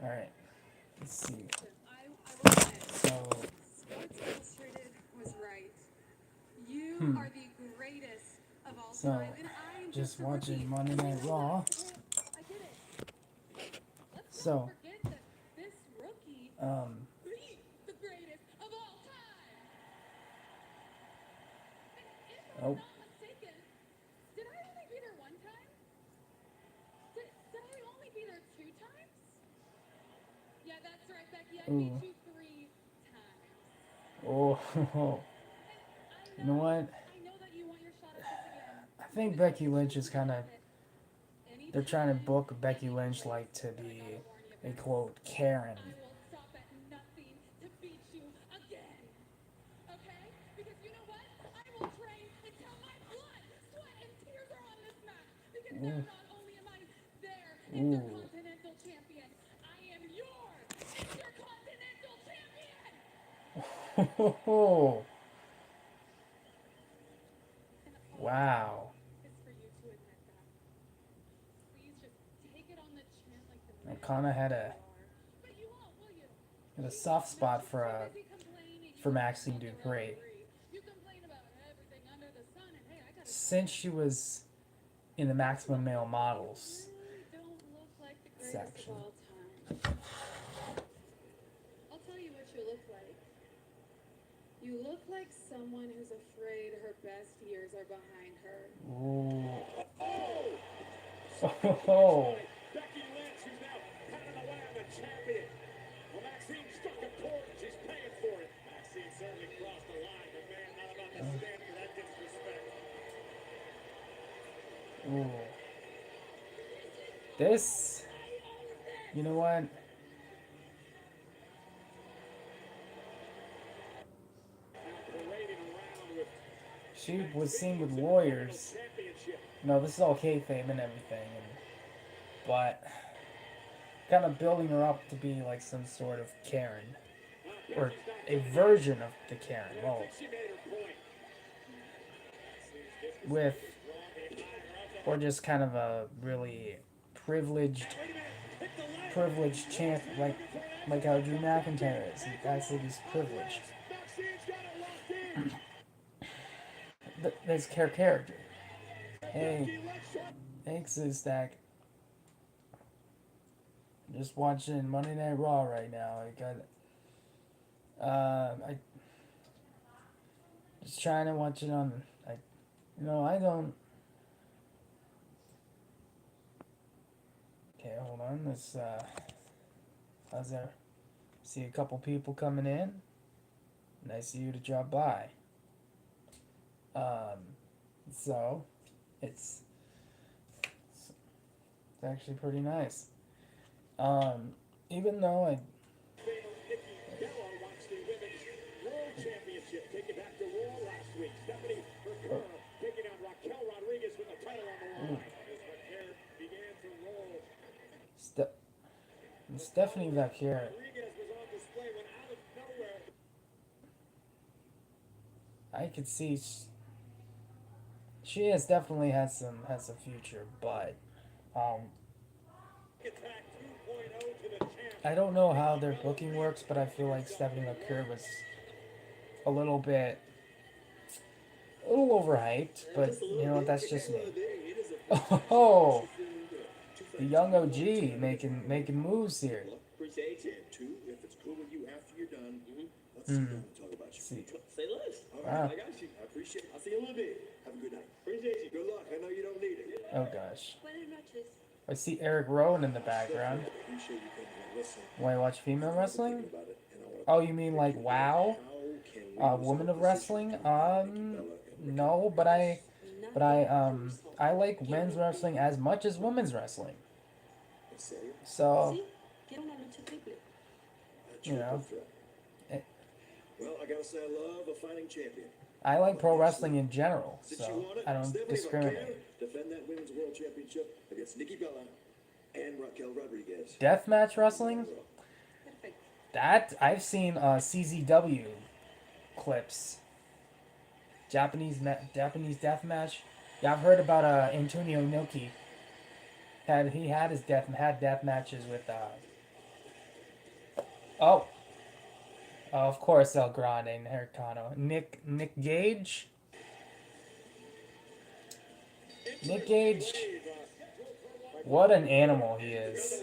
All right. Let's see. I will say, So, Sports Illustrated was right. You hmm. are the greatest of all So, time, and I am just just a rookie. watching Monday And you Night know what? Raw. Okay, I get it. But let's not So, forget that this rookie um, beat the greatest of all time. And if I'm oh, not mistaken, did I only beat her one time? Did I only beat her two times? Yeah, that's right, Becky. I beat ooh, you three times. oh, And you know what? I know that you want your shot at this again. I think But Becky just Lynch is think kind of, about it. they're trying to Anytime, book Becky any Lynch place. like to But I be gotta warn you, a Bex. quote Karen. I will stop at nothing to beat you again. Okay? Because you know what? I will train until my blood, sweat, and tears are on this mat. Because now Ooh, not only am I their ooh, intercontinental champion, I am your intercontinental champion! And all I want wow. is for you to admit that. Please just take it on the chin like the I man kind of that you are. But you won't, will you? had a You soft won't. No, spot too busy complaining, you for know, Maxine about the Dupri referee. You complain about everything under the sun, and hey, I gotta tell since you, she was in the this Maximum Male rookie, you Models really don't look like the greatest of section. all time. I'll tell you what you look like. You look like someone who's afraid her best years are behind her. Ooh. Oh! Second place Oh. tonight. Becky Lynch, who's now pounding away on the champion. Well, Maxine struck a chord and she's paying for it. Maxine certainly crossed the line, but man, not about to stand for that disrespect. Ooh. This, you know what? Now parading around with She that was seen with Videos Intercontinental Warriors. Championship. No, this is all kayfabe and everything, but kind of building her up to be like some sort of Karen or Becky's not a done yet. version of the Karen. And I Well, think she made her point. Maxine's with disrespect is wrong behind her. or just kind of a really privileged Wait a minute. Hit the leg. privileged champ like how Drew McIntyre is. That's like he's privileged. Maxine's got it locked in. That's her character. Hey, Becky Lynch. thanks, Stack. Just watching Monday Night Raw right now. I got I just trying to watch it on. I don't. Okay, hold on. Let's how's that? See a couple people coming in. Nice of you to drop by. Um, so it's it's actually pretty nice. Um, even though I Nikki Bella wants the Women's World Championship. Taking back to Raw last week. Stephanie Vergara taking on Raquel Rodriguez with the title on the line. As Raquel began to roll. Stephanie Vacchier, Rodriguez was on display when out of nowhere. I could see she has definitely has some future, but um, Attack 2.0 to the champ. I don't know how Nikki their Bella booking ready works, to but I prove feel like herself Stephanie in the McCure world. was a little bit a little overhyped, but Just a you little know what? bit. That's Just just a me. little bit. It is a first time. So Oh, you're feeling good. Two the fights, young you won, two OG in the trial. making moves here. Well, appreciate you. And two, if it's cool with you after you're done, let's sit Hmm. down and talk about your See, future. Say less. All wow. right, I got you. I appreciate it. I'll see you in a little bit. Have a good night. Appreciate you. Good luck. I know you don't need it. Oh gosh, Buenas noches. I see Eric Rowan in the background. Stephanie, I appreciate you coming and listening. When I watch female I've been wrestling. thinking about it, and I want Oh, to you mean pick like your brain. WoW? How can we Woman resolve of this issue wrestling? between Nikki Bella and Raquel No, but Rodriguez? I like men's wrestling as much as women's wrestling. En serio? So, Quiero una lucha triple. A you triple know, threat. it, Well, I gotta say, I love a fighting champion. I like pro wrestling in general, Since you so want it, I don't Stephanie discriminate. Vaquero defend that women's world championship against Nikki Bella and Raquel Rodriguez. Deathmatch wrestling? Perfecto. That I've seen CZW clips. Japanese deathmatch. Yeah, I've heard about Antonio Inoki. Had death matches with Oh, of course, El Grande and Americano. Nick Gage. Nick Gage. What an animal he is.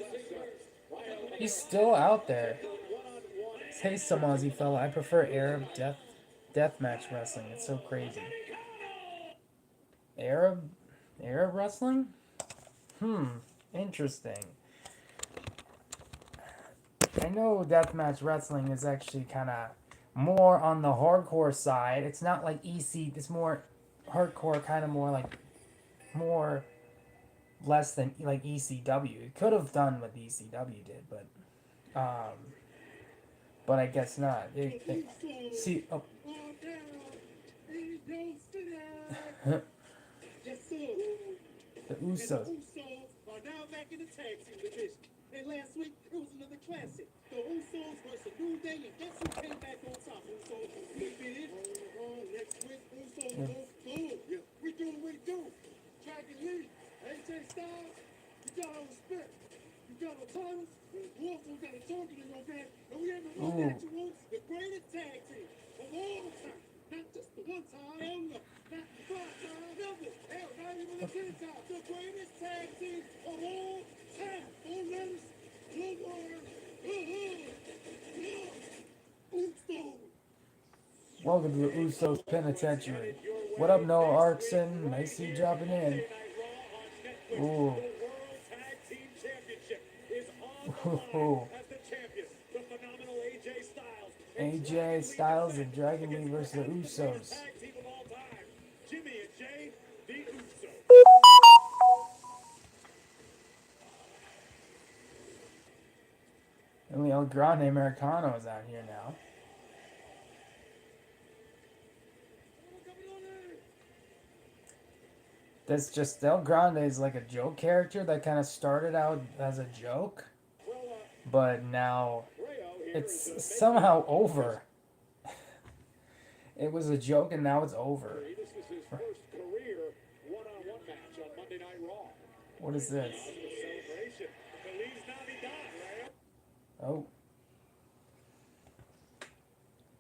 He's still out there. Hey, some Aussie fella, I prefer Arab deathmatch wrestling. It's so crazy. Arab wrestling? Interesting. I know deathmatch wrestling is actually kind of more on the hardcore side. It's not like EC. It's more hardcore, kind of more like more less than like ECW. It could have done what ECW did, but I guess not. See, oh. The Usos. Are now back in the tag team division. And last week, it was another classic. The Usos versus New Day, and guess who came back on top? Usos, we did it. Next week, Usos go boom. Yeah, we do what we do. Dragon Lee, AJ Styles, you got our respect. You got our titles. We also got a target in your back. And we have a actual, the greatest tag team of all time. Not just the one time, ever. Not the 5 times, ever. Hell, not even the 10 times. The greatest tag team of all time. All letters, one word, Usos. Welcome to the Usos Penitentiary. What up, Noah Arkson? Nice to see you dropping in. Ooh. Ooh. AJ Styles and Dragon Lee versus the Usos. And El Grande Americano is out here now. That's just El Grande is like a joke character that kind of started out as a joke, but now it's somehow over. It was a joke and now it's over. This is his first career one-on-one match on Monday Night Raw. What is this? Oh.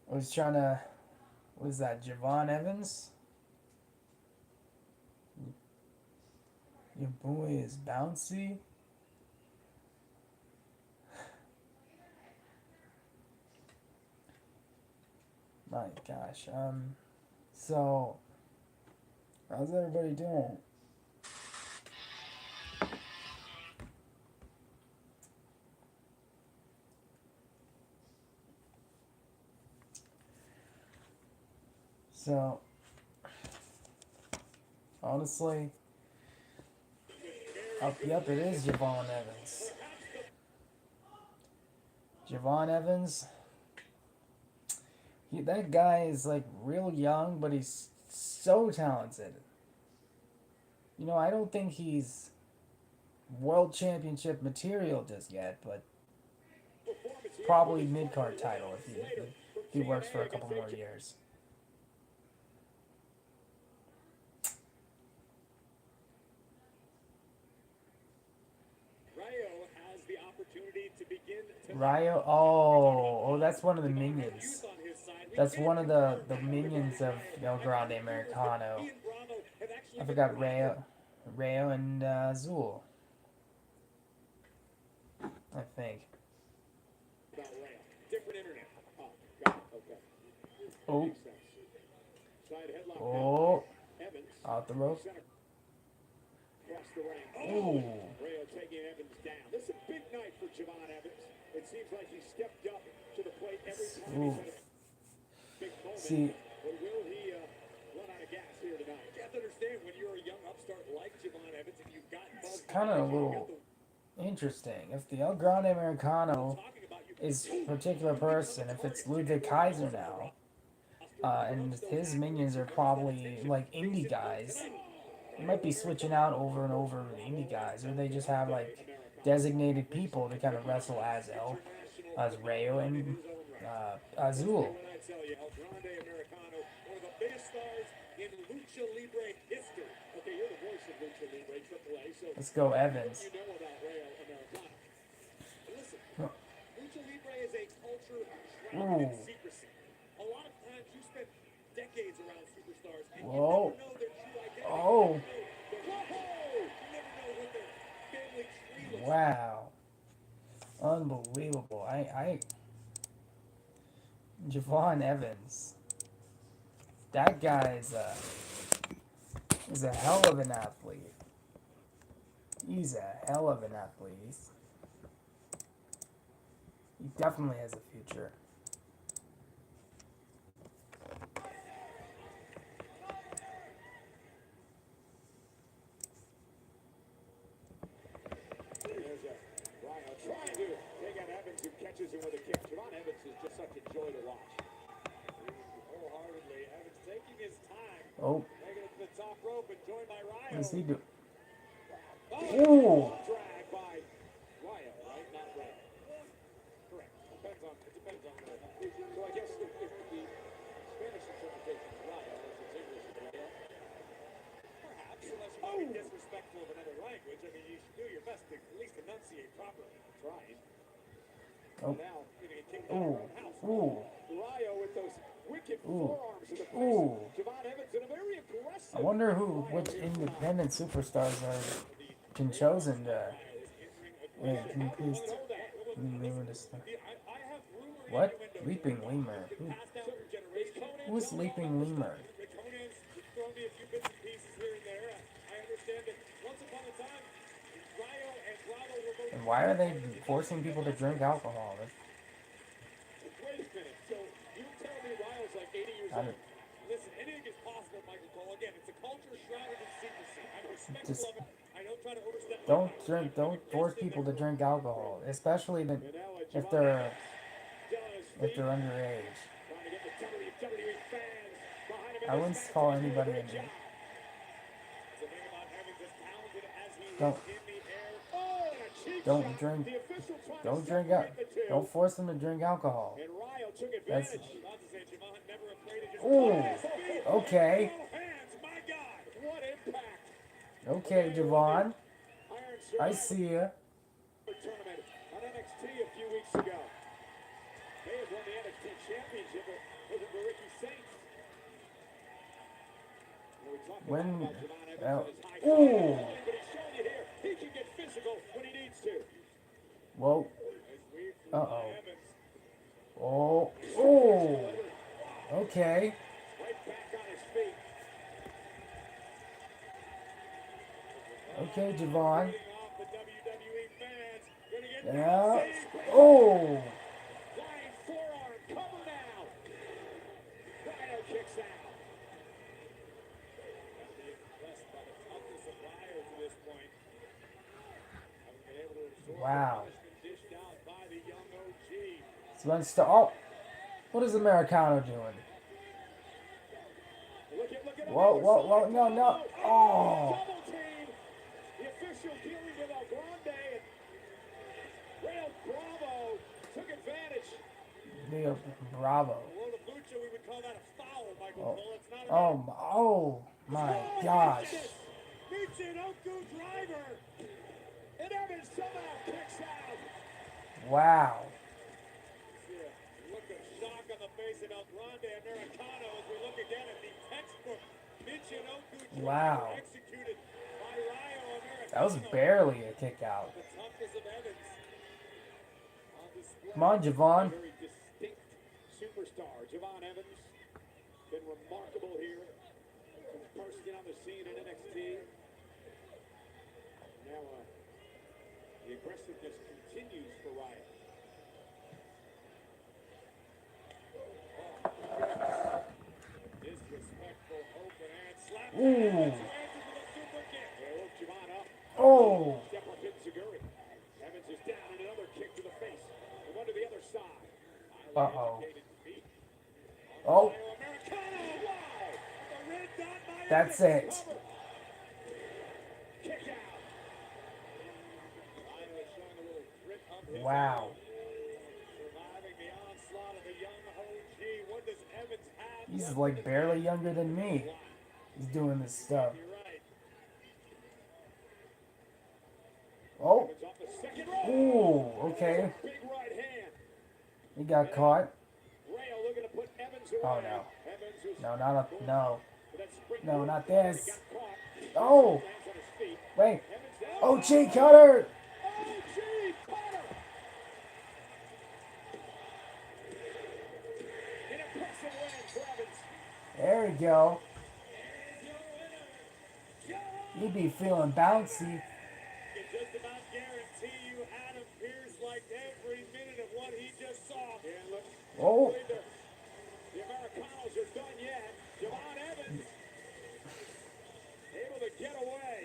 I was trying to... What is that? Javon Evans? Your boy is bouncy? My gosh. So... How's everybody doing? So, honestly, yep, it is Javon Evans. Javon Evans, that guy is like real young, but he's so talented. You know, I don't think he's world championship material just yet, but probably mid-card title if he works for a couple more years. Ryo, oh, that's one of the minions. That's one of the minions of El Grande Americano. I forgot Rayo and Zool. I think. Oh. Oh. Out the rope. Oh. Rayo taking Evans down. This is a big night for Javon Evans. It seems like he stepped up to the plate every time he's had a big moment. See. But will he run out of gas here tonight? You have to understand when you're a young upstart like Javon Evans and you've got It's kind of a little interesting. If the El Grande Americano is a particular person, if it's Ludwig Kaiser now, and his minions are probably like indie guys, they might be switching out over and over with indie guys, or they just have like designated people to kind of wrestle as Rayo and Azul. Let's go Evans. is a culture Ooh. shrouded in secrecy. A lot of times you spend decades around superstars and you Whoa. never know their true identity. Oh. You never know what their family tree looks like. Wow. Unbelievable. Javon Evans. That guy is a hell of an athlete. He's a hell of an athlete. He definitely has a future. There's Rhino trying to take out Evans, who catches him with a kick. Javon Evans is just such a joy to watch. Wholeheartedly, Evans taking his time. Oh, Making it to the top rope and joined by Rhino. what does he do? Oh, drag by Rhino, right? Not Rhino. Correct. It depends on the. So I guess if the Spanish interpretation is Rhino, as it's English is Rhino. Perhaps, unless you want to be disrespectful of another language. I mean, you should do your best to at least enunciate properly. I'm trying. Oh. Now, getting kicked out of her own house. Ooh. Rhino with those wicked Ooh. forearms in the face. Ooh. Javon Evans in a very aggressive. I wonder which independent superstars are been chosen to. Wait, can you please remember this stuff? What? Leaping Lemur. Who's Leaping Lemur? And why are they forcing people to drink alcohol? Wait a minute. So you tell me Ryo's like 80 years I old. don't- Listen, anything is possible, Michael Cole. Again, it's a culture shrouded in secrecy. I'm respectful Just of it. I don't try to overstep. don't force people to drink alcohol, especially if they're underage. Trying to get the WWE fans behind him. I wouldn't call anybody a drink. Don't drink. Don't drink up. Don't force them to drink alcohol. And Ryo took That's. advantage. Never afraid to just Ooh. Okay. My God, what impact. Okay, Javon. Iron I Survivor see ya. tournament on NXT a few weeks ago. They had won the NXT championship, but was it for Ricky Saints? We talked When? about Javon Evans and his high Ooh. flying, but he's shown you here he can get physical when he needs to. Whoa. As we Uh-oh. Evans Oh. Oh. Okay. right back on his feet. Okay, Javon. Leading off the WWE fans. Gonna get Yeah. Nazi. Oh. Flying forearm, cover now. Rhino kicks out. Impressed by the toughness of Rhino to this point. Haven't been able to absorb Wow. the punishment dished out by the young OG. So let's start. Oh. What is Americano doing? Look at Whoa, whoa, whoa. No, no. Oh. double team. The official dealing with El Grande and Rail Bravo took advantage. Leo Bravo. Below the lucha, we would call that a foul, Michael Oh. Cole. It's not a Oh my gosh. Michinoku driver. And Evans somehow kicks out. Wow. See a look of shock on the face of El Grande Americano as we look again at the textbook Michinoku driver Wow. executed by Ryo Americano. That was barely a kick out. The toughness of Evans on display. Come on, Javon. A very distinct superstar, Javon Evans. Been remarkable here since bursting on the scene in NXT. Now, the aggressiveness continues for Ryan. Disrespectful open hand slap. Ooh. Evans who answers with a super kick. They woke Javon up. Oh. Step up in Zaguri. Evans is down and another kick to the face. And one to the other side. Uh-oh. Educated feet. Oh. Americano, wow! The red dot by That's Evans. it. Cover. Kick out. Rhino is showing a little grit of his Wow. own. Surviving the onslaught of the young OG. What does Evans have? He's left like in the barely younger than me. He's doing this stuff. You're right. Oh. Evans off the second rope. Ooh. Okay. Big right hand. He got caught. Rayo looking to put Evans Oh away. no. Evans was No, not a, no. with that sprint No, move. not He got this. caught. Oh! Lands on his feet. Wait. Evans down. Oh, Jay Cutter! Oh, gee, Carter! An impressive win for Evans. There we go. You be feeling bouncy. Can just about guarantee you Adam Pearce liked every minute of what he just saw. And look, Oh. the Americanos are done yet. Javon Evans able to get away.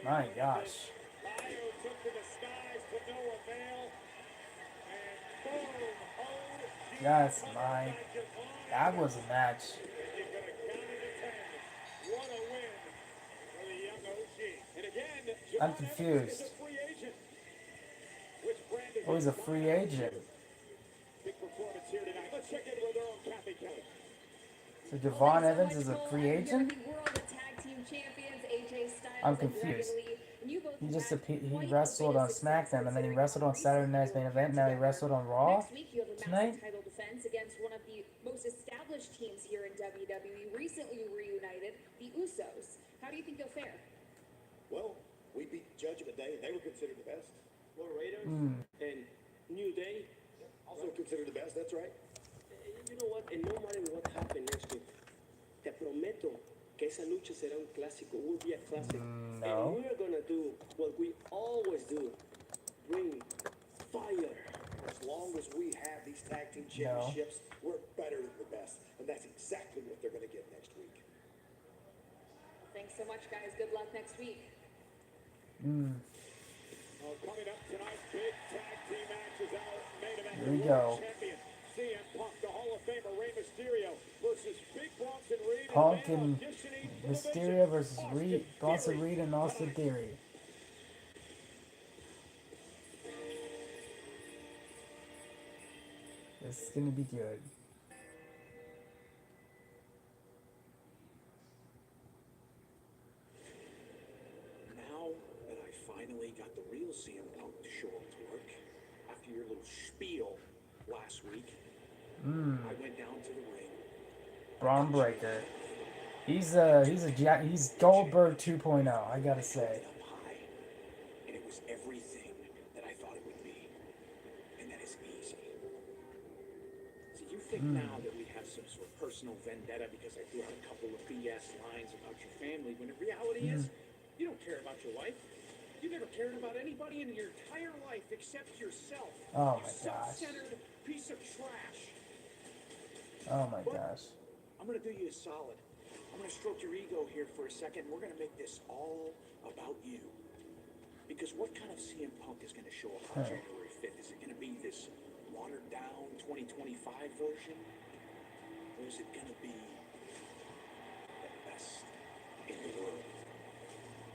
My gosh. Mayo took to the skies to no avail. And boom, oh, Yes, my. That was a match. you could have counted to 10. What a win for the young OG. And again, I'm Javon confused. Evans is a free agent. Which brand is Oh, he's a free agent. big performance here tonight. Let's check in with our own Kathy Kelly. So Javon Evans is a free agent? I'm confused. He wrestled on SmackDown and then he wrestled on Saturday Night's Main Event. Now he wrestled on Raw Next week, you have a tonight. massive title defense against one of the most established teams here in WWE, recently reunited, the Usos. How do you think you'll fare? Well, we beat Judgment Day, and they were considered the best. Raiders and New Day. Also considered the best, that's right. You know what? And no matter what happened next week, te prometo que esa lucha será un clásico. It will be a classic. No. And we're gonna do what we always do: bring fire. As long as we have these tag team championships, we're better than the best. And that's exactly what they're going to get next week. Thanks so much, guys. Good luck next week. Coming up tonight, big tag team matches out. Main event. Here we World go. Champion CM Punk, the Hall of Famer Rey Mysterio versus Big Bronson Reed. Punk male and auditioning for the Mysterio vision, versus Reed, Bronson Reed and Austin Theory. This is gonna be good. Now that I finally got the real CM Punk to show up to work, after your little spiel last week, I went down to the ring. Braun Breaker. He's Goldberg 2.0, I gotta say. Up high, and it was everything that I thought it would be, and that is easy. So you think now that we have some sort of personal vendetta because I threw out a couple of BS lines about your family, when the reality is you don't care about your wife. You never cared about anybody in your entire life except yourself. Oh You my gosh. self-centered piece of trash. Oh my gosh. I'm gonna do you a solid. I'm gonna stroke your ego here for a second. We're gonna make this all about you. Because what kind of CM Punk is gonna show up on January 5th? Is it gonna be this watered down 2025 version? Or is it gonna be the best in the world?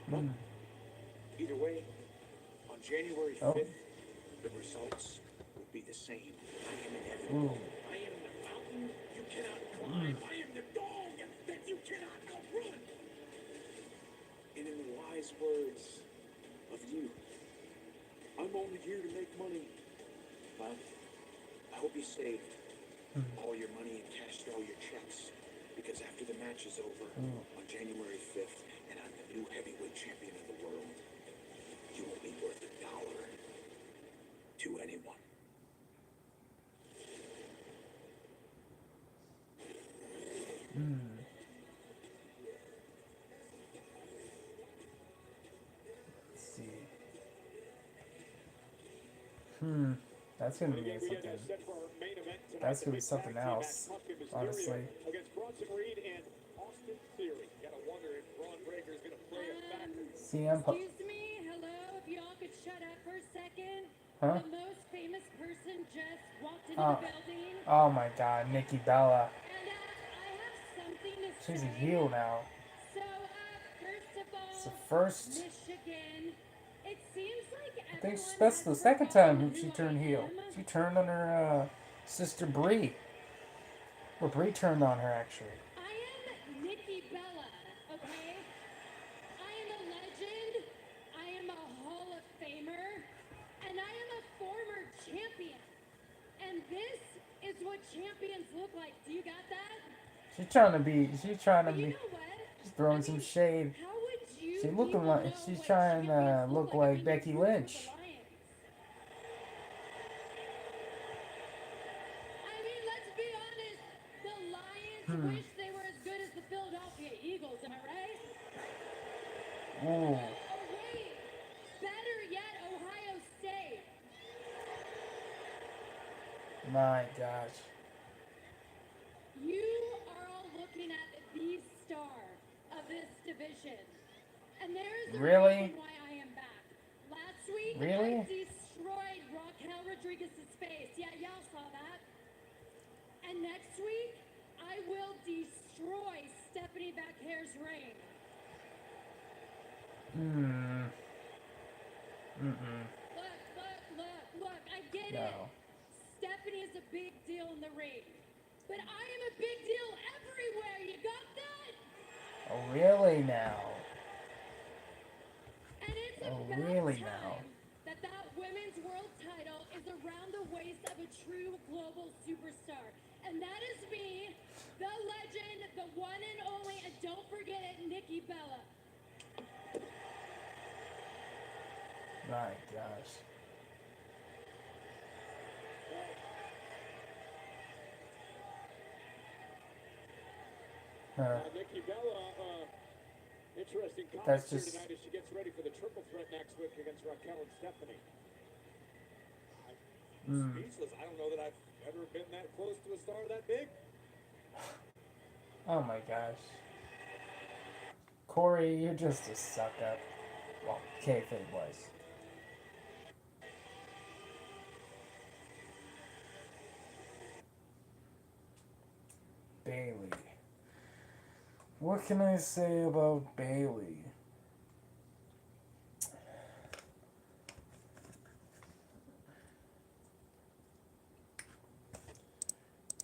Well, either way, on January 5th, the results will be the same. I am inevitable. I am the mountain you cannot climb. I am the dog that you cannot outrun. And in the wise words of you, I'm only here to make money. Well, I hope you saved all your money and cashed all your checks. Because after the match is over on January 5th, and I'm the new heavyweight champion of the world, you won't be worth $1 to anyone. Let's see. That's gonna be something. That's gonna be something else, honestly. Against Bronson Reed and Austin Theory. Gotta wonder if Braun Breaker is gonna play a factor. CM Punk. Excuse me, hello, if y'all could shut up for a second. Huh? The most famous person just walked into the building, Oh my god, Nikki Bella. and I have something to say. She's a heel now. So, first of all, It's the first. Michigan, it seems like I think that's the second time she turned heel. She turned on her sister Brie. Well, Brie turned on her actually. I am Nikki Bella, okay? I am a legend, I am a Hall of Famer, and I am a former champion. She's trying to be. She's trying to But you be. know what? She's throwing I some mean, shade. how would you She's people looking know like she's what trying to champions look I like mean, Becky you're rooting for Lynch. the Lions. I mean, let's be honest. The Lions wish they were as good as the Philadelphia Eagles. Am I right? Ooh, Oh wait, better yet, Ohio State. my gosh. You are all looking at the star of this division. And there's a Really? reason why I am back. Last week, Really? I destroyed Raquel Rodriguez's face. Yeah, y'all saw that. And next week, I will destroy Stephanie Bacquer's reign. Look. I get it. No. Stephanie is a big deal in the ring. But I am a big deal everywhere. You got that? Oh, really now? And it's Oh, about really time now? that women's world title is around the waist of a true global superstar. And that is me, the legend, the one and only, and don't forget it, Nikki Bella. My gosh. Nikki Bella, interesting That's comments here just- tonight as she gets ready for the triple threat next week against Raquel and Stephanie. I'm speechless. I don't know that I've ever been that close to a star that big. Oh my gosh. Corey, you're just a suck up. Well, kayfabe was. Bailey. What can I say about Bailey?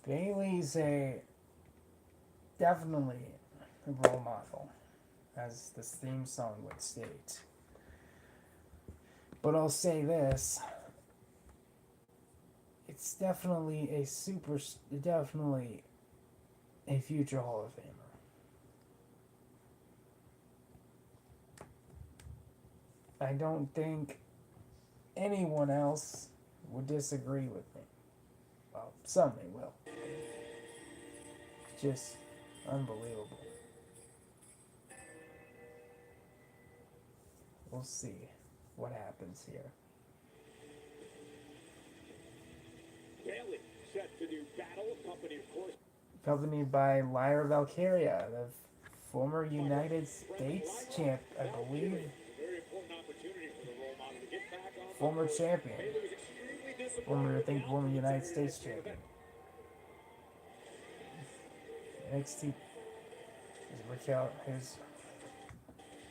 Bailey's definitely a role model, as this theme song would state. But I'll say this: it's definitely definitely a future Hall of Famer. I don't think anyone else would disagree with me. Well, some may will. Just unbelievable. We'll see what happens here. Bailey set to do battle, accompanied, of course, Accompanied by Lyra Valkyria, the former United States champ, I believe. a very important opportunity for the role model to get back on the Former road. champion. Bailey was extremely disappointed Former, I with the think, former outcome of United Saturdday States night's champion. event. NXT. Here's Raquel. Here's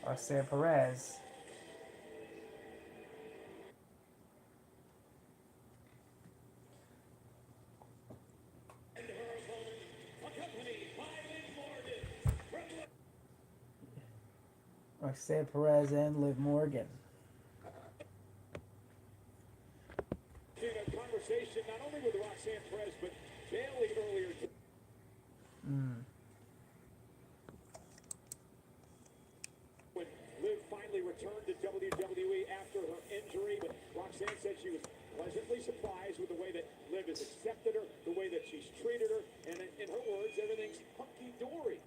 Arcea Perez. Arcea Perez and Liv Morgan. In a conversation not only with Roxanne Perez, but Bailey earlier today. When Liv finally returned to WWE after her injury, but Roxanne said she was pleasantly surprised with the way that Liv has accepted her, the way that she's treated her, and in her words, everything's hunky-dory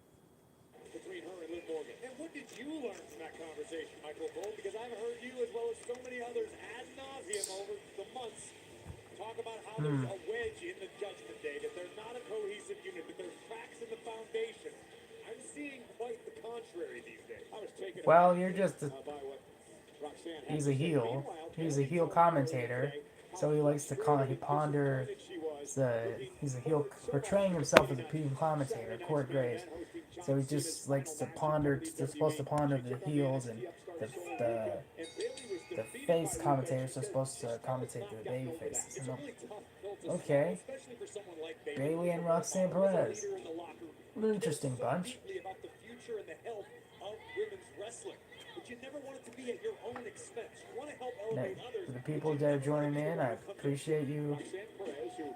between her and Liv Morgan. And what did you learn from that conversation, Michael Cole? Because I've heard you, as well as so many others, ad nauseum over the months, talk about how there's a wedge in the Judgment Day, that they're not a cohesive unit, that there's cracks in the foundation. I'm seeing quite the contrary these days. I was taken Well, aback you're just a, by what Roxanne had he's to a say. heel. Meanwhile, He's a Bailey heel told her commentator, today so he likes to ponder disappointed she was he's a heel portraying himself as a heel commentator, Corey Graves. So he just likes to ponder. They're supposed to ponder the heels, and the face commentators are supposed to commentate the baby faces. And okay, Bailey and Roxanne Perez, an interesting bunch. about the future and the health of women's wrestling. But you never want it to be at your own expense. You want to help elevate others. For the people that are joining in, I appreciate you.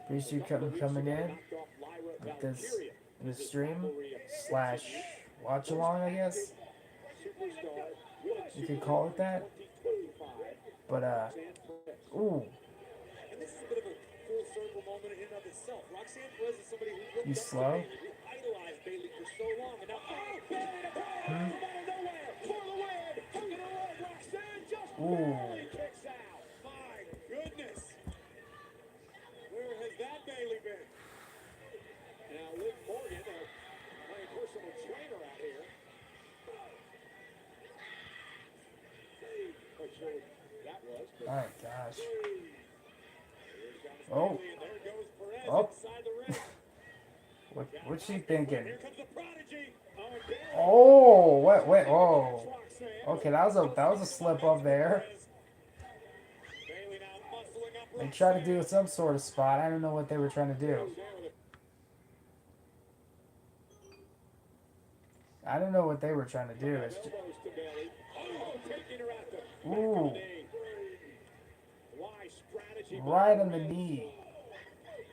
Appreciate you coming in with the stream slash watch along, I guess you could call it that. But ooh, And this is a bit of a full circle moment in and of itself. Roxanne Perez is somebody who looked you up to slow? Bayley, who idolized Bayley for so long, and now Bayley to power from out of nowhere for the win. Look at her run. Roxanne just barely kicks out. My goodness, where has that Bayley been? Now Liv Morgan, my personal trainer out here. Quite sure what that was, but My gosh. here's Oh. Bayley, and there goes Perez Oh. inside the ring. What's she thinking? Here comes the prodigy. Oh, and Bayley Oh, wait, oh. Okay, that was a slip up there. Bayley now muscling up They tried to do some sort of spot. I don't know what they were trying to do. I don't know what they were trying to do. It's just, elbows to Bayley. Oh, taking her at the back of ooh, the knee. Wise strategy. right on the knee.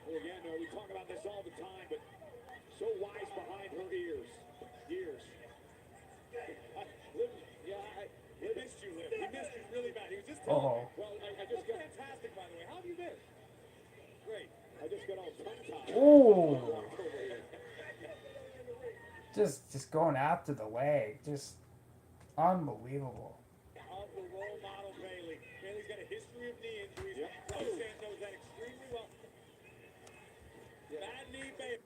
Well, again, we talk about this all the time, but so wise behind her ears. Liv missed you, Liv. He missed you really bad. He was just telling Uh-oh. Well, I just got fantastic, by the way. How have you been? Great. I just got all tongue-tied. Ooh. Just going after the leg. Just unbelievable. Of the role model Bayley. Bayley's got a history of knee injuries. Roxanne knows that extremely well. Bad knee, Bayley.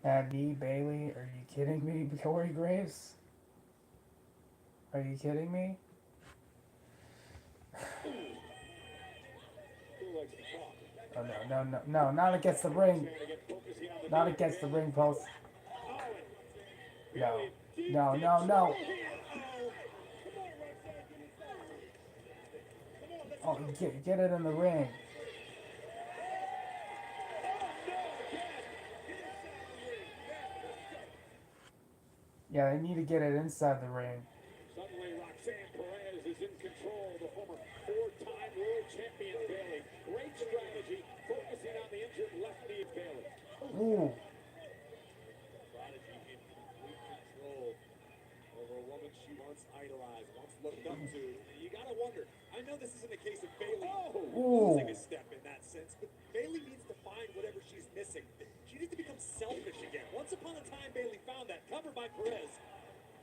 Bad knee, Bailey. Are you kidding me, Corey Graves? Are you kidding me? Who likes to talk? Oh no, not against the ring. Again, focusing on the Not against the ring post. No. Oh, get it in the ring. Yeah, they need to get it inside the ring. Suddenly, Roxanne Perez is in control. The former four-time world champion Bayley. Great strategy, focusing on the injured left knee of Bayley. Ooh. Prodigy in complete control over a woman she once idolized, once looked up to. You gotta wonder. I know this isn't a case of Bayley losing a step in that sense, but Bayley needs to find whatever she's missing. She needs to become selfish again. Once upon a time, Bayley found that, covered by Perez,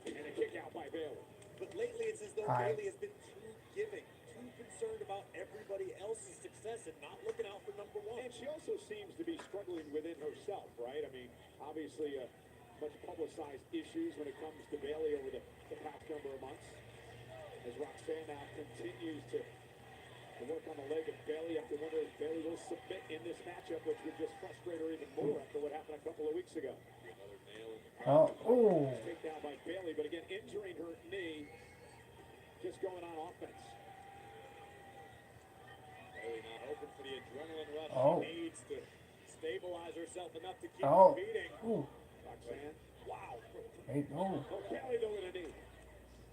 and a kick out by Bayley. But lately, it's as though Bayley has been too giving, too concerned about everybody else's success and not looking out for number one. And she also seems to be struggling within herself, right? I mean, obviously, much publicized issues when it comes to Bayley over the past number of months. As Roxanne now continues to work on the leg of Bayley, I have to wonder if Bayley will submit in this matchup, which would just frustrate her even more after what happened a couple of weeks ago. Another nail in the Oh, takedown by Bayley, but again, injuring her knee, just going on offense. Bayley not open for the adrenaline rush. Oh. She needs to stabilize herself enough to keep Oh. competing. Ooh. Roxanne, wow. Hey, oh. Oh, Bayley though with a knee.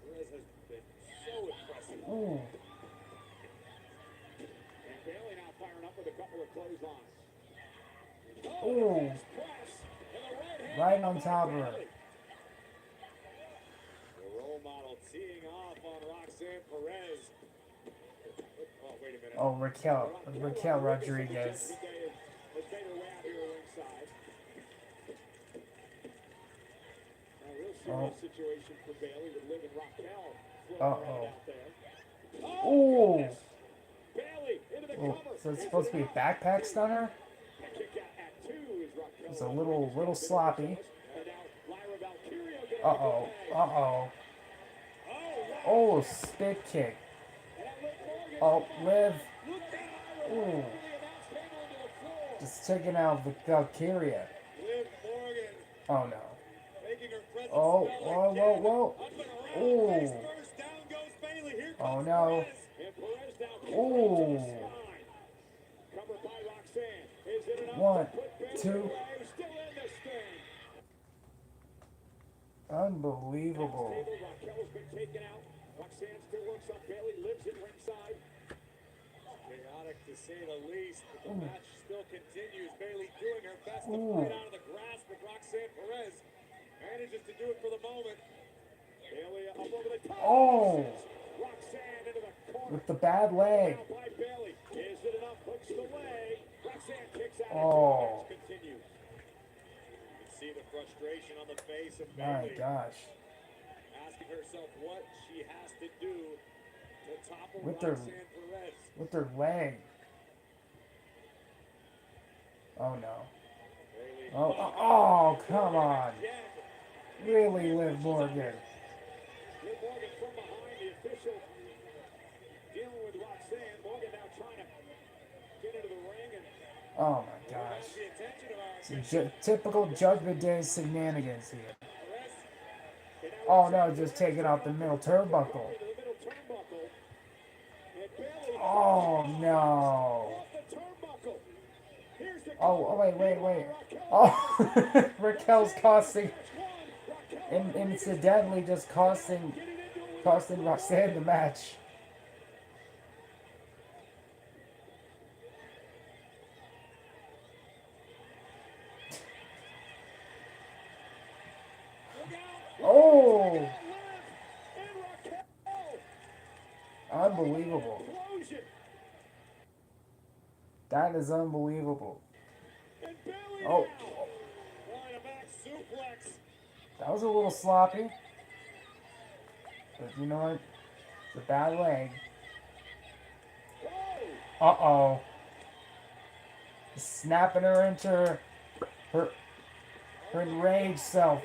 Perez has been so impressive. Ooh. And Bayley now firing up with a couple of clotheslines. Ooh. Press. And the right hand Right on top of her. Bayley. The role model teeing off on Roxanne Perez. Oh, wait a minute. Oh, Raquel Rodriguez. Has made her way out here ringside. A real serious situation for Bayley with Liv and Raquel floating around out there. Ooh. Goodness. Bayley into the Oh, cover. so it's supposed to be a backpack stunner? A kick out at 2 is Raquel. It's a little sloppy. And now Lyra Valkyria getting Uh-oh. the Uh-oh. Oh, Oh, spit kick. and Liv Morgan. Oh, Liv. Look at Lyra Ooh. Valkyria announced him onto the floor. Just taking out the Valkyria. Liv Morgan Oh, no. making her presence Oh, felt whoa, again. whoa, whoa. Up and around, Ooh. face first, down goes Bayley. Here Oh, comes no. Perez. And Perez now kicked Ooh. right to the spine. Covered by Roxanne. Is it enough One, to put Bayley two. away? Still in this thing. Unbelievable. Table, Raquel's been taken out. Roxanne still works on Bayley, lives at ringside. Chaotic to say the least, but the match still continues. Bayley doing her best to fight out of the Roxanne Perez manages to do it for the moment. Bailey up over the top. Oh, Roxanne into the corner. with the bad leg. Now by Bailey. Is it enough? Hooks the leg. Roxanne kicks out. Oh. Match continues. You can see the frustration on the face of My Bailey. gosh. Asking herself what she has to do to topple With their- Roxanne Perez. With their leg. Oh no. Bailey. Oh, come on. Again. Really, Liv Morgan. Liv Morgan from behind, the official dealing with Roxanne. Morgan now trying to get into the ring and Oh my gosh. the attention of our Some typical Judgment Day shenanigans here. Perez. And now Oh Roxanne no, just Perez taking out the middle turnbuckle. into the middle turnbuckle. And Bailey Oh no. off the turnbuckle. Here's the Oh, wait. Oh, Raquel's costing, incidentally just costing Roxanne the match. Oh, unbelievable. That is unbelievable. Oh, that was a little sloppy. But you know what? It's a bad leg. Uh-oh. Snapping her into her enraged self.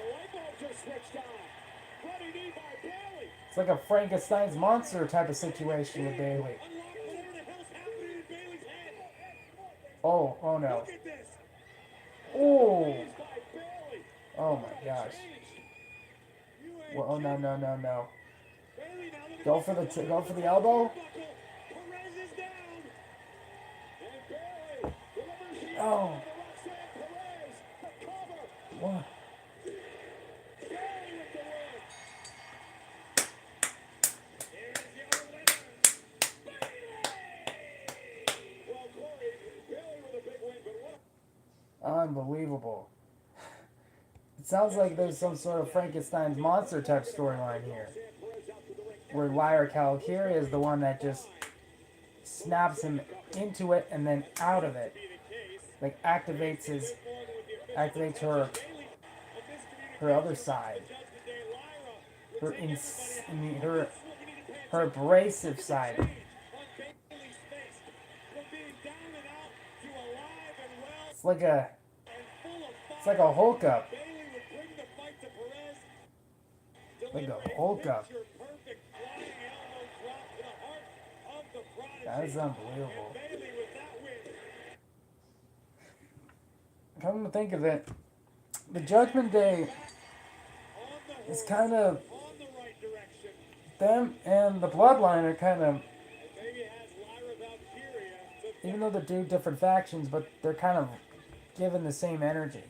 It's like a Frankenstein's monster type of situation with Bailey. Oh no. Oh. Oh my gosh. Well, oh no. Go for the elbow. Oh. What? Unbelievable. It sounds like there's some sort of Frankenstein's monster type storyline here. Where Lyra Valkyria is the one that just snaps him into it and then out of it. Like activates her other side. Her abrasive side. It's like a Hulk up. Like a Hulk up. That is unbelievable. Come to think of it, the Judgment Day is kind of, them and the Bloodline are kind of, even though they're two different factions, but they're kind of given the same energy.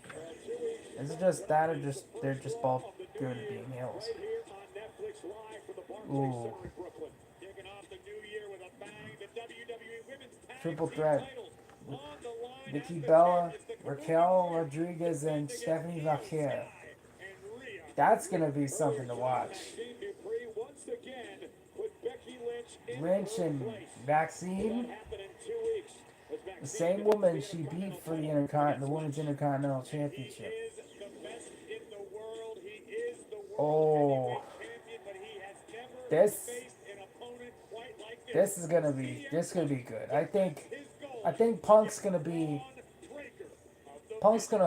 Is it just that, or they're just both good at being heels? Ooh. Triple threat. Nikki Bella, Raquel Rodriguez, and Stephanie Valkyria. That's gonna be something to watch. Lynch and Vaccine. The same woman she beat for the Women's Intercontinental Championship. Oh, this is gonna be good. I think Punk's gonna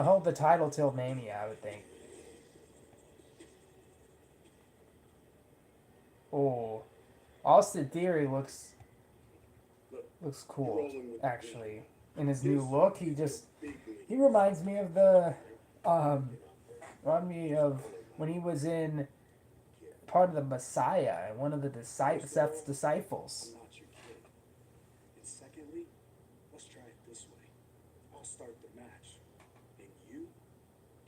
hold the title till Mania, I would think. Oh, Austin Theory looks cool, actually. In his new look, he reminds me of when he was in part of the Messiah and one of the Seth's disciples. I'm not your kid. And secondly, let's try it this way. I'll start the match, and you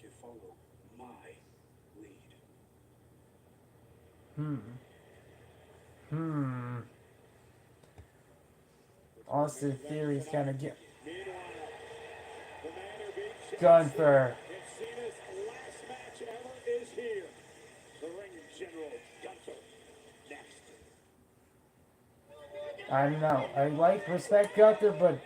can follow my lead. Austin Theory's kind of going for I don't know. I like respect Gunther, but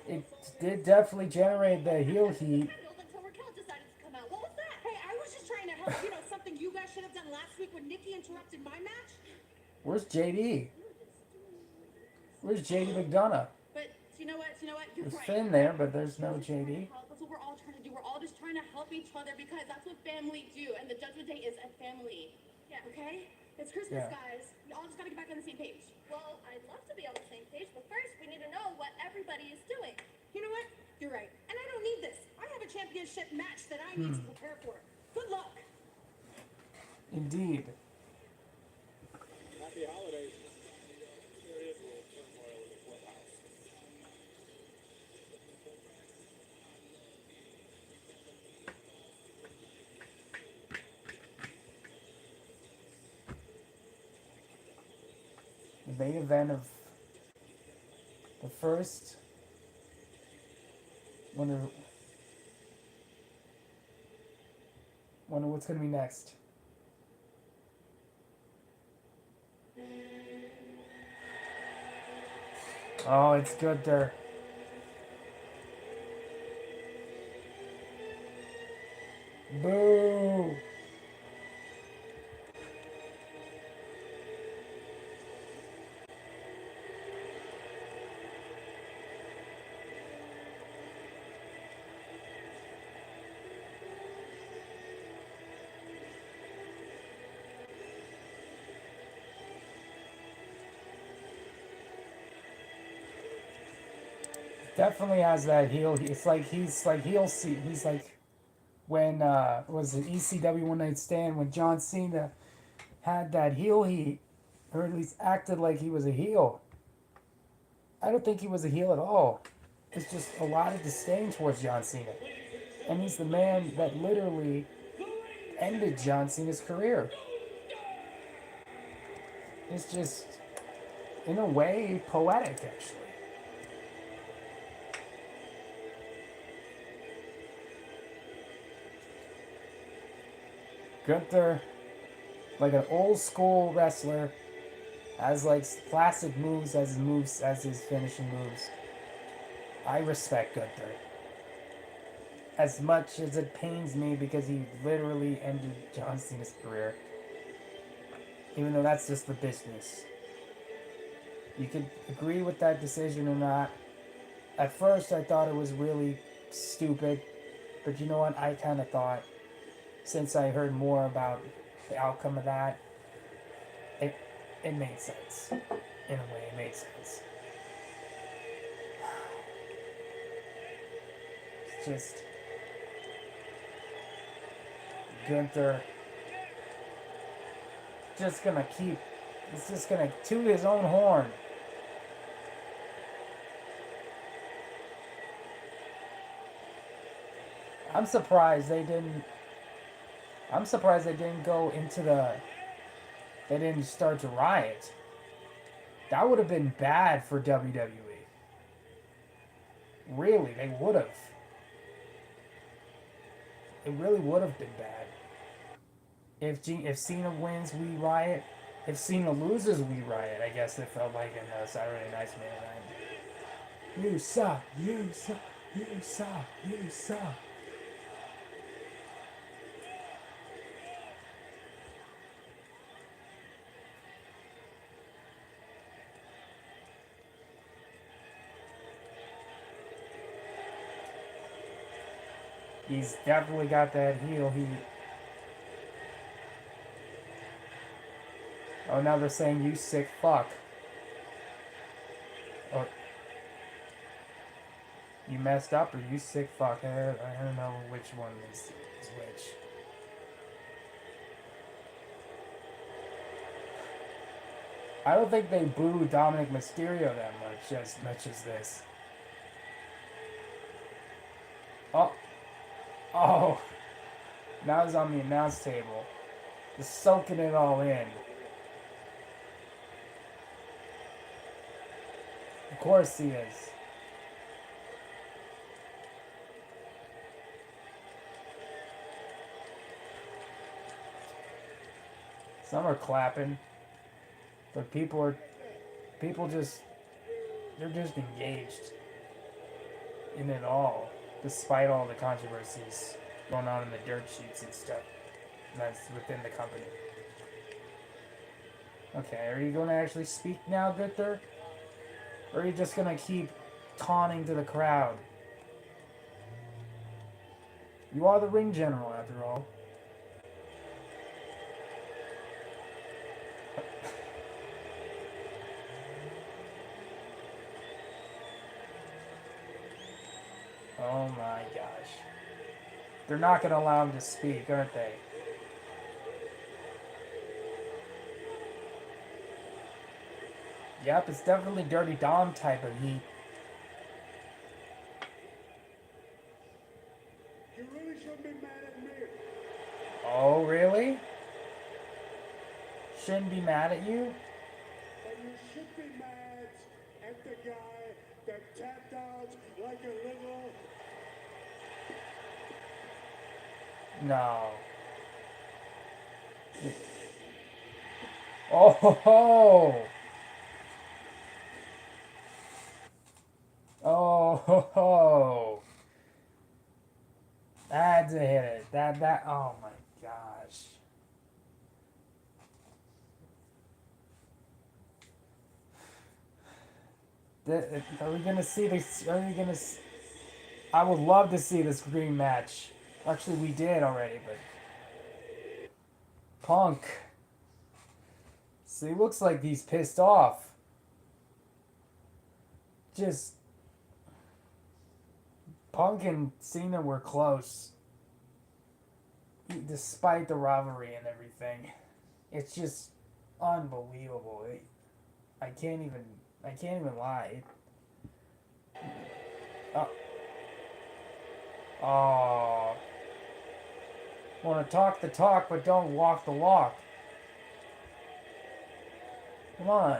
it did definitely generate the heel heat. Until Raquel decided to come out. What was that? Hey, I was just trying to help. You know, something you guys should have done last week when Nikki interrupted my match. Where's JD? Where's JD McDonough? But you know what? You're There's right. Finn there, but there's no JD. That's what we're all trying to do. We're all just trying to help each other because that's what family do, and the Judgment Day is a family. Yeah. Okay? It's Christmas, Yeah. guys. We all just gotta get back on the same page. Well, I'd love to be on the same page, but first we need to know what everybody is doing. You know what? You're right. And I don't need this. I have a championship match that I need to prepare for. Good luck. Indeed. Happy holidays. There is a little turmoil in the clubhouse. The main event of the first. Wonder what's gonna be next. Oh, it's good there. Boo! Definitely has that heel. It's like he's like heel seat. He's like when was it ECW One Night Stand when John Cena had that heel heat, or at least acted like he was a heel. I don't think he was a heel at all. It's just a lot of disdain towards John Cena, and he's the man that literally ended John Cena's career. It's just, in a way, poetic actually. Gunther, like an old school wrestler, has like classic moves as his finishing moves. I respect Gunther. As much as it pains me because he literally ended John Cena's career. Even though that's just the business. You could agree with that decision or not. At first I thought it was really stupid, but you know what? I kind of thought, since I heard more about the outcome of that, it made sense. In a way, it made sense. It's just Gunther just gonna keep, he's just gonna toot his own horn. I'm surprised they didn't go into they didn't start to riot. That would have been bad for WWE. Really, they would have. It really would have been bad. If Cena wins, we riot. If Cena loses, we riot. I guess it felt like in the Saturday Night's main event. You suck, you suck, you suck, you suck. He's definitely got that heel heat. Oh, now they're saying you sick fuck. Or you messed up or you sick fuck. I don't know which one is which. I don't think they booed Dominic Mysterio that much as this. Oh, now he's on the announce table, just soaking it all in. Of course he is. Some are clapping, but people are People just, they're just engaged in it all, despite all the controversies going on in the dirt sheets and stuff that's within the company. Okay, are you going to actually speak now, Gunther? Or are you just going to keep taunting to the crowd? You are the ring general, after all. Oh my gosh. They're not going to allow him to speak, aren't they? Yep, it's definitely Dirty Dom type of heat. You really shouldn't be mad at me. Oh, really? Shouldn't be mad at you? But you should be mad at the guy that tapped out like a little. No. Oh ho ho! Oh ho ho! That's a hit it. That oh my gosh. Are we gonna see this? Are we gonna? I would love to see this green match. Actually, we did already, but Punk. See, looks like he's pissed off. Just Punk and Cena were close, despite the rivalry and everything. It's just unbelievable. I can't even lie. Oh, want to talk the talk, but don't walk the walk. Come on.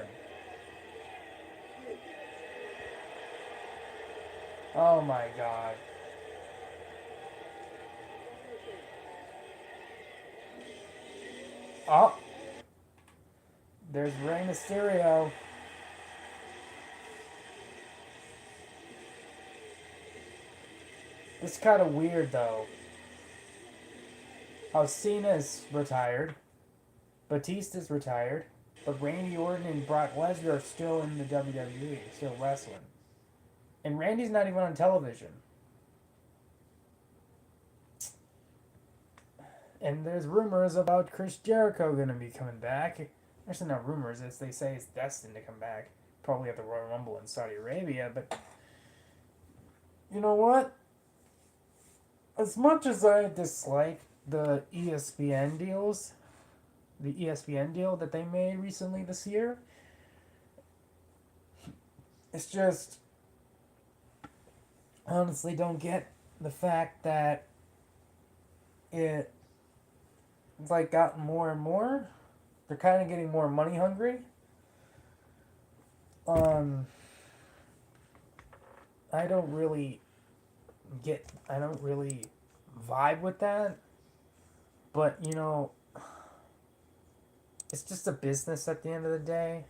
Oh my God. Oh, there's Rey Mysterio. It's kind of weird though. How Cena's retired, Batista's retired, but Randy Orton and Brock Lesnar are still in the WWE, still wrestling. And Randy's not even on television. And there's rumors about Chris Jericho going to be coming back. Actually, not rumors, as they say, it's destined to come back. Probably at the Royal Rumble in Saudi Arabia, but you know what? As much as I dislike the ESPN deals, the ESPN deal that they made recently this year, it's just honestly don't get the fact that it's like gotten more and more. They're kind of getting more money hungry. I don't really vibe with that. But, you know, it's just a business at the end of the day.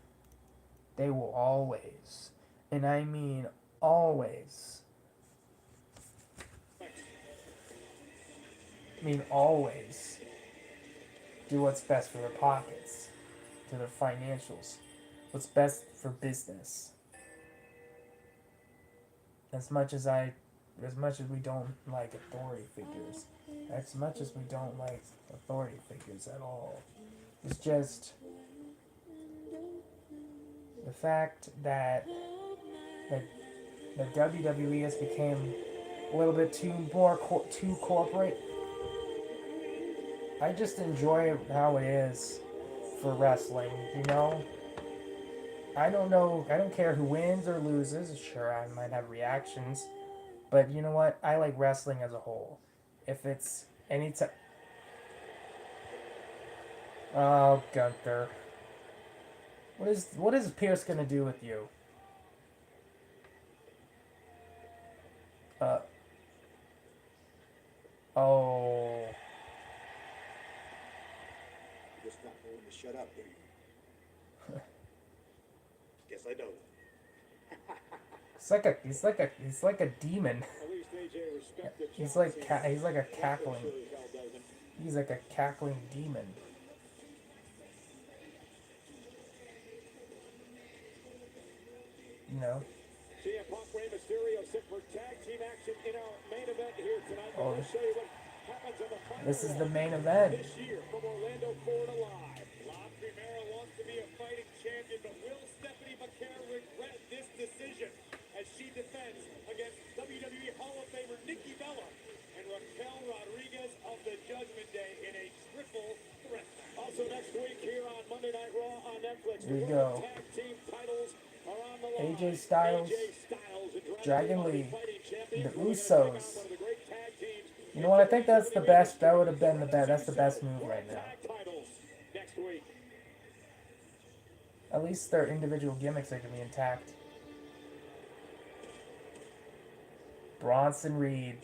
They will always, and I mean always, do what's best for their pockets, to their financials, what's best for business. As much as we don't like authority figures, as much as we don't like authority figures at all, it's just the fact that the WWE has become a little bit too corporate. I just enjoy how it is for wrestling, you know? I don't know, I don't care who wins or loses. Sure, I might have reactions, but you know what? I like wrestling as a whole. If it's any time. Oh, Gunther. What is Pierce gonna do with you? Oh. Just not willing to shut up, do you? Guess I don't. He's like a demon. At least AJ respected He's John like Cena. he's like a Sure cackling. as hell doesn't. He's like a cackling demon. You know. CM Punk, Rey Mysterio set for tag team action in our main event here tonight. Oh. We'll show you what happens on the final This is the one main event. this year from Orlando, Florida live. La Primera wants to be a fighting champion, but will Stephanie McCare regret this decision as she defends against WWE Hall of Famer Nikki Bella and Raquel Rodriguez of the Judgment Day in a triple threat match. Also next week here on Monday Night Raw on Netflix, Here you the go. World Tag Team titles are on the line. AJ Styles, and Dragon Lee, fighting the champions Usos. one of the great tag teams. You know what? I think that's the best. That would have been the best. That's the best move right now. Tag titles next week. At least their individual gimmicks are gonna be intact. Bronson Reed.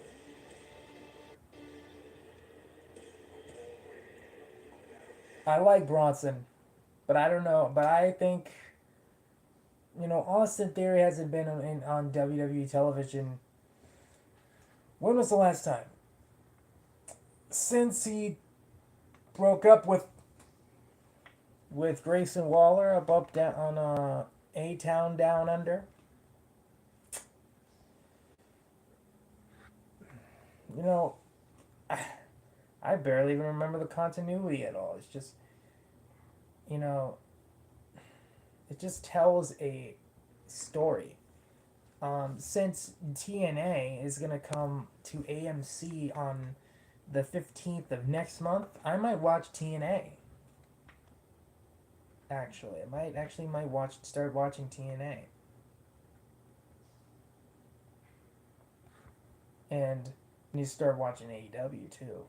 I like Bronson, but I don't know. But I think, you know, Austin Theory hasn't been on WWE television. When was the last time? Since he broke up with Grayson Waller up down on A-Town Down Under. You know, I barely even remember the continuity at all. It's just, you know, it just tells a story. Since TNA is going to come to AMC on the 15th of next month, I might watch TNA. Actually, I might start watching TNA. And I need to start watching AEW too.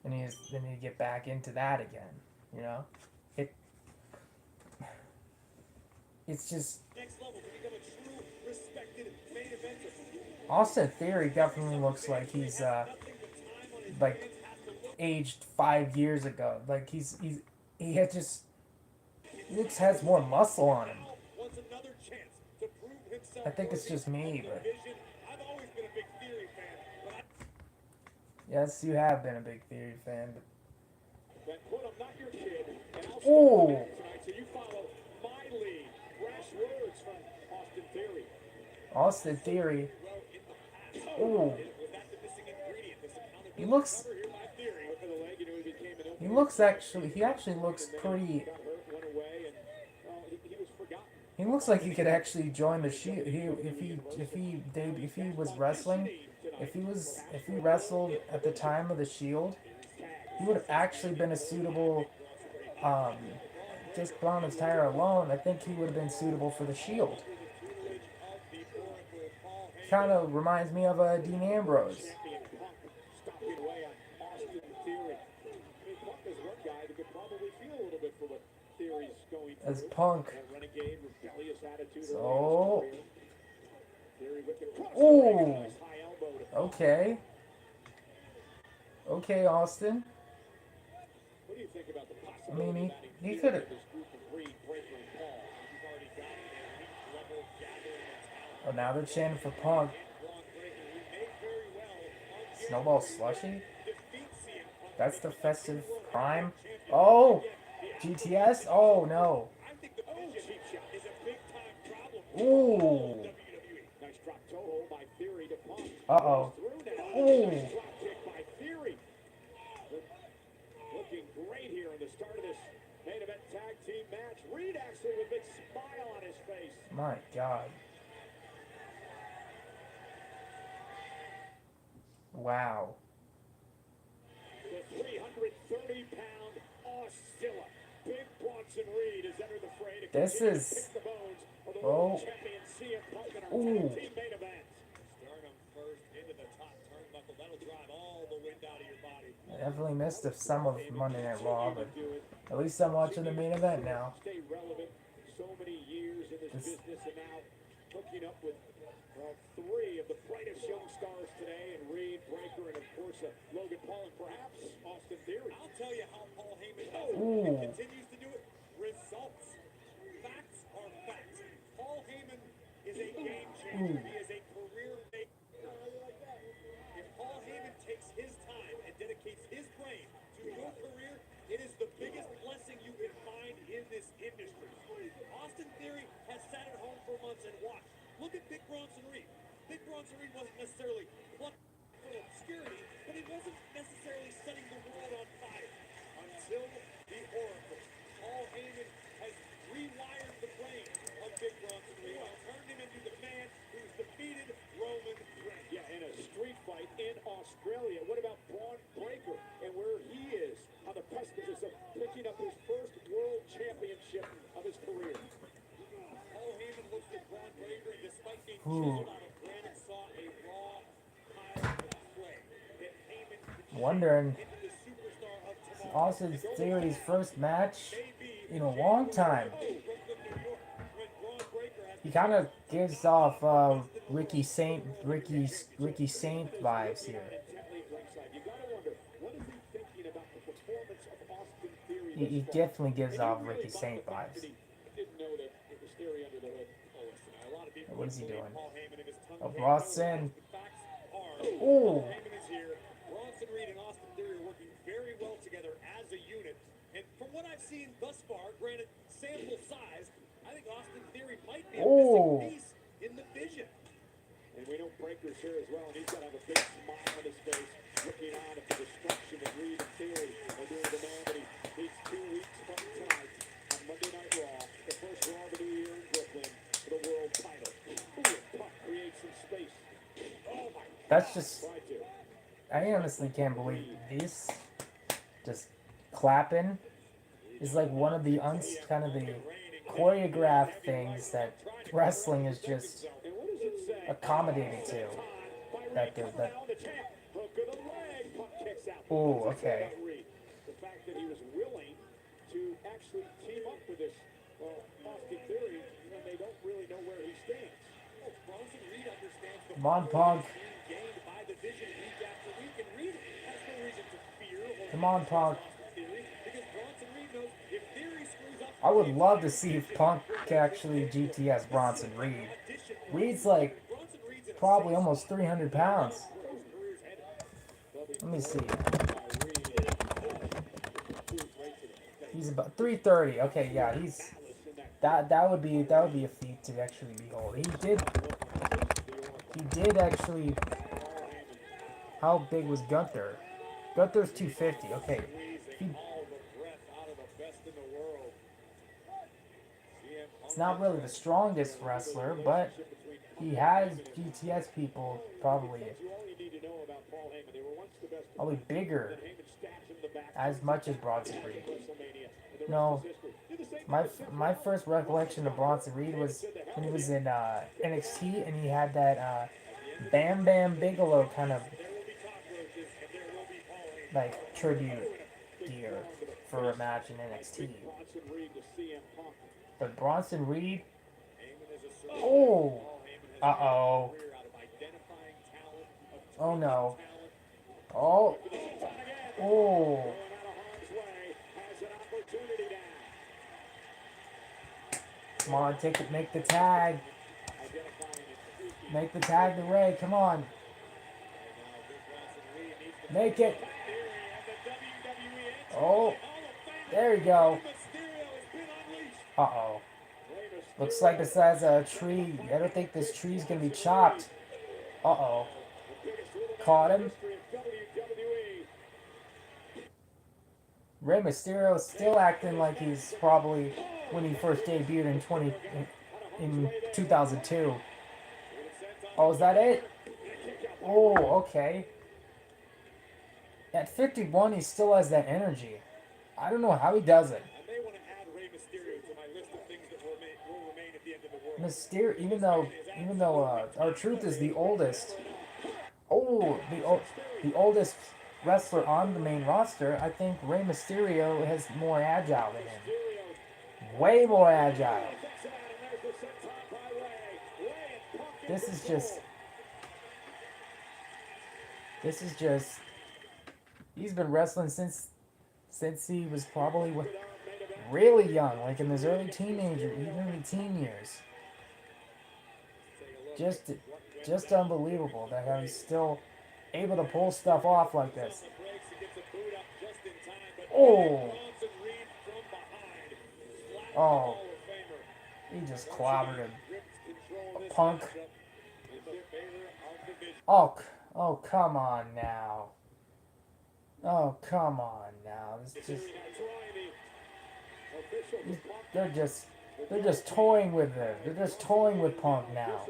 And I need to get back into that again, you know? It's just Next level to become a true respected main eventer. Austin Theory definitely looks like he's like aged 5 years ago. Like he has more muscle on him. Wants another chance to prove himself. I think it's just me, but I've always been a big Theory fan, but yes, you have been a big Theory fan. But quote, I'm not your kid, and I'll Ooh. start tonight, so you follow my lead. Brash words from Austin Theory. Austin Theory, ooh, Was that the missing ingredient? This accountability he looks cover here by Theory. For the leg, you know, he became an he actually looks pretty. got hurt, went away, and he was forgotten. He looks like he could actually join the Shield. If he was wrestling, if he wrestled at the time of the Shield, he would have actually been a suitable. Just on his tire alone, I think he would have been suitable for the Shield. Kind of reminds me of Dean Ambrose. Champion Punk stopping away on Austin Theory. I mean, Punk is one guy that could probably feel a little bit for what Theory's going through. As Punk. That renegade, rebellious attitude. So. Theory with the cross. Ooh. Nice high elbow to Punk. Okay. Okay, Austin. What do you think about the I possibility mean, of adding he Theory could to have. this group of Reed, Breaker, and Paul? He's already got an elite level gathering of talent. Oh, now they're chanting for Punk. Braun Breaker, who may very well Snowball Slushy? defeat CM Punk. That's the festive crime. Oh! GTS? Oh, no. I think the cheap shot is a big time problem. Ooh. WWE. Nice drop toe hold by Theory to Punk. Uh-oh. Through now. Ooh. Nice drop kick by Theory. Looking great here in the start of this main event tag team match. Reed actually with a big smile on his face. My God. Wow. The 330-pound Oscilla. Big Bronson Reed has entered the fray to This continue to is- pick the bones of the Oh. world champion CM Punk in our Ooh. tag team main event. Sternum first into the top turnbuckle. That'll drive all the wind out of your body. I definitely missed some of Monday Night Raw, but at least I'm watching the main event now. Stay relevant. So many years in this business, and now hooking up with three of the brightest young stars today, and Reed, Breaker, and of course Logan Paul, and perhaps Austin Theory. I'll tell you how Paul Heyman does it. Ooh. And continues to do it. Results. Facts are facts. Ooh. He is a career maker. If Paul Heyman takes his time and dedicates his brain to your career, it is the biggest blessing you can find in this industry. Austin Theory has sat at home for months and watched. Look at Big Bronson Reed. Big Bronson Reed wasn't necessarily plucked from obscurity, but he wasn't necessarily setting the world on fire until the Oracle. Paul Heyman has rewired the brain of Big Bronson Reed and turned him into the man who's defeated Roman Reigns. Yeah, in a street fight in Australia. What about Braun Breaker and where he is on the precipice of picking up his first world championship of his career? Paul Heyman looks at Braun Breaker, and despite being chiseled out of granite, saw a raw pile of clay that Heyman could Wondering, shape into the superstar of tomorrow. Austin Theory's first match in a long time. Brooklyn, New York, when Braun Breaker has He kind of gives off Ricky Saint vibes here. Intently at ringside. You gotta wonder, what is he thinking about the performance of Austin Theory? He thus far? definitely gives And you off really Ricky buy Saint the fact vibes. that he didn't know that it was Theory under the hood. Oh, listen, a lot of people What is he believe doing? Paul Heyman and his tongue Oh, can't Bronson. go. The facts are Ooh. Paul Heyman is here. Bronson Reed and Austin Theory are working very well together as a unit. And from what I've seen thus far, granted sample size, I think Austin Theory might be a Ooh. missing piece in the vision. And we know Breaker's here as well, and he's got to have a big smile on his face, looking on at the destruction of Reed and Theory are doing to the man that he needs 2 weeks from tonight on Monday Night Raw, the first Raw of the new year in Brooklyn for the world title. Ooh, Puck creates some space. Oh my God. That's just, Tried to. I honestly can't believe this. Just clapping is like one of the kind of the choreographed things that wrestling is just And what does it say? accommodated to. That the, that. Now the tap, hook of the leg, Puck kicks out. Oh, What does it say okay. about Reed? The fact that he was willing to actually team up with this Austin Theory when they don't really know where he stands. Oh, Bronson Reed understands the Come on, Punk. being gained by the vision week after week, and Reed has no reason to fear or Come on, Punk. Theory, because Bronson Reed knows if Theory screws up, I would love to see if Punk actually GTS Bronson Reed. Reed's like Bronson Reed's in a probably almost 300 pounds. Let me see. He's about 330. Okay, yeah, he's that would be a feat to actually behold. He did actually. How big was Gunther? Gunther's 250. Okay, he, all the breath out of the best in the world. he's not really the strongest wrestler, but he has GTS people probably bigger as much as Bronson Reed. No, my first recollection of Bronson Reed was when he was in NXT and he had that Bam Bam Bigelow kind of like tribute gear for a match in NXT. But Bronson Reed, oh, uh-oh. Oh no. Oh. Oh. Come on, take it, make the tag. Make the tag to Ray, come on. Make it. Oh. There you go. Uh-oh. Looks like this has a tree. I don't think this tree's gonna be chopped. Uh-oh. Caught him. Rey Mysterio is still acting like he's probably when he first debuted in 2002. Oh, is that it? Oh, okay. At 51, he still has that energy. I don't know how he does it. I may want to add Rey Mysterio to my list of things that will remain at the end of the world. Mysterio, even though R-Truth is the oldest. Oh, the oldest wrestler on the main roster. I think Rey Mysterio is more agile than him. Way more agile. This is just. He's been wrestling since he was probably really young, like in his early teen years. just unbelievable that how he's still able to pull stuff off like this. Oh, oh, he just clobbered him. Punk. Oh, oh, come on now. Oh, come on now. This just they're just toying with him. They're just toying with Punk now.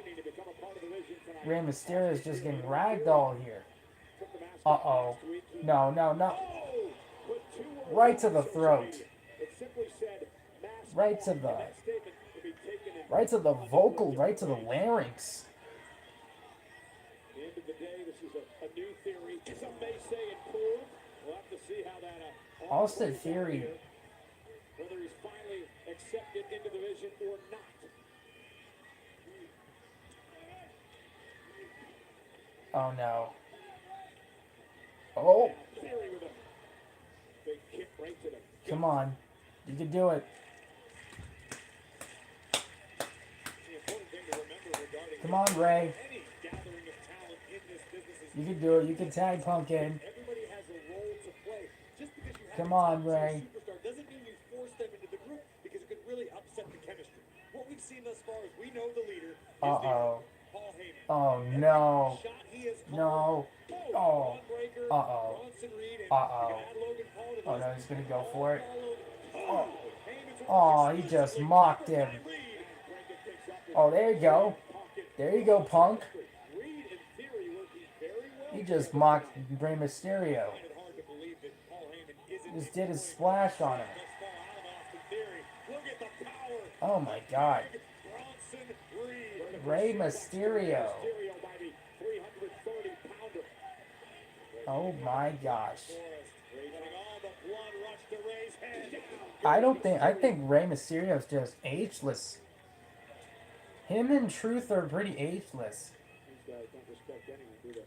Rey Mysterio is just getting ragdolled here. Uh-oh. No, no, no. Right to the throat. Right to the vocal, right to the larynx. At the end of the day, this is a new theory. Some may say it proved. We'll have to see how that Austin Theory. whether he's finally accepted into the division or not. Oh no. Oh. Theory with a big kick right to the Come on. You can do it. The important thing to remember regarding Come on, Ray. any gathering of talent in this business is You can do it. You can tag Punk in. everybody has a role to play. Just because you have Come a on, top Ray. superstar doesn't mean you force them into the group because it could really upset the chemistry. What we've seen thus far is we know the leader is Uh-oh. Paul Heyman. Oh no. Shot he has No. called. Oh. Breaker, Uh-oh. Bronson Reed, and Uh-oh. you can add Logan Paul to Oh this. no, he's gonna go for it. Oh. Heyman's Oh, he just mocked him. Reed. Breaker picks up his Oh, there you go. pocket. There you go, Punk. Reed, in theory, working very well. He just mocked Rey Mysterio. I find it hard to believe that Paul Heyman isn't Just did his splash on him. thus far out of Austin Theory. Look at the power. Oh my god. Bronson Reed. Rey Mysterio. Mysterio by the 330-pounder. Oh my gosh. Letting all the blood rush to Rey's head. I think Rey Mysterio's just ageless. Him and Truth are pretty ageless. These guys don't respect anyone, do they?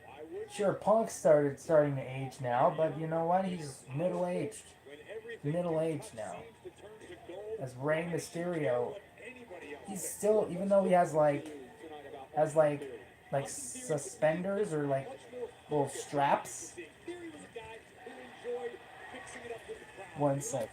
Why would Sure, Punk's starting to age now, but you know what? He's middle aged. when everything Middle aged now. seems to turn to gold, As Rey Mysterio, anybody else he's still, even though he has like suspenders or like little straps. Theory was a guy who enjoyed mixing it up with the crowd. One sec.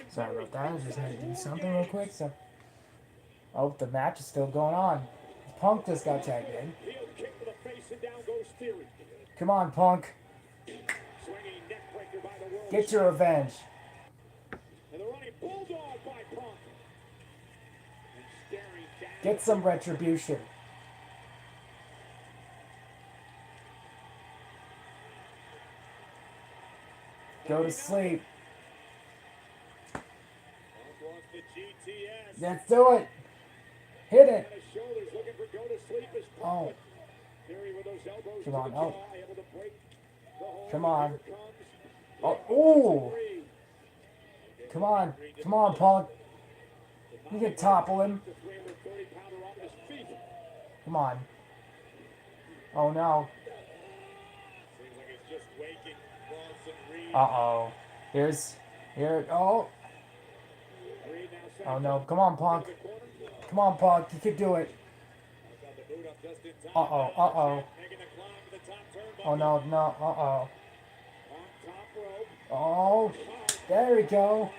Sorry about that. I just had to do something real quick. So, oh, the match is still going on. Punk just got tagged in. Heel kick to the face and down goes Theory. Come on, Punk. Swinging neck breaker by the world. Get your revenge. And the running bulldog by Punk. And staring down. Get some retribution. Go to sleep. Punk wants the GTS. Let's do it. Hit it. And his shoulders looking for go to sleep as Oh. Punk. Theory with those elbows Come to on, the oh. jaw, able to break the hold. Come on. Here comes Oh, ooh. Reed. Come on. Come on, Punk. You can topple him. The 330-pounder on his feet. Come on. Oh no. Seems like it's just waking Bronson Reed. Uh-oh. Here. Oh. Reed now set Oh up no. Come on, Punk. into the corner. Come on, Punk. You can do it. Got the boot up just in time. Uh-oh. Uh-oh. Making the climb to the top turnbuckle. Oh no. No. Uh-oh. On top rope. Oh. There we go.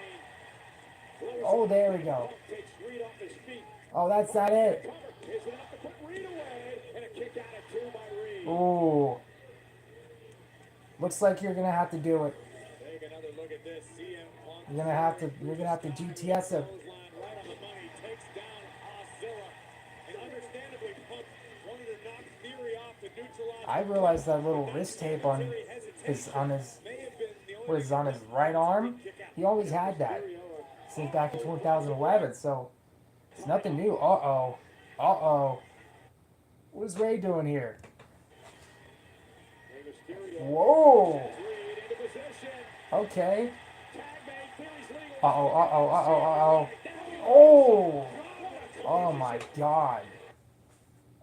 Oh, there we go. Takes Reed off his feet. Oh, that's not it. Cover. Is enough to put Reed away. And a kick out at 2 by Reed. Ooh. Looks like you're gonna have to do it. Take another look at this. CM Punk. You're gonna have to GTS him. Clothesline right on the money. Takes down Ozilla. And understandably, Punk wanted to knock Theory off to neutralize. I realized that little wrist tape on his was on his right arm. He always had that since back in 2011. So it's nothing new. Uh oh. What is Ray doing here? Whoa. Okay. Uh-oh. Oh! Oh my god.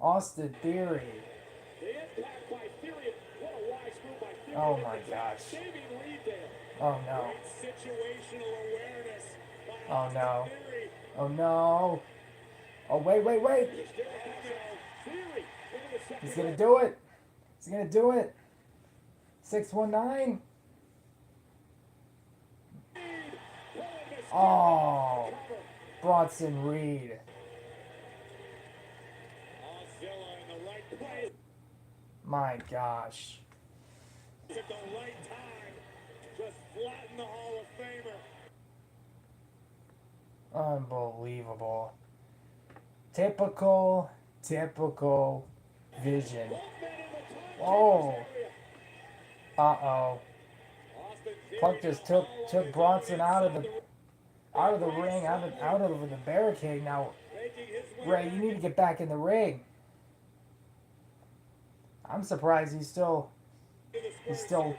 Austin Theory. Oh my gosh. Oh no. Oh no. Oh no. Oh wait. He's gonna do it. He's gonna do it. 619. Oh, Bronson Reed. My gosh. At the right time, just flatten the Hall of Famer. Unbelievable. Typical Vision. Oh. Uh-oh. Punk just took Bronson out of the ring, out of the barricade. Now, Ray, you need to get back in the ring. I'm surprised he's still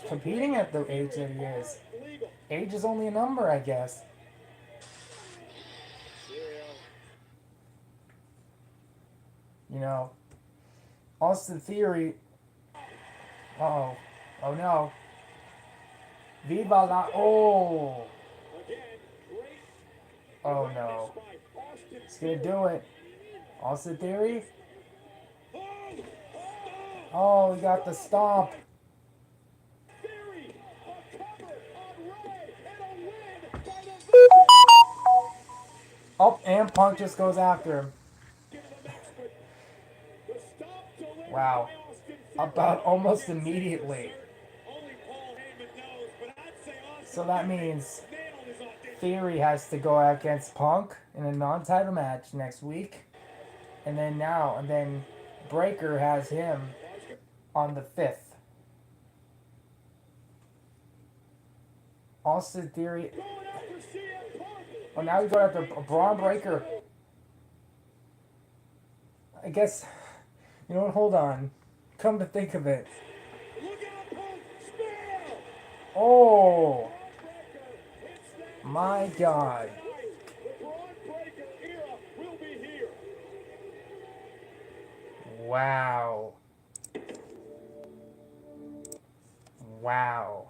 competing at the age that he is. Age is only a number, I guess. You know, Austin Theory. Uh-oh. Oh no. Viva la. Oh. Oh no. He's gonna do it. Austin Theory. Oh, he got the stomp. Oh, and Punk just goes after him. Wow. About almost immediately. So that means Theory has to go against Punk in a non-title match next week. And then Breaker has him on the 5th. Austin Theory. Oh, now he's going after Braun Breaker. I guess, you know what, hold on. Come to think of it. Oh. My God. Wow. Wow.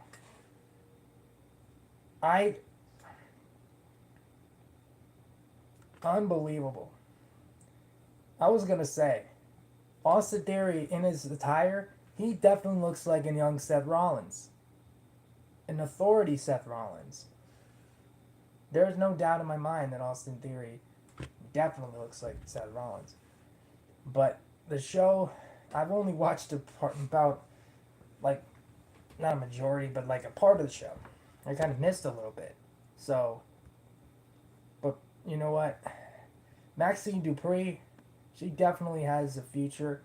Unbelievable. I was gonna say, Austin Theory in his attire, he definitely looks like a young Seth Rollins. An authority Seth Rollins. There's no doubt in my mind that Austin Theory definitely looks like Seth Rollins. But the show, I've only watched about, like, not a majority, but like a part of the show. I kind of missed a little bit. So, but you know what? Maxine Dupree, she definitely has a future.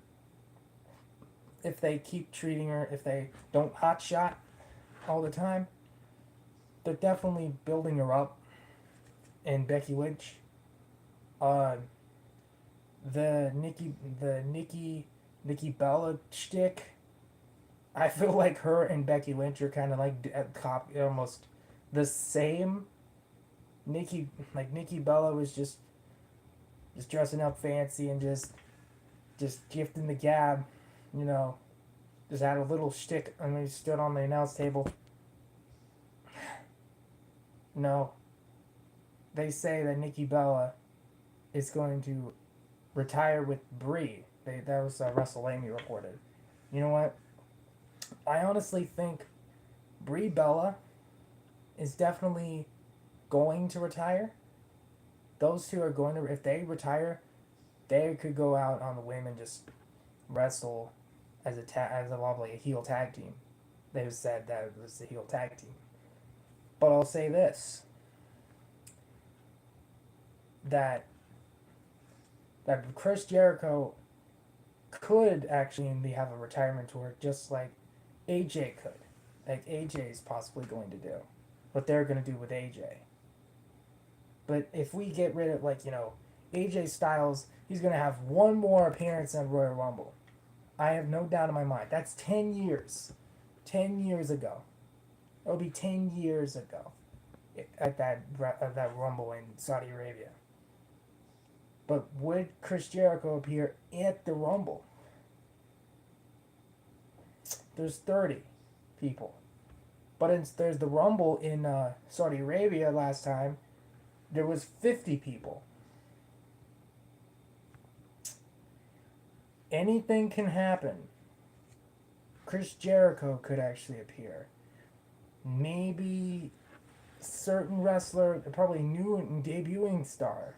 If they keep treating her, if they don't hotshot all the time, they're definitely building her up. And Becky Lynch, the Nikki Bella shtick, I feel like her and Becky Lynch are kind of like almost the same. Nikki Bella was just dressing up fancy and just just gifting the gab, you know, just had a little shtick and he stood on the announce table. No. They say that Nikki Bella is going to retire with Brie. That was WrestleMania reported. You know what? I honestly think Brie Bella is definitely going to retire. Those two are going to, if they retire, they could go out on the whim and just wrestle as a lovely heel tag team. They've said that it was the heel tag team. But I'll say this, that Chris Jericho could actually have a retirement tour just like AJ could. Like AJ is possibly going to do. What they're going to do with AJ. But if we get rid of, like, you know, AJ Styles, he's going to have one more appearance at Royal Rumble. I have no doubt in my mind. That's 10 years. 10 years ago. It'll be 10 years ago at that Rumble in Saudi Arabia. But would Chris Jericho appear at the Rumble? There's 30 people. But there's the Rumble in Saudi Arabia last time. There was 50 people. Anything can happen. Chris Jericho could actually appear. Maybe certain wrestler, probably new and debuting star,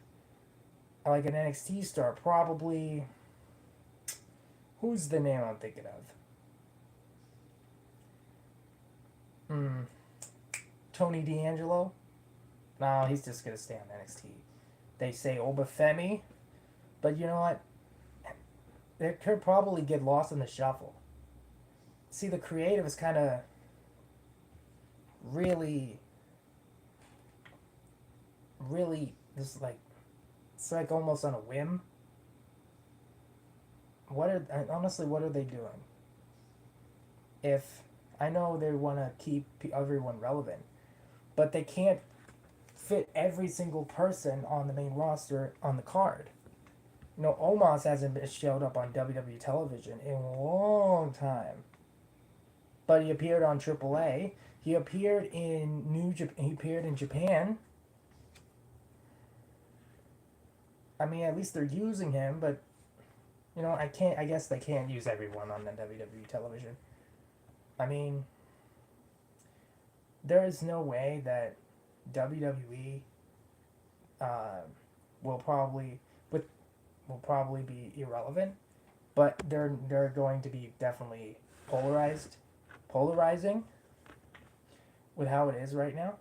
like an NXT star, probably. Who's the name I'm thinking of? Tony D'Angelo? No, he's just gonna stay on NXT. They say Obafemi, but you know what? They could probably get lost in the shuffle. See, the creative is kind of really just like, it's like almost on a whim. What are they doing? If I know they want to keep everyone relevant, but they can't fit every single person on the main roster on the card. You know, Omos hasn't showed up on WWE television in a long time. But he appeared on AAA. He appeared in He appeared in Japan. I mean, at least they're using him, but you know, I guess they can't use everyone on the WWE television. I mean, there is no way that WWE will probably be irrelevant, but they're going to be definitely polarizing with how it is right now.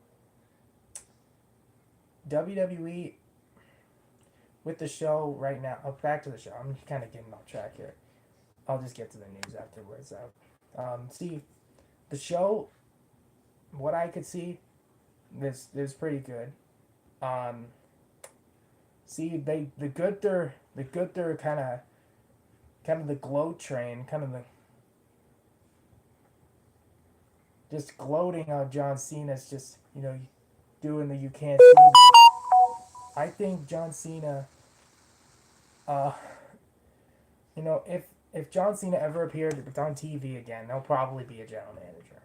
WWE with the show right now. Oh, back to the show. I'm kind of getting off track here. I'll just get to the news afterwards. See, the show, what I could see, is pretty good. See, the Gunther kind of the gloat train, kind of the just gloating how John Cena's just, you know, doing the you can't see me. I think John Cena, you know, if John Cena ever appeared on TV again, there'll probably be a general manager.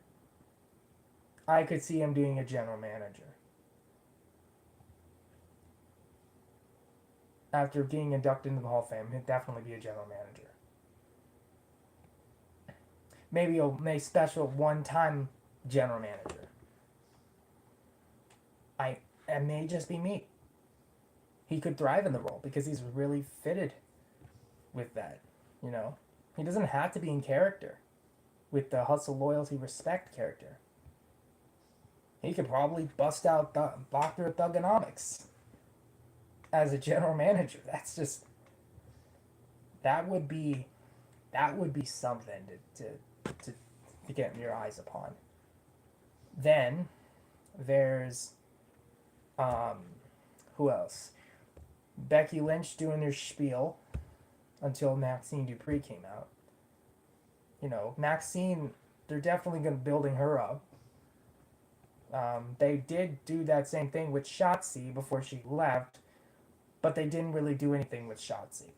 I could see him doing a general manager. After being inducted into the Hall of Fame, he'd definitely be a general manager. Maybe a special one-time general manager. It may just be me. He could thrive in the role because he's really fitted with that, you know. He doesn't have to be in character with the hustle, loyalty, respect character. He could probably bust out Dr. Thugonomics as a general manager. That's just, that would be something to get your eyes upon. Then there's who else? Becky Lynch doing their spiel until Maxine Dupree came out. You know, Maxine, they're definitely going to be building her up. They did do that same thing with Shotzi before she left, but they didn't really do anything with Shotzi.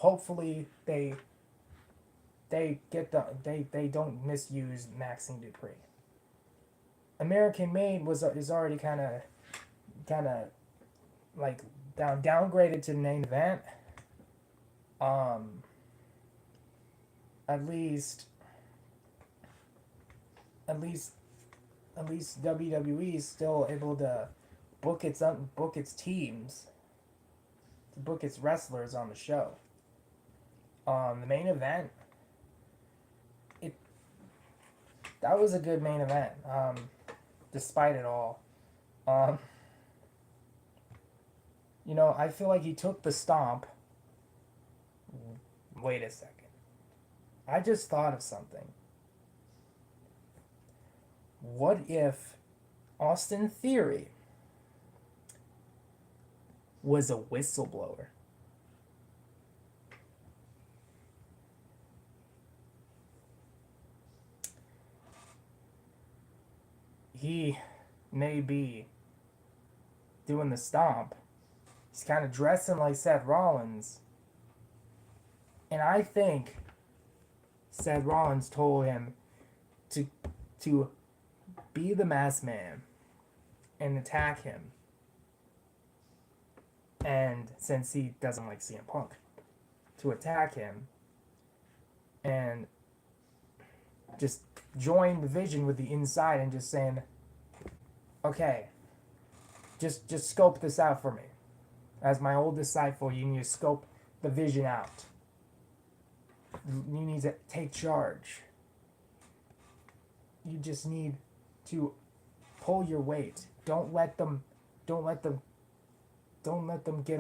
hopefully they they don't misuse Maxine Dupree. American Made is already kind of like downgraded to the main event. Um, at least at least at least WWE is still able to book its teams, to book its wrestlers on the show. The main event, it that was a good main event. Despite it all, um, I feel like he took the stomp. Wait a second. I just thought of something. What if Austin Theory was a whistleblower? He may be doing the stomp. He's kind of dressing like Seth Rollins. And I think Seth Rollins told him to be the masked man and attack him. And since he doesn't like CM Punk, to attack him and just join the vision with the inside and just saying, okay, just scope this out for me. As my old disciple, you need to scope the vision out. You need to take charge. You just need to pull your weight. Don't let them get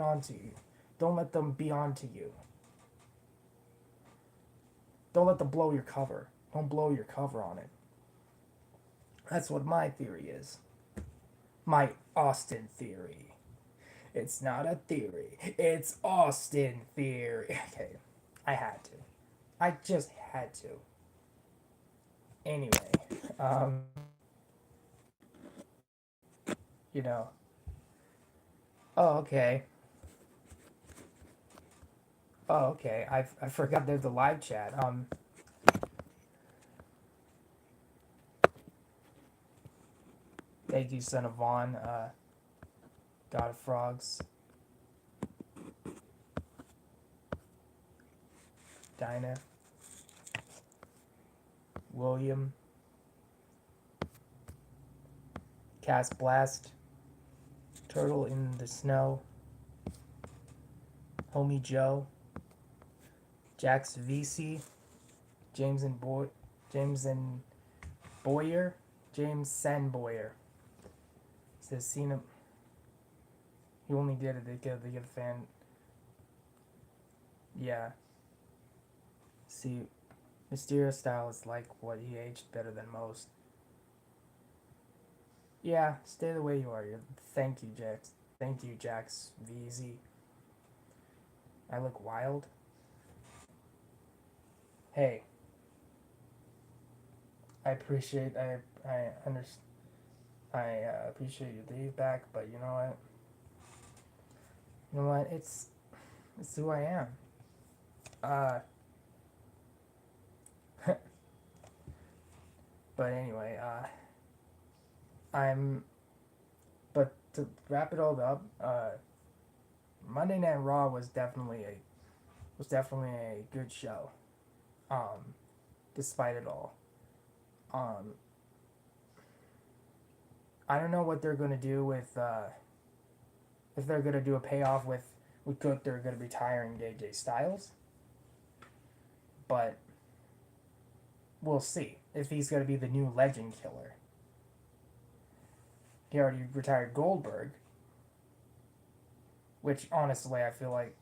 onto you. Don't let them be onto you. Don't let them blow your cover. Don't blow your cover on it. That's what my theory is. My Austin theory. It's not a theory. It's Austin theory. Okay. I had to. I just had to. Anyway, you know. Oh, okay. Oh, okay. I forgot there's a live chat. Thank you, Son of Vaughn. God of Frogs. Dinah. William. Cast Blast. Turtle in the Snow. Homie Joe. Jax VC. James and Boyer. James Sen Boyer. Says seen him. He only did it to get the fan. Yeah. See, Mysterio style is like what he aged better than most. Yeah, stay the way you are. Thank you, Jax. Thank you, Jax VZ. I look wild. Hey, I appreciate appreciate your leave back, but you know what? It's who I am. But anyway, but to wrap it all up, Monday Night Raw was definitely a good show. Despite it all. I don't know what they're gonna do with if they're gonna do a payoff with they're gonna be retiring AJ Styles. But we'll see if he's gonna be the new legend killer. He already retired Goldberg, which honestly I feel like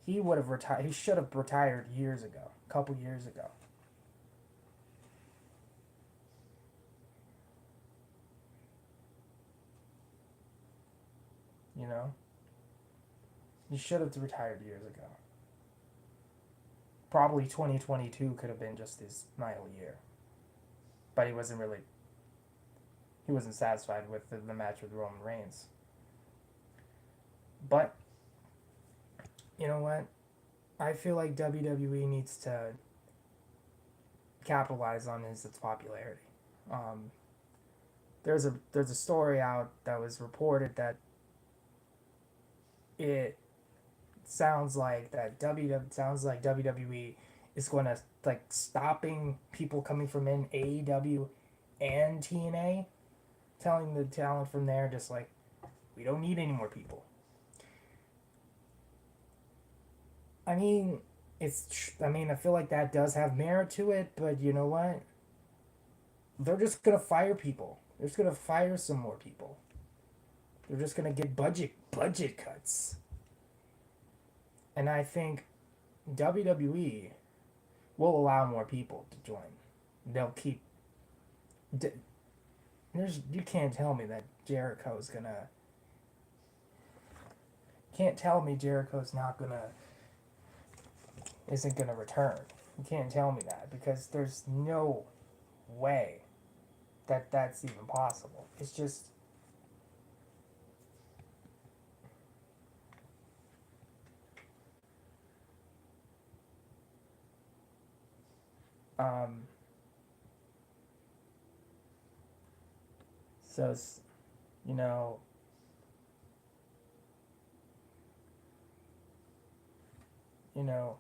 he would have retired. He should have retired years ago, a couple years ago. You know, he should have retired years ago. Probably 2022 could have been just his final year, but he wasn't satisfied with the match with Roman Reigns. But you know what? I feel like WWE needs to capitalize on its popularity. Um, there's a story out that was reported that it sounds like WWE is going to like stopping people coming from in AEW and TNA, telling the talent from there just like we don't need any more people. I mean, I feel like that does have merit to it, but you know what? They're just gonna fire people. They're just gonna fire some more people. They're just gonna get budget cuts. And I think WWE will allow more people to join. They'll keep. You can't tell me that Jericho's gonna. Can't tell me Jericho's not gonna. Isn't gonna return. You can't tell me that because there's no way that that's even possible. It's just. Um, so, you know, you know,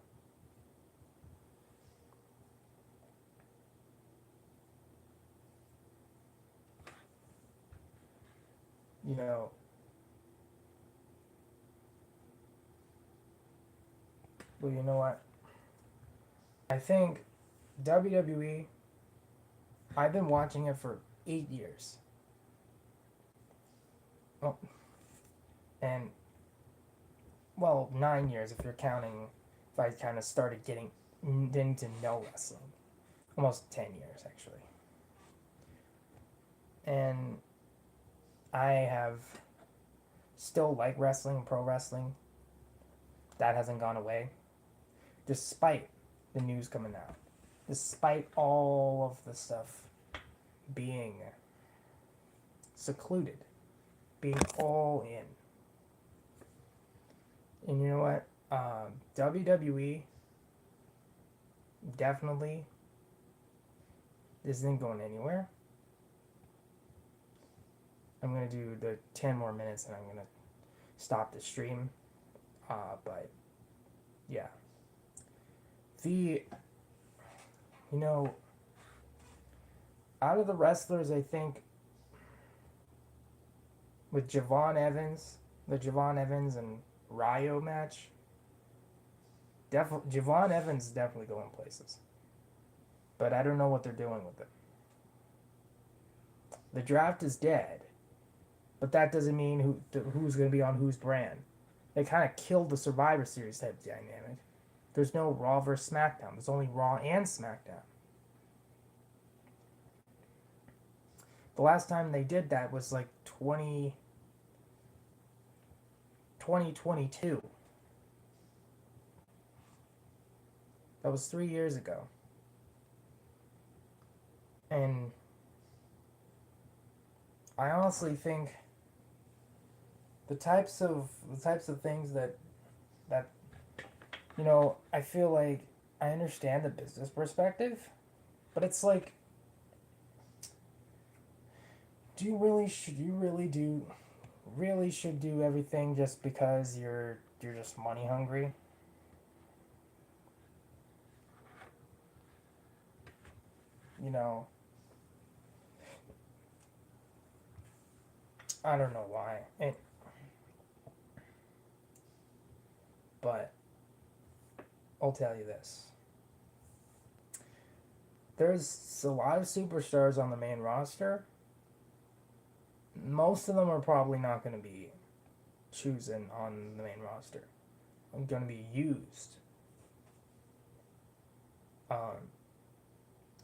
you know, well, you know what? I think WWE, I've been watching it for 8 years. Oh, and, well, 9 years if you're counting, if I kind of started getting to know wrestling. Almost 10 years, actually. And I have still like wrestling, pro wrestling. That hasn't gone away. Despite the news coming out. Despite all of the stuff being secluded. Being all in. And you know what? WWE definitely isn't going anywhere. I'm going to do the 10 more minutes and I'm going to stop the stream. But yeah. Out of the wrestlers, I think with the Javon Evans and Ryo match, Javon Evans is definitely going places. But I don't know what they're doing with it. The draft is dead, but that doesn't mean who's going to be on whose brand. They kind of killed the Survivor Series type dynamic. There's no Raw versus SmackDown. There's only Raw and SmackDown. The last time they did that was like 2022. That was 3 years ago. And I honestly think the types of things that I feel like I understand the business perspective, but it's like, should do everything just because you're just money hungry? I don't know why. But I'll tell you this. There's a lot of superstars on the main roster. Most of them are probably not going to be chosen on the main roster. I'm going to be used.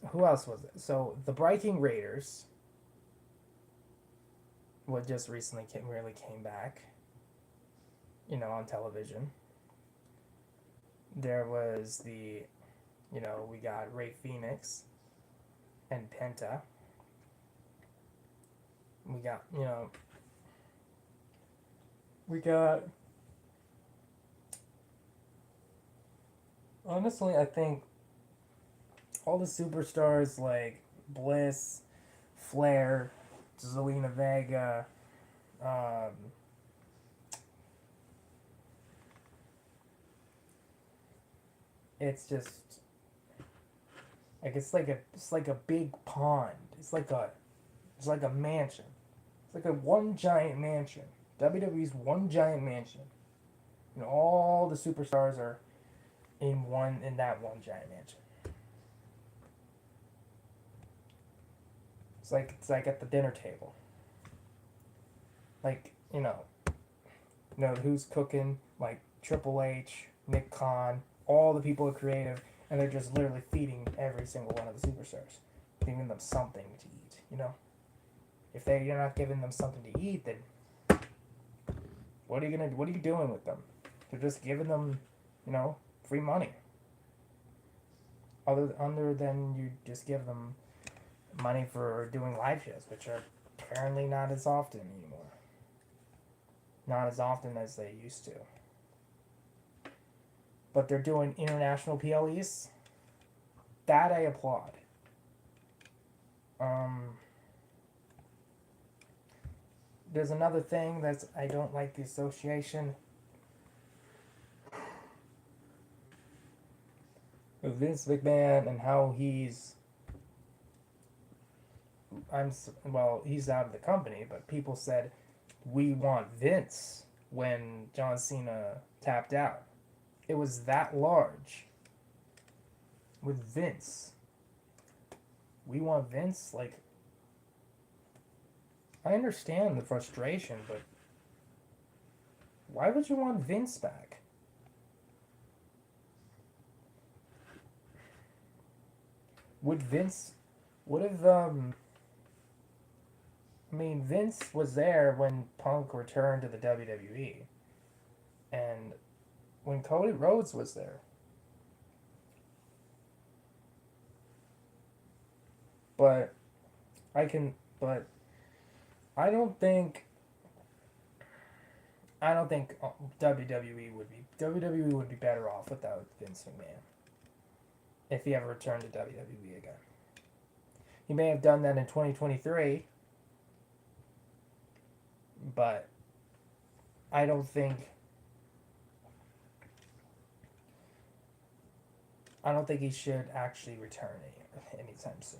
Who else was it? So the Viking Raiders, what just recently came back, on television. There was we got Ray Phoenix and Penta. We got Honestly, I think all the superstars like Bliss, Flair, Zelina Vega, um, it's just like it's like a big pond. It's like a mansion. It's like a one giant mansion. WWE's one giant mansion. You know, all the superstars are in that one giant mansion. It's like at the dinner table. Like, who's cooking, like Triple H, Nick Khan, all the people are creative, and they're just literally feeding every single one of the superstars, giving them something to eat. If you're not giving them something to eat, then what are you doing with them? You're just giving them, free money. Other than you just give them money for doing live shows, which are apparently not as often anymore. Not as often as they used to. But they're doing international PLEs. That I applaud. There's another thing that's I don't like the association with Vince McMahon and how he's out of the company, but people said we want Vince when John Cena tapped out. It was that large with Vince. We want Vince. Like, I understand the frustration, but why would you want Vince back? Would Vince would have Vince was there when Punk returned to the WWE, and when Cody Rhodes was there. But I don't think WWE would be better off without Vince McMahon if he ever returned to WWE again. He may have done that in 2023, but I don't think he should actually return anytime soon.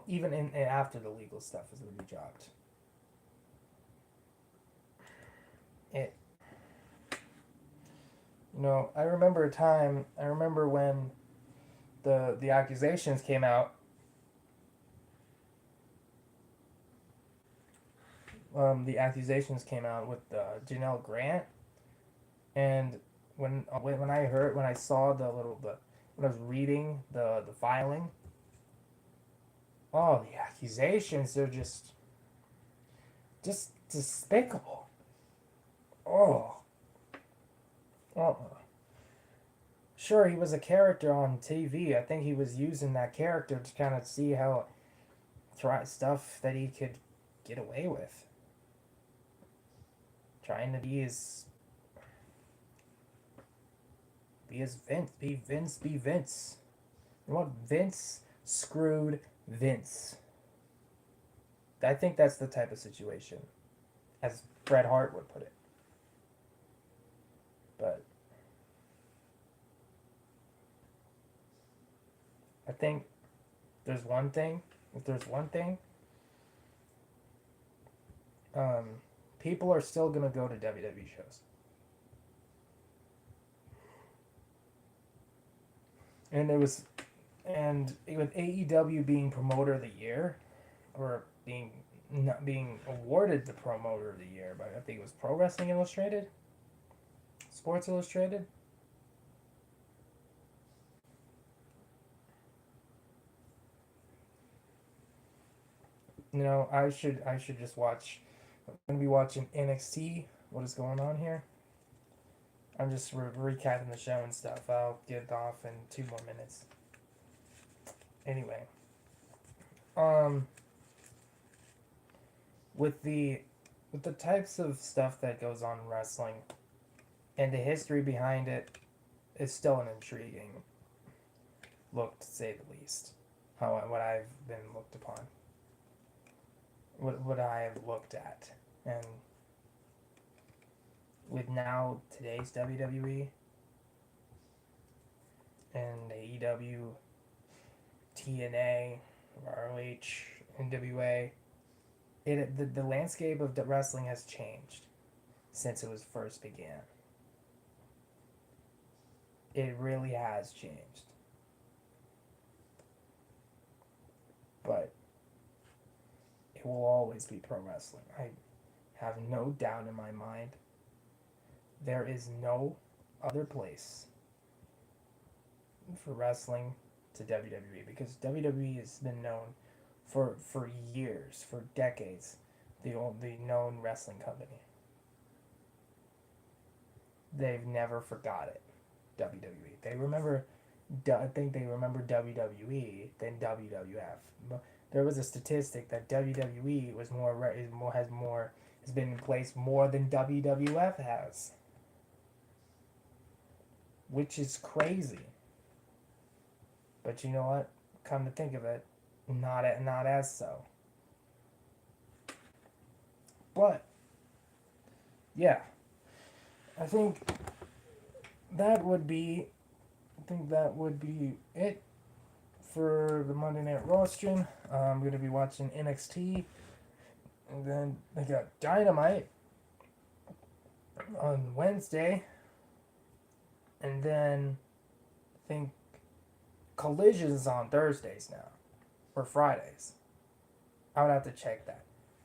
Even after the legal stuff is going to be dropped. I remember a time. I remember when the accusations came out. The accusations came out with Janelle Grant, and when I saw when I was reading the filing. Oh, the accusations, they're just despicable. Oh. Sure, he was a character on TV. I think he was using that character to kind of see how stuff that he could get away with. Trying to be as Vince. Be Vince. You know what? Vince screwed Vince. I think that's the type of situation, as Bret Hart would put it. But I think if there's one thing, people are still gonna go to WWE shows. And with AEW being promoter of the year, or not being awarded the promoter of the year, but I think it was Pro Wrestling Illustrated, Sports Illustrated. I should just watch. I'm gonna be watching NXT. What is going on here? I'm just recapping the show and stuff. I'll get off in 2 more minutes. Anyway, with the types of stuff that goes on in wrestling, And the history behind it is still an intriguing look, to say the least. What I've been looked upon. What I have looked at. And with now today's WWE and AEW, TNA, ROH, NWA, the landscape of the wrestling has changed since it was first began. It really has changed. But it will always be pro wrestling. I have no doubt in my mind. There is no other place for wrestling to WWE, because WWE has been known for years, for decades, the known wrestling company. They've never forgot it. WWE. They remember. I think they remember WWE than WWF. There was a statistic that WWE has been in place more than WWF has, which is crazy. But you know what? Come to think of it, not as so. But yeah, I think that would be it for the Monday Night Raw stream. I'm gonna be watching NXT, and then they got Dynamite on Wednesday, and then I think Collision's on Thursdays now, or Fridays. I would have to check that,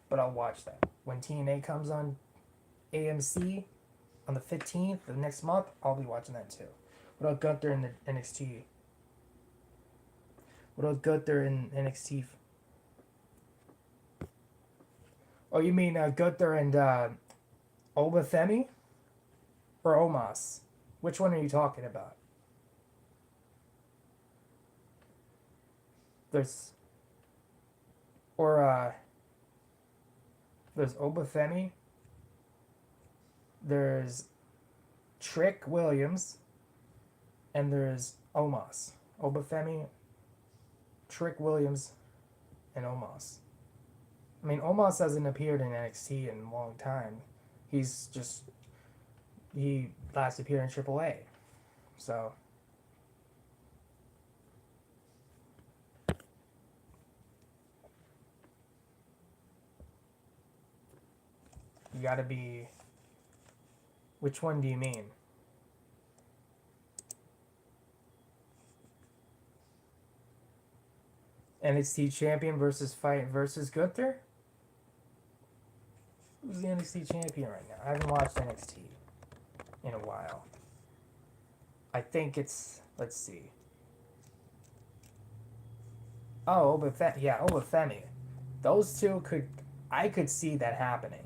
but I'll watch that when TNA comes on AMC on the 15th of next month. I'll be watching that too. What about Gunther in the NXT? What about Gunther in NXT? Oh, you mean Gunther and Obafemi? Or Omos? Which one are you talking about? There's Obafemi. There's Trick Williams. And there's Omos. Obafemi, Trick Williams, and Omos. I mean, Omos hasn't appeared in NXT in a long time. He last appeared in AAA. So you gotta be. Which one do you mean? NXT champion versus Gunther? Who's the NXT champion right now? I haven't watched NXT in a while. I think it's, let's see. Oh, Obafemi. Those two I could see that happening.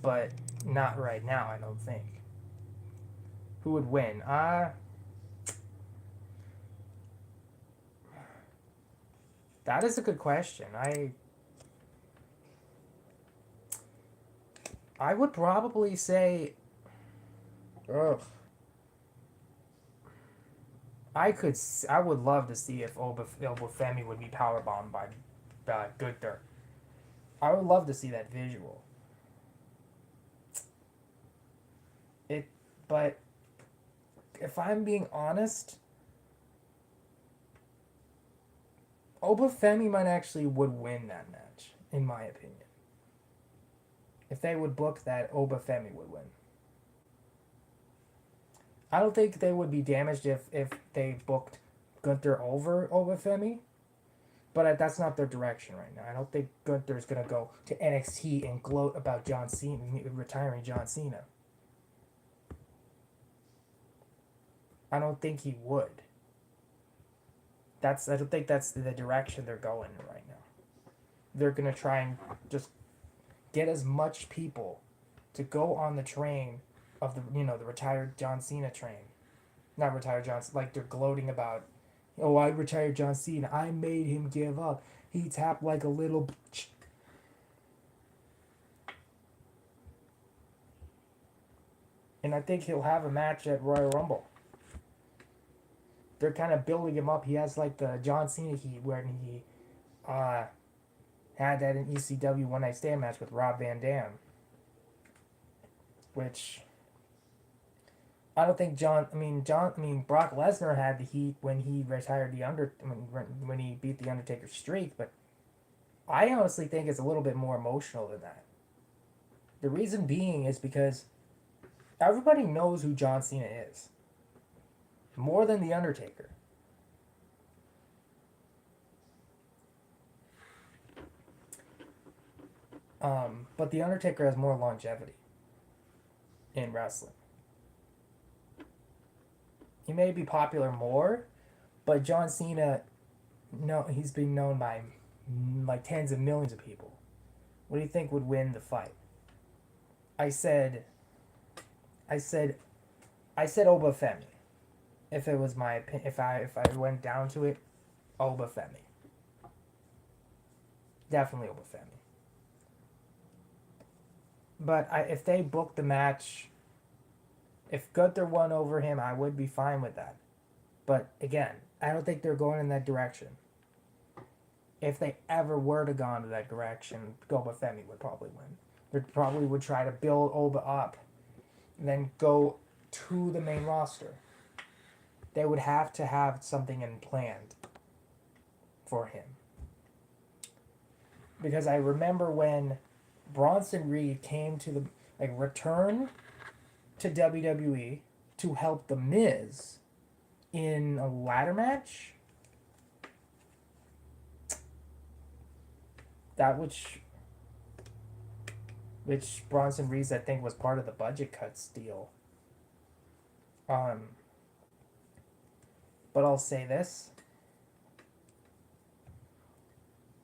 But not right now, I don't think. Who would win? That is a good question. I would probably say, ugh. I would love to see if Obafemi would be powerbombed by Gunther. I would love to see that visual. But if I'm being honest, Obafemi might actually would win that match, in my opinion. If they would book that, Obafemi would win. I don't think they would be damaged if they booked Gunther over Obafemi, but that's not their direction right now. I don't think Gunther's going to go to NXT and gloat about John Cena, retiring John Cena. I don't think he would. I don't think that's the direction they're going right now. They're going to try and just get as much people to go on the train of the retired John Cena train. Not retired John Cena, like they're gloating about, oh, I retired John Cena. I made him give up. He tapped like a little... And I think he'll have a match at Royal Rumble. They're kind of building him up. He has like the John Cena heat where he had that in ECW One Night Stand match with Rob Van Dam. Which I don't think Brock Lesnar had the heat when he retired when he beat the Undertaker's streak, but I honestly think it's a little bit more emotional than that. The reason being is because everybody knows who John Cena is. More than the Undertaker. But the Undertaker has more longevity in wrestling. He may be popular more, but John Cena, no, he's been known by like tens of millions of people. What do you think would win the fight? I said Oba Femi. If it was my opinion, if I went down to it, Oba Femi. Definitely Oba Femi. But if they booked the match, if Gunther won over him, I would be fine with that. But again, I don't think they're going in that direction. If they ever were to go into that direction, Oba Femi would probably win. They probably would try to build Oba up, and then go to the main roster. They would have to have something in planned for him. Because I remember when Bronson Reed came to the return to WWE to help The Miz in a ladder match. That which Bronson Reed I think was part of the budget cuts deal. But I'll say this.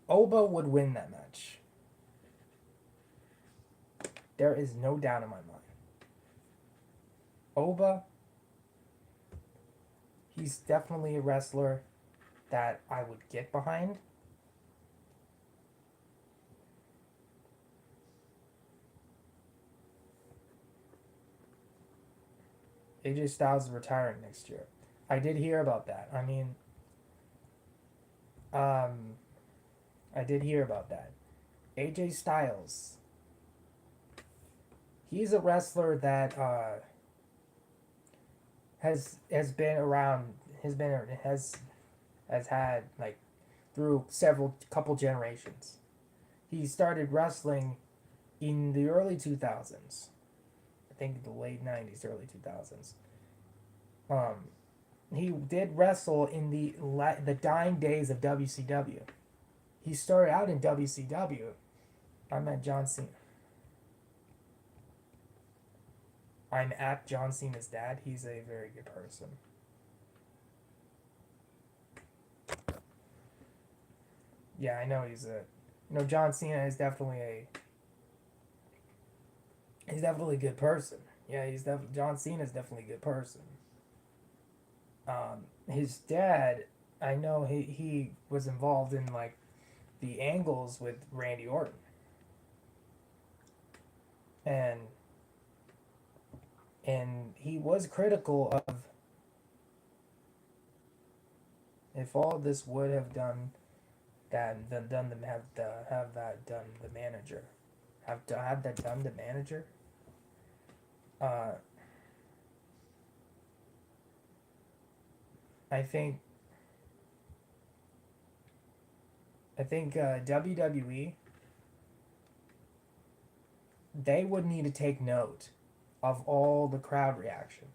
Oba would win that match. There is no doubt in my mind. Oba, he's definitely a wrestler that I would get behind. AJ Styles is retiring next year. I did hear about that. I did hear about that. AJ Styles. He's a wrestler that has been around. Has had through couple generations. He started wrestling in the early 2000s. I think the late 90s, early 2000s. He did wrestle in the dying days of WCW. He started out in WCW. I met John Cena. I'm at John Cena's dad. He's a very good person. Yeah, I know John Cena is definitely he's definitely a good person. Yeah, John Cena's definitely a good person. His dad, I know he was involved in the angles with Randy Orton. And he was critical of if all this would have done that, have that done the manager, have that done the manager. I think WWE, they would need to take note of all the crowd reaction.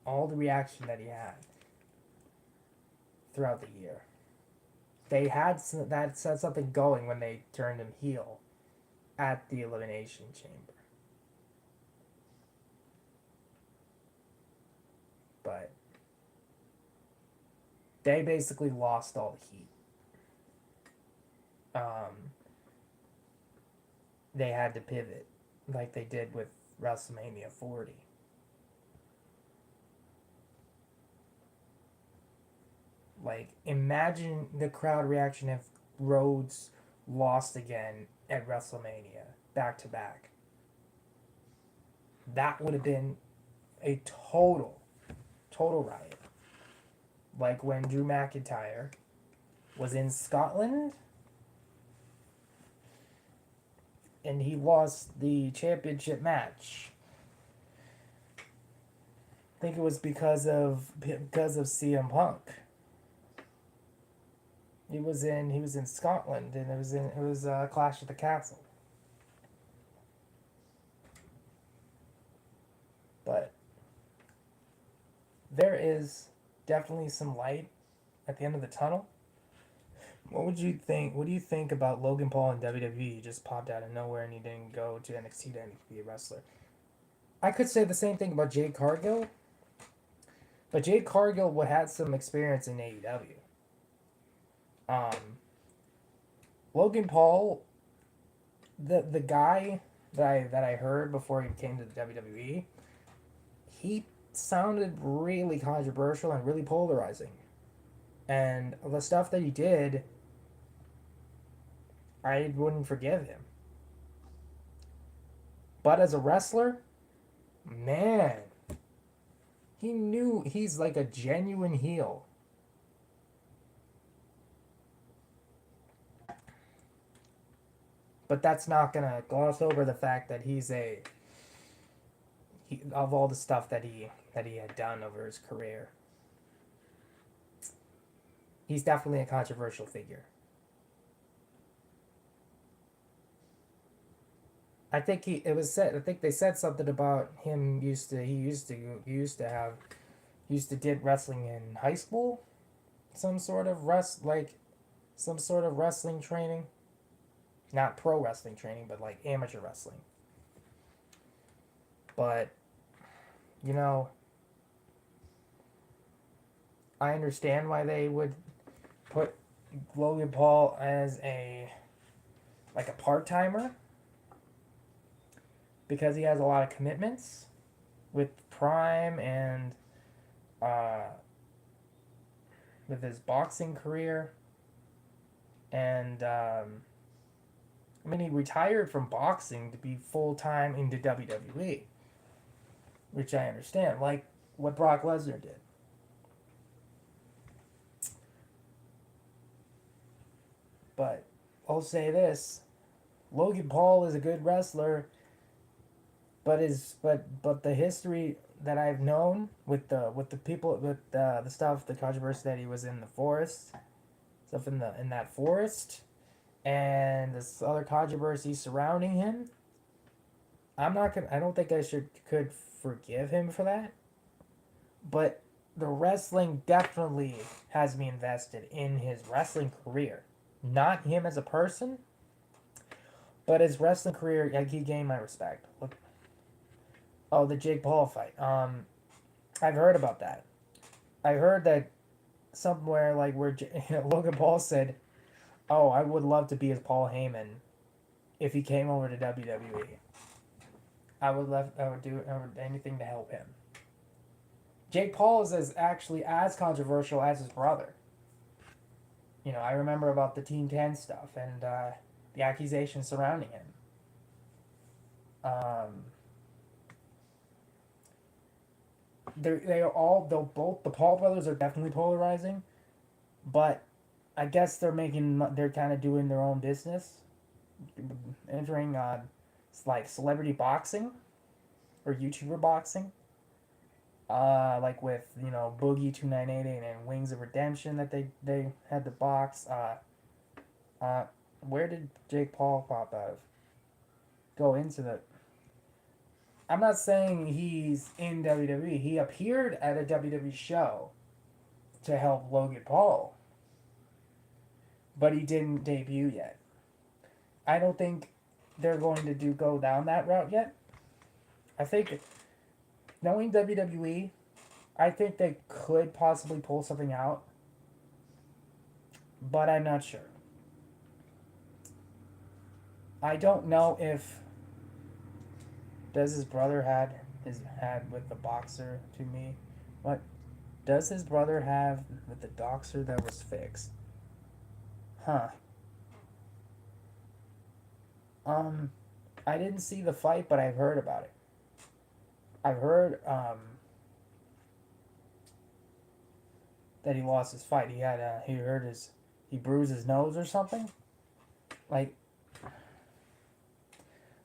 All the reaction that he had throughout the year. They had something going when they turned him heel at the Elimination Chamber. But they basically lost all the heat. They had to pivot like they did with WrestleMania 40. Imagine the crowd reaction if Rhodes lost again at WrestleMania, back to back. that would have been a total riot. Like when Drew McIntyre was in Scotland and he lost the championship match. I think it was because of CM Punk. He was in Scotland, and it was Clash at the Castle. But there is definitely some light at the end of the tunnel. What would you think? What do you think about Logan Paul in WWE? He just popped out of nowhere and he didn't go to NXT to be a wrestler. I could say the same thing about Jade Cargill, but Jade Cargill would had some experience in AEW. Logan Paul, the guy that I heard before he came to the WWE, he sounded really controversial and really polarizing. And the stuff that he did, I wouldn't forgive him. But as a wrestler, man, he's like a genuine heel. But that's not gonna gloss over the fact that of all the stuff that he had done over his career. He's definitely a controversial figure. I think they said something about him used to did wrestling in high school, some sort of wrestling training. Not pro wrestling training, but like amateur wrestling. But, you know, I understand why they would put Logan Paul as a part-timer, because he has a lot of commitments with Prime and with his boxing career. And I mean, he retired from boxing to be full-time into WWE, which I understand, like what Brock Lesnar did. But I'll say this: Logan Paul is a good wrestler, but the history that I've known with the people, with the stuff, the controversy that he was in the forest, stuff in that forest, and this other controversy surrounding him, I don't think I could forgive him for that. But the wrestling definitely has me invested in his wrestling career. Not him as a person, but his wrestling career, like, he gained my respect. Look, oh, the Jake Paul fight. I've heard about that. I heard that somewhere, like, where Logan Paul said, "Oh, I would love to be as Paul Heyman if he came over to WWE. I would do anything to help him." Jake Paul is actually as controversial as his brother. You know, I remember about the Team 10 stuff and the accusations surrounding him. Both the Paul brothers are definitely polarizing, but I guess they're kind of doing their own business, entering like celebrity boxing or YouTuber boxing, like with, you know, Boogie 2988 and Wings of Redemption that they had to box. Where did Jake Paul pop out of? Go into the. I'm not saying he's in WWE. He appeared at a WWE show to help Logan Paul, but he didn't debut yet. I don't think they're going to go down that route yet. I think, knowing WWE, I think they could possibly pull something out, but I'm not sure. I don't know if does his brother had with the boxer to me. What does his brother have with the boxer that was fixed? Huh. I didn't see the fight, but I've heard about it. I've heard that he lost his fight. He bruised his nose or something. Like,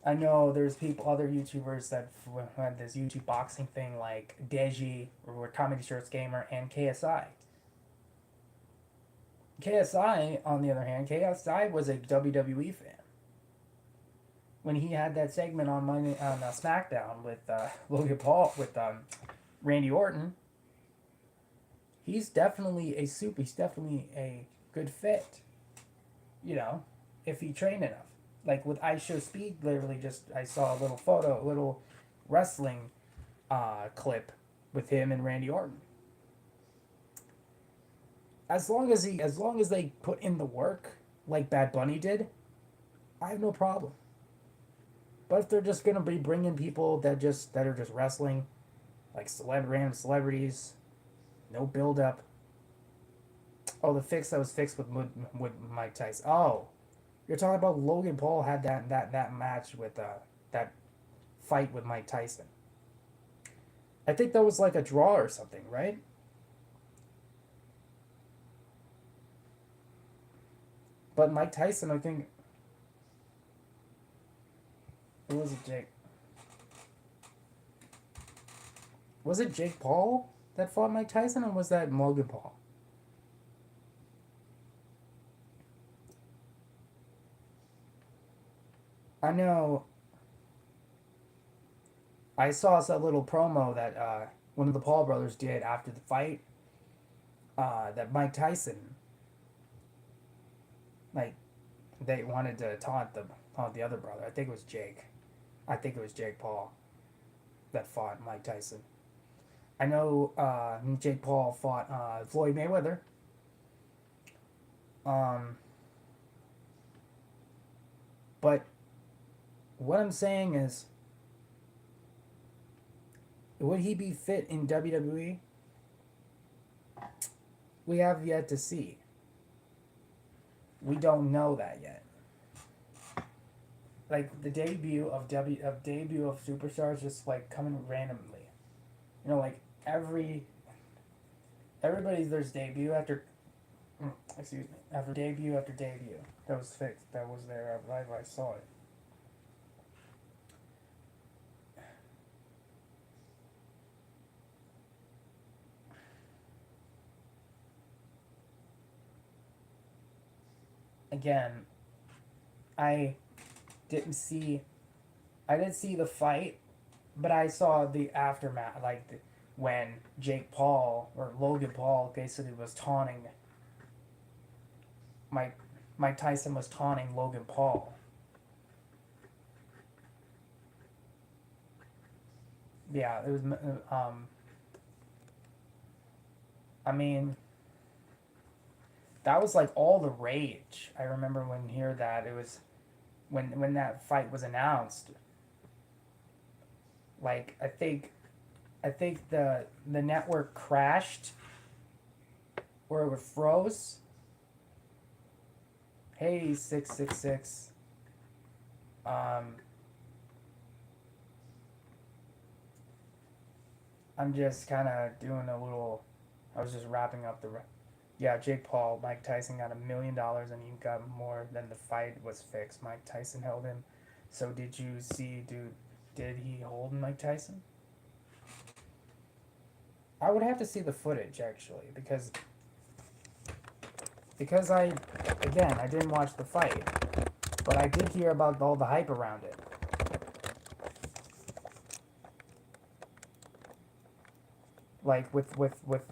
I know there's other YouTubers that had this YouTube boxing thing, like Deji, or Comedy Shorts Gamer, and KSI. KSI, on the other hand, KSI was a WWE fan. When he had that segment on SmackDown with Logan Paul with Randy Orton, he's definitely a good fit. You know, if he trained enough. Like with I Show Speed, literally I saw a little wrestling clip with him and Randy Orton. As long as they put in the work like Bad Bunny did, I have no problem. But if they're just gonna be bringing people that are just wrestling, like random celebrities, no build up. Oh, the fix that was fixed with Mike Tyson. Oh, you're talking about Logan Paul had that match with that fight with Mike Tyson. I think that was like a draw or something, right? But Mike Tyson, I think. Who was it, Jake? Was it Jake Paul that fought Mike Tyson, or was that Logan Paul? I know. I saw a little promo that one of the Paul brothers did after the fight. That Mike Tyson, like, they wanted to taunt the other brother. I think it was Jake. I think it was Jake Paul that fought Mike Tyson. I know Jake Paul fought Floyd Mayweather. But what I'm saying is, would he be fit in WWE? We have yet to see. We don't know that yet. Like the debut of superstars just like coming randomly. You know, like everybody's there's debut after after debut after debut. That was fixed. That was there. I saw it. Again, I didn't see. I didn't see the fight, but I saw the aftermath, like when Jake Paul or Logan Paul basically was taunting. Mike Tyson was taunting Logan Paul. Yeah, it was. I mean, that was like all the rage. I remember when it was when that fight was announced. Like I think the network crashed or it froze. Hey 666. I'm just kind of doing a little. I was just wrapping up the. Yeah, Jake Paul, Mike Tyson got $1 million and he got more than the fight was fixed. Mike Tyson held him. So did you see, dude? Did he hold Mike Tyson? I would have to see the footage actually because I didn't watch the fight, but I did hear about all the hype around it. Like with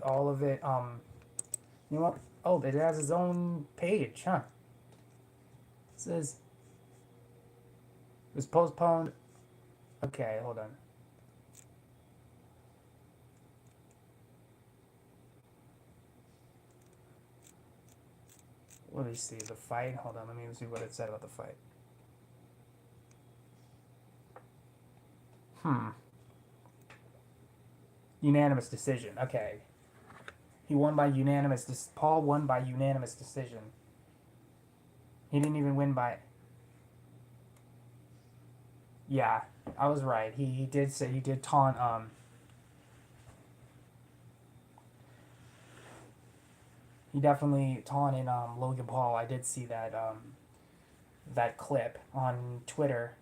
all of it, you know what? Oh, it has its own page, huh? It says it was postponed. Okay, hold on. Let me see the fight. Hold on, let me see what it said about the fight. Unanimous decision. Okay. He won by unanimous. Paul won by unanimous decision. He didn't even win by Yeah, I was right. He did say he did taunt he definitely taunted Logan Paul. I did see that clip on Twitter.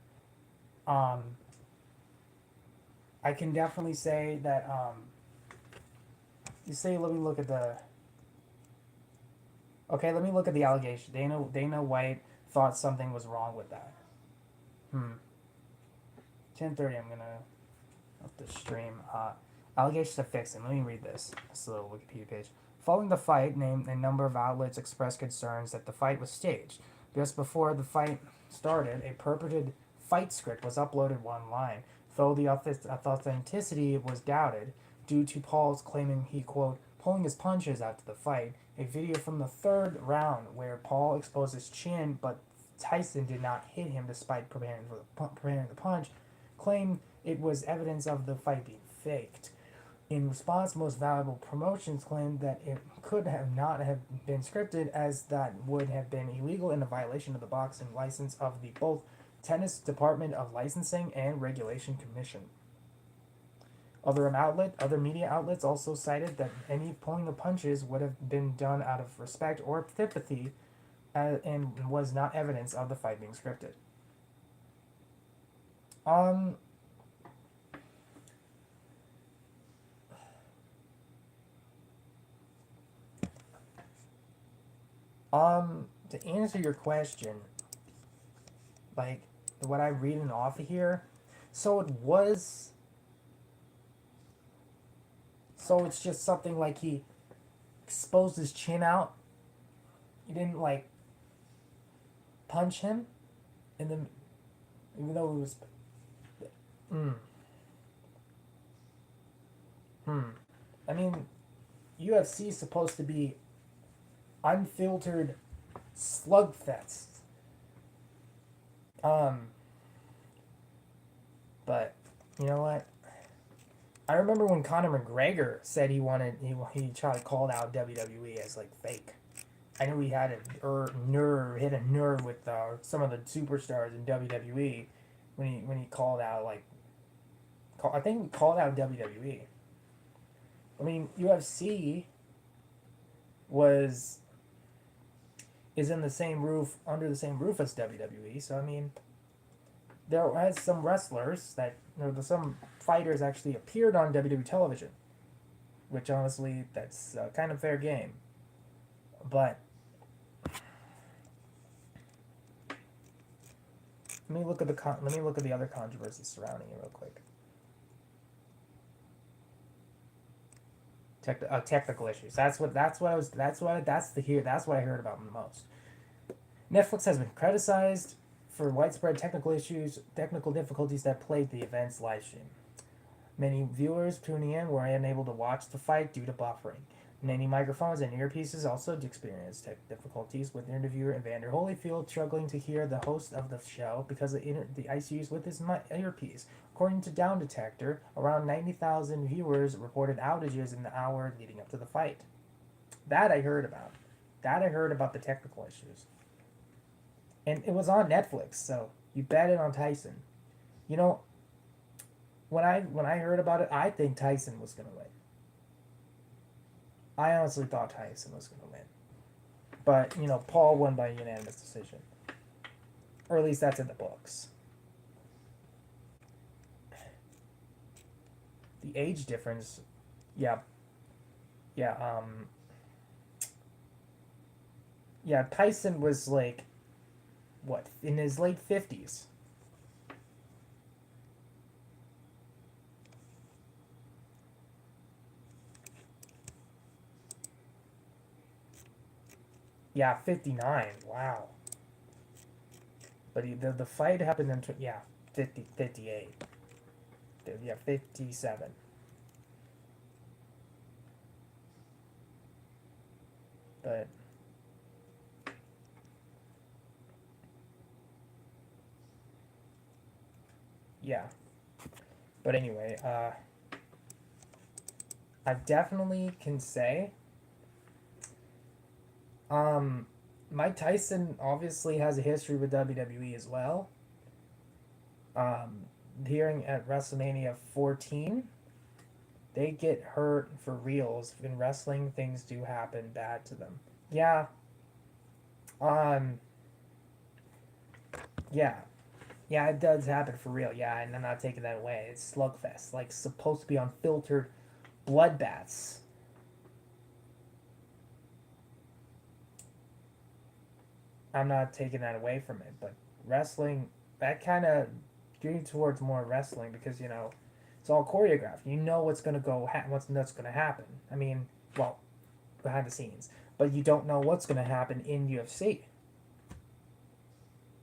Um, I can definitely say that you say let me look at the okay, let me look at the allegation. Dana White thought something was wrong with that. 10:30. I'm gonna up the stream. Allegations to fix it. Let me read this. This little Wikipedia page. Following the fight, a number of outlets expressed concerns that the fight was staged. Just before the fight started, a purported fight script was uploaded online, though the authenticity was doubted due to Paul's claiming he, quote, pulling his punches after the fight. A video from the third round where Paul exposed his chin, but Tyson did not hit him despite preparing the punch, claimed it was evidence of the fight being faked. In response, Most Valuable Promotions claimed that it could have not have been scripted, as that would have been illegal and a violation of the boxing license of the both Tennis Department of Licensing and Regulation Commission. Other media outlets also cited that any pulling the punches would have been done out of respect or sympathy, and was not evidence of the fight being scripted. To answer your question, like what I'm reading off of here, so it was. So it's just something like he exposed his chin out. He didn't like punch him, and then even though it was. I mean, UFC is supposed to be unfiltered slugfest. But you know what? I remember when Conor McGregor said he tried to call out WWE as like fake. I knew he had hit a nerve with some of the superstars in WWE when he called out I think he called out WWE. I mean, UFC is in the same roof under the same roof as WWE. So I mean, there was some wrestlers some fighters actually appeared on WWE television, which honestly that's kind of fair game. But let me look at the other controversies surrounding it real quick. Technical issues. That's what I heard about the most. Netflix has been criticized for widespread technical difficulties that plagued the event's live stream. Many viewers tuning in were unable to watch the fight due to buffering. Many microphones and earpieces also experienced tech difficulties, with interviewer Evander Holyfield struggling to hear the host of the show because of the issues with his earpiece. According to Down Detector, around 90,000 viewers reported outages in the hour leading up to the fight. That I heard about. The technical issues. And it was on Netflix, so you bet it on Tyson. You know, when I heard about it, I think Tyson was going to win. I honestly thought Tyson was going to win. But, Paul won by unanimous decision. Or at least that's in the books. The age difference, Tyson was like, what, in his late 50s. Yeah, 59. Wow. But the fight happened in 58. Yeah, 57. But yeah. But anyway, I definitely can say Mike Tyson obviously has a history with WWE as well. Hearing at WrestleMania 14, they get hurt for reals. In wrestling, things do happen bad to them. Yeah. Um. Yeah. Yeah, it does happen for real. Yeah, and I'm not taking that away. It's slugfest, like supposed to be unfiltered bloodbaths. I'm not taking that away from it, but wrestling, that kind of gearing towards more wrestling because it's all choreographed. You know what's gonna what's gonna happen. I mean, well, behind the scenes, but you don't know what's gonna happen in UFC.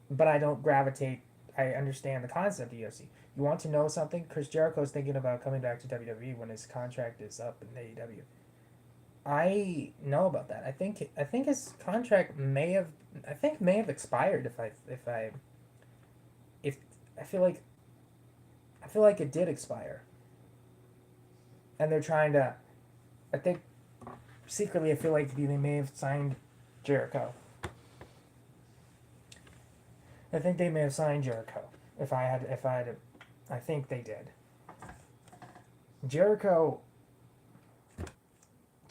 But I don't gravitate. I understand the concept of UFC. You want to know something? Chris Jericho's thinking about coming back to WWE when his contract is up in AEW. I know about that. I think his contract may have expired if I feel like it did expire. And they're trying to I think secretly I feel like they may have signed Jericho. I think they may have signed Jericho. I think they did. Jericho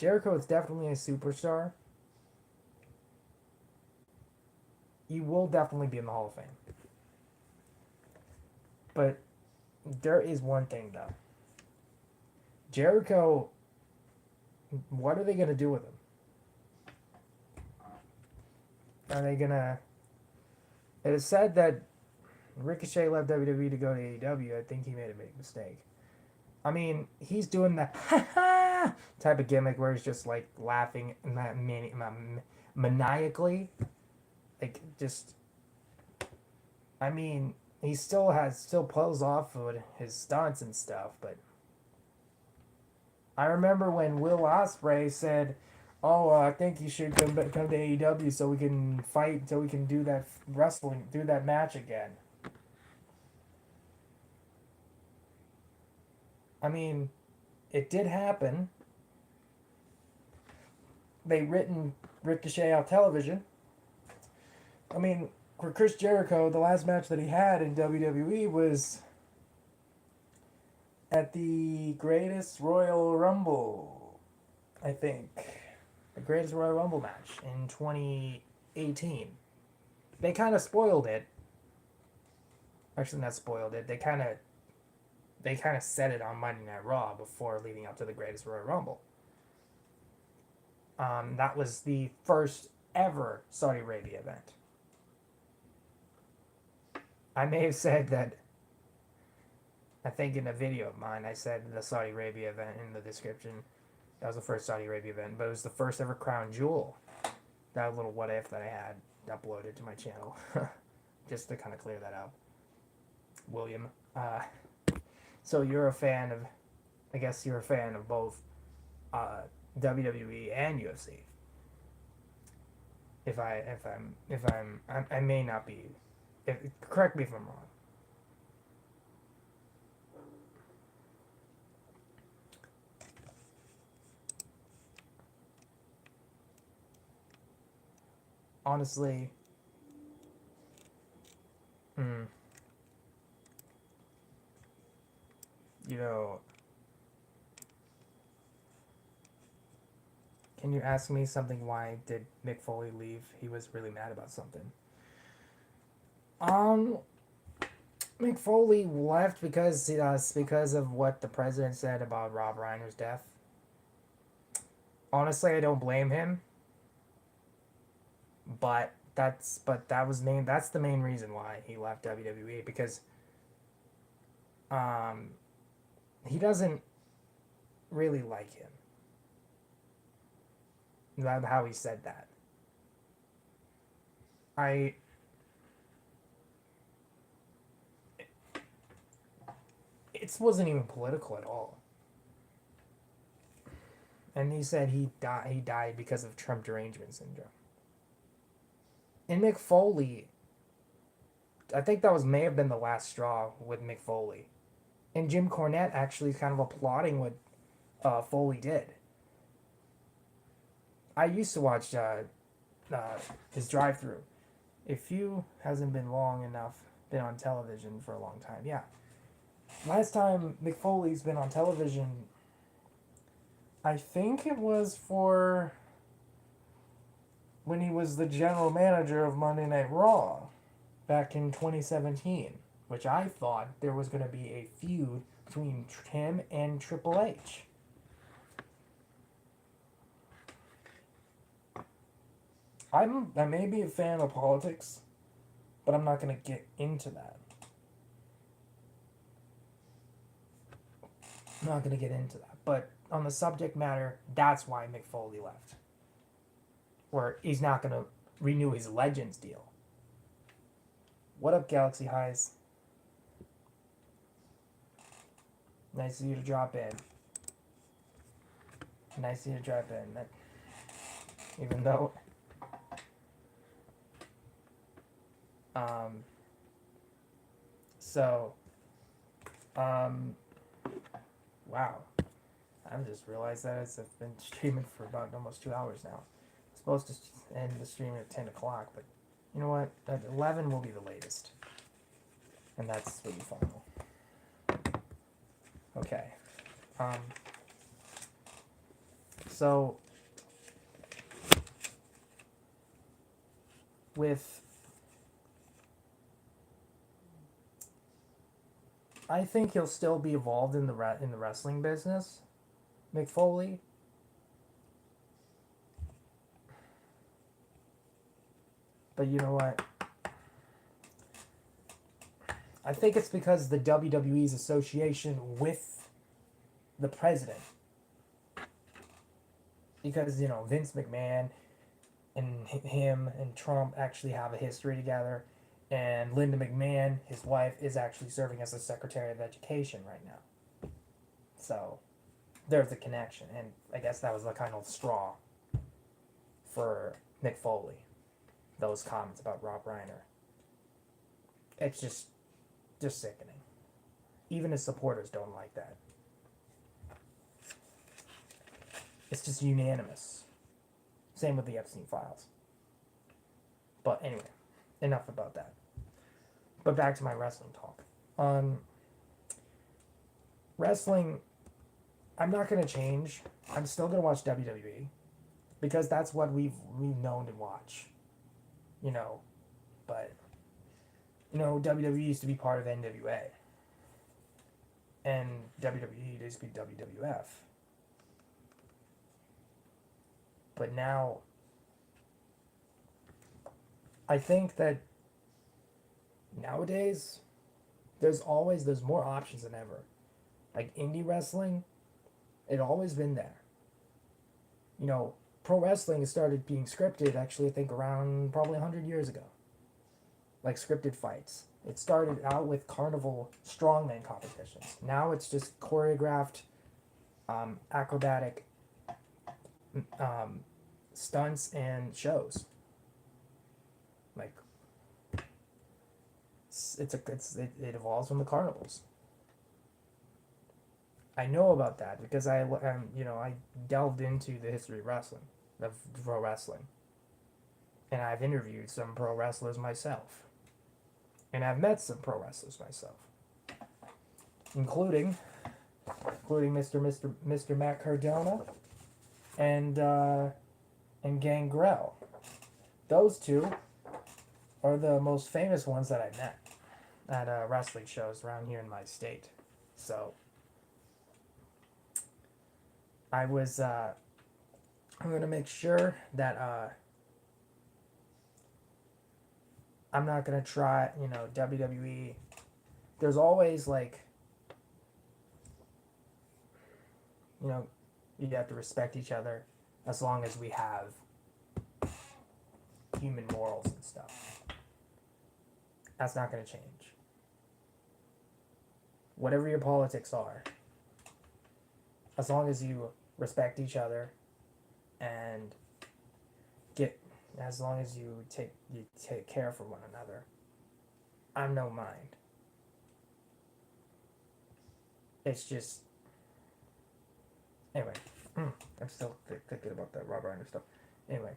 is definitely a superstar. You will definitely be in the Hall of Fame. But there is one thing though. Jericho, what are they gonna do with him? Are they gonna? It is said that Ricochet left WWE to go to AEW. I think he made a big mistake. I mean, he's doing the type of gimmick where he's just like laughing maniacally, like just. I mean, he still pulls off with his stunts and stuff, but I remember when Will Ospreay said, "Oh, I think you should come to AEW so we can fight, so we can do that do that match again." I mean, it did happen. They written Ricochet on television. I mean, for Chris Jericho, the last match that he had in WWE was at the Greatest Royal Rumble, I think. The Greatest Royal Rumble match in 2018. They kind of spoiled it. Actually, not spoiled it. They kind of set it on Monday Night Raw before leading up to the Greatest Royal Rumble. That was the first ever Saudi Arabia event. I may have said that, I think in a video of mine, I said the Saudi Arabia event in the description. That was the first Saudi Arabia event, but it was the first ever crown jewel. That little what if that I had uploaded to my channel. Just to kind of clear that up. William. So you're a fan of, I guess you're a fan of both WWE and UFC. I may not be. Correct me if I'm wrong. Honestly, you know, can you ask me something? Why did Mick Foley leave? He was really mad about something. Mick Foley left because of what the president said about Rob Reiner's death. Honestly, I don't blame him. But that's the main reason why he left WWE, because he doesn't really like him. That's how he said that. It wasn't even political at all. And he said he died because of Trump derangement syndrome. And Mick Foley, I think that may have been the last straw with Mick Foley. And Jim Cornette actually kind of applauding what Foley did. I used to watch his drive-through. If you hasn't been long enough been on television for a long time. Yeah. Last time Mick Foley's been on television, I think it was for when he was the general manager of Monday Night Raw back in 2017, which I thought there was going to be a feud between him and Triple H. I may be a fan of politics, but I'm not going to get into that. I'm not going to get into that. But on the subject matter, that's why Mick Foley left. Or he's not going to renew his Legends deal. What up, Galaxy Highs? Nice of you to drop in. Nice of you to drop in. Even though... wow. I've just realized that I've been streaming for about almost 2 hours now. I'm supposed to end the stream at 10 o'clock, but you know what? At 11 will be the latest. And that's really final. Okay. So, with... I think he'll still be involved in the wrestling business, Mick Foley. But you know what? I think it's because the WWE's association with the president. Because, you know, Vince McMahon and him and Trump actually have a history together. And Linda McMahon, his wife, is actually serving as the Secretary of Education right now. So, there's a connection. And I guess that was the kind of straw for Mick Foley. Those comments about Rob Reiner. It's just sickening. Even his supporters don't like that. It's just unanimous. Same with the Epstein files. But anyway, enough about that. But back to my wrestling talk. Wrestling, I'm not going to change. I'm still going to watch WWE. Because that's what we've known to watch. You know, but, you know, WWE used to be part of NWA. And WWE used to be WWF. But now, I think that nowadays, there's more options than ever. Like indie wrestling, it always been there. You know, pro wrestling started being scripted actually I think around probably 100 years ago. Like scripted fights. It started out with carnival strongman competitions. Now it's just choreographed, acrobatic stunts and shows. Like it evolves from the carnivals. I know about that because I delved into the history of wrestling, of pro wrestling, and I've interviewed some pro wrestlers myself, and I've met some pro wrestlers myself, including Mr. Matt Cardona, and Gangrel. Those two are the most famous ones that I met at wrestling shows around here in my state. So I'm going to make sure that I'm not going to try, WWE. There's always you have to respect each other as long as we have human morals and stuff. That's not going to change. Whatever your politics are, as long as you respect each other and as long as you take care for one another, I'm no mind. It's just, anyway, I'm still thinking about that Rob Reiner stuff. Anyway,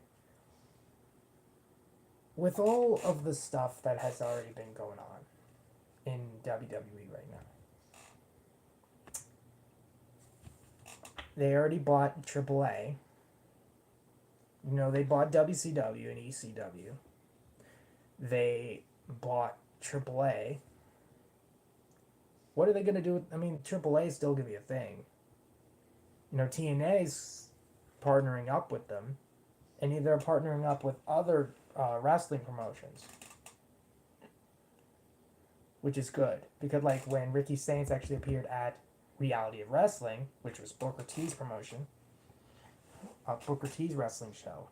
with all of the stuff that has already been going on, in WWE right now. They already bought AAA. You know, they bought WCW and ECW. They bought AAA. What are they going to do with, I mean, AAA is still going to be a thing. You know, TNA's partnering up with them. And they're partnering up with other wrestling promotions. Which is good. Because, like, when Ricky Saints actually appeared at Reality of Wrestling, which was Booker T's promotion, Booker T's wrestling show,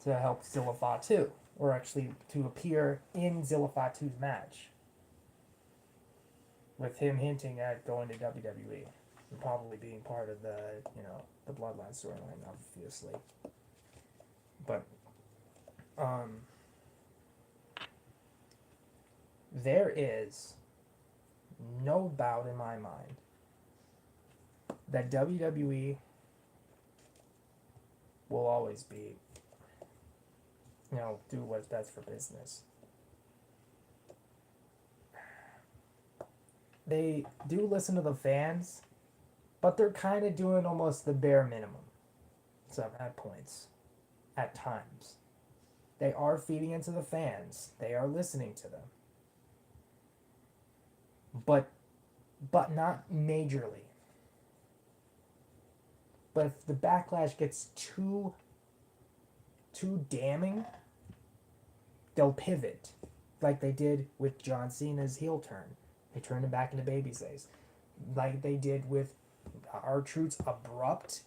to help Zilla Fatu, or actually to appear in Zilla Fatu's match, with him hinting at going to WWE, and probably being part of the, you know, the Bloodline storyline, obviously. But, there is no doubt in my mind that WWE will always be, you know, do what's best for business. They do listen to the fans, but they're kind of doing almost the bare minimum. So at points, at times. They are feeding into the fans. They are listening to them. But not majorly. But if the backlash gets too damning, they'll pivot, like they did with John Cena's heel turn. They turned him back into babyface, like they did with R-Truth's abrupt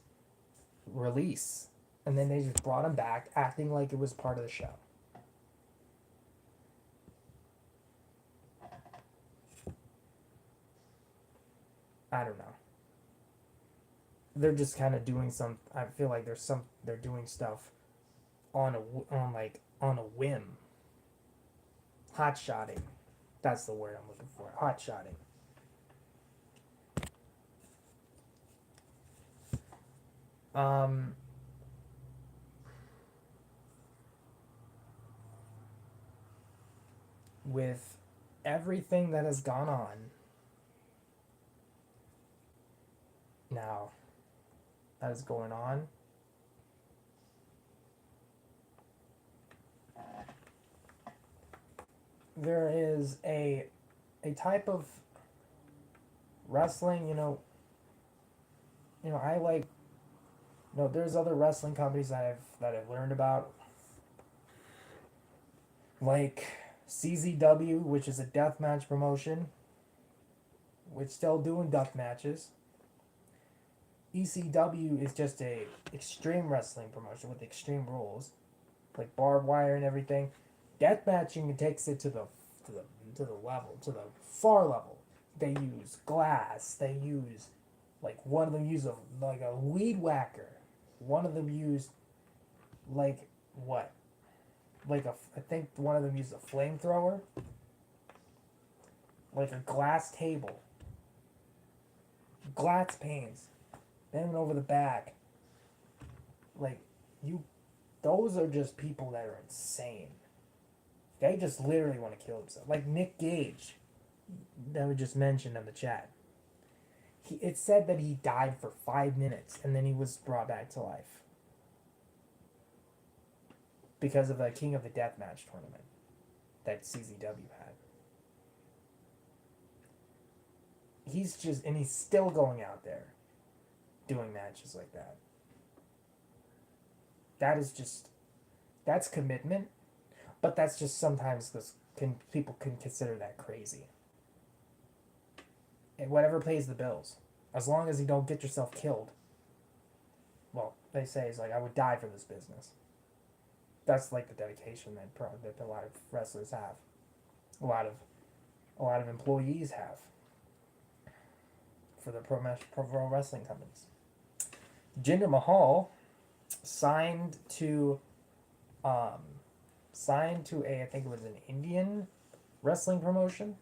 release, and then they just brought him back, acting like it was part of the show. I don't know. They're just kind of doing some. I feel like they're doing stuff on a whim. Hot shotting. That's the word I'm looking for. Hot shotting. With everything that has gone on now, that is going on, there is a type of wrestling, I like, there's other wrestling companies that I've learned about, like CZW, which is a deathmatch promotion, which still doing death matches. ECW is just a extreme wrestling promotion with extreme rules, like barbed wire and everything. Deathmatching takes it to the far level. They use glass. They use, like, one of them used a weed whacker. One of them used I think one of them used a flamethrower. Like a glass table. Glass panes. Bending over the back. Those are just people that are insane. They just literally want to kill themselves. Like Nick Gage, that was just mentioned in the chat. It said that he died for 5 minutes and then he was brought back to life. Because of the King of the Deathmatch tournament that CZW had. He's still going out there doing matches like that. That's commitment, but that's just sometimes people can consider that crazy. And whatever pays the bills, as long as you don't get yourself killed. Well, they say it's like, I would die for this business. That's like the dedication that a lot of wrestlers have, a lot of employees have for the pro wrestling companies. Jinder Mahal signed to I think it was an Indian wrestling promotion.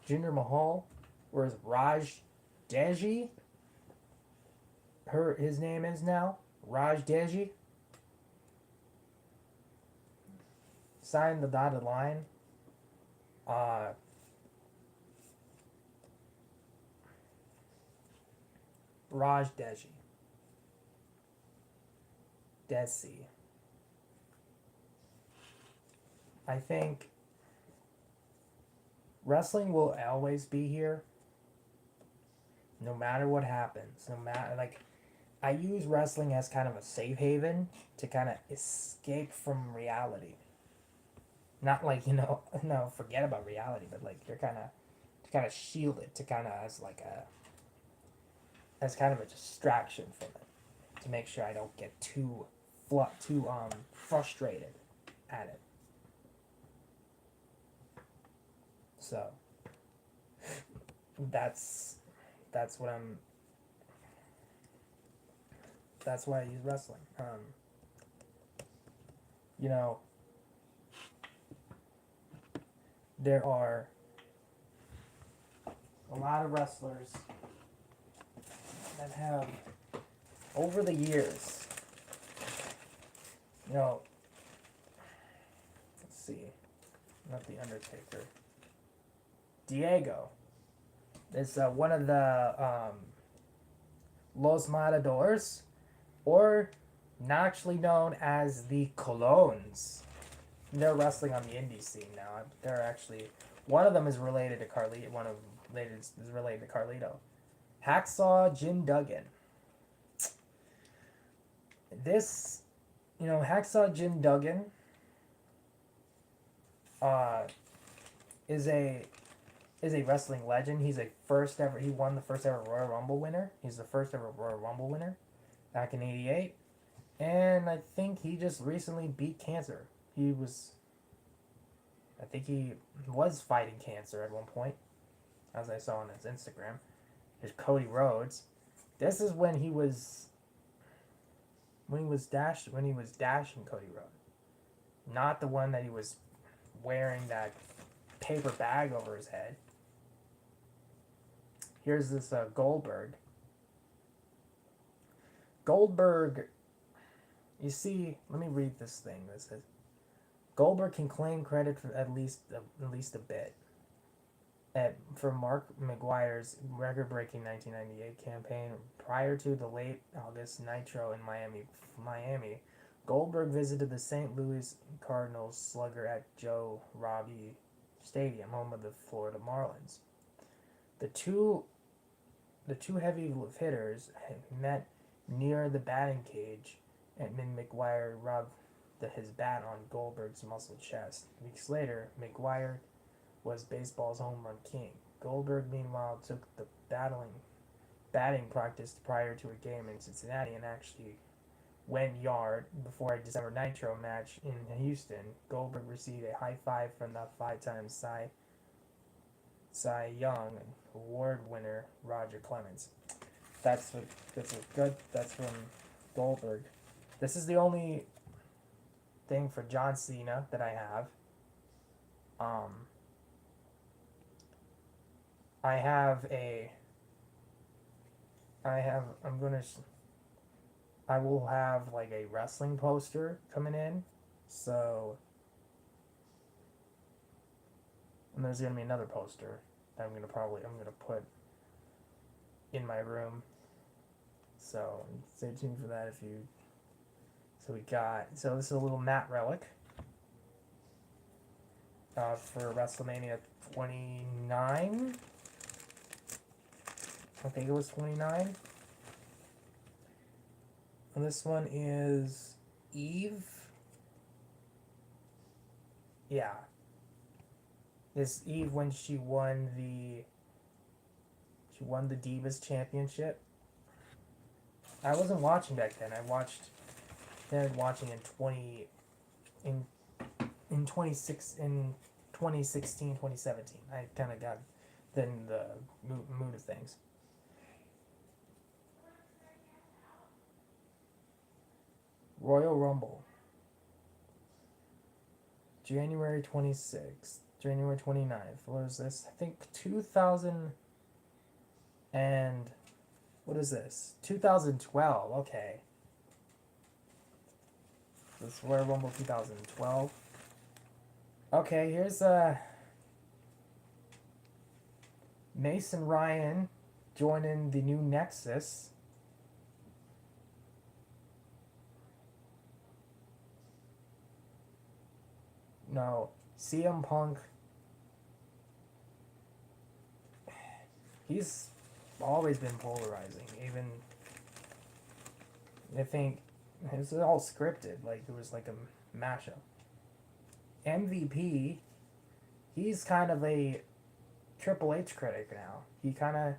Jinder Mahal, whereas Raj Deji, his name is now Raj Deji. signed the dotted line. Raj Desi. I think wrestling will always be here, no matter what happens. No matter, like, I use wrestling as kind of a safe haven to kind of escape from reality. Not like, no, forget about reality, but like you're kind of to kind of shield it, to kind of as kind of a distraction from it, to make sure I don't get too frustrated at it. So that's what I'm. That's why I use wrestling. There are a lot of wrestlers that have, over the years, let's see, not the Undertaker. Diego is one of the Los Matadors, or not actually known as the Colones. They're wrestling on the indie scene now. They're actually, one of them is related to Carlito. One of them is related to Carlito. Hacksaw Jim Duggan. This, Hacksaw Jim Duggan is a wrestling legend. He won the first ever Royal Rumble winner. He's the first ever Royal Rumble winner back in '88. And I think he just recently beat cancer. I think he was fighting cancer at one point, as I saw on his Instagram. There's Cody Rhodes. This is when he was dashing Cody Rhodes. Not the one that he was wearing that paper bag over his head. Here's this Goldberg. Goldberg, you see, let me read this thing. This says, Goldberg can claim credit for at least a bit for Mark McGuire's record-breaking 1998 campaign. Prior to the late August Nitro in Miami, Goldberg visited the St. Louis Cardinals slugger at Joe Robbie Stadium, home of the Florida Marlins. The two heavy hitters met near the batting cage, and McGuire rubbed his bat on Goldberg's muscled chest. Weeks later, McGuire was baseball's home run king. Goldberg, meanwhile, took the batting practice prior to a game in Cincinnati and actually went yard before a December Nitro match in Houston. Goldberg received a high five from the 5-time Cy Young Award winner Roger Clemens. That's from Goldberg. This is the only thing for John Cena that I have. I will have like a wrestling poster coming in, so, and there's gonna be another poster that I'm gonna put in my room, so stay tuned for that. So this is a little Matt relic for WrestleMania 29. I think it was 29. And this one is Eve. Yeah. This Eve when she won the Divas Championship. I wasn't watching back then. I started watching in 2016, 2017. I kind of got then the mood of things. Royal Rumble. January 26th, January 29th. What is this? I think 2000 and what is this? 2012. Okay. This Royal Rumble 2012. Okay, here's Mason Ryan joining the new Nexus. No, CM Punk. He's always been polarizing. Even I think it was all scripted. Like it was like a mashup. MVP. He's kind of a Triple H critic now. He kind of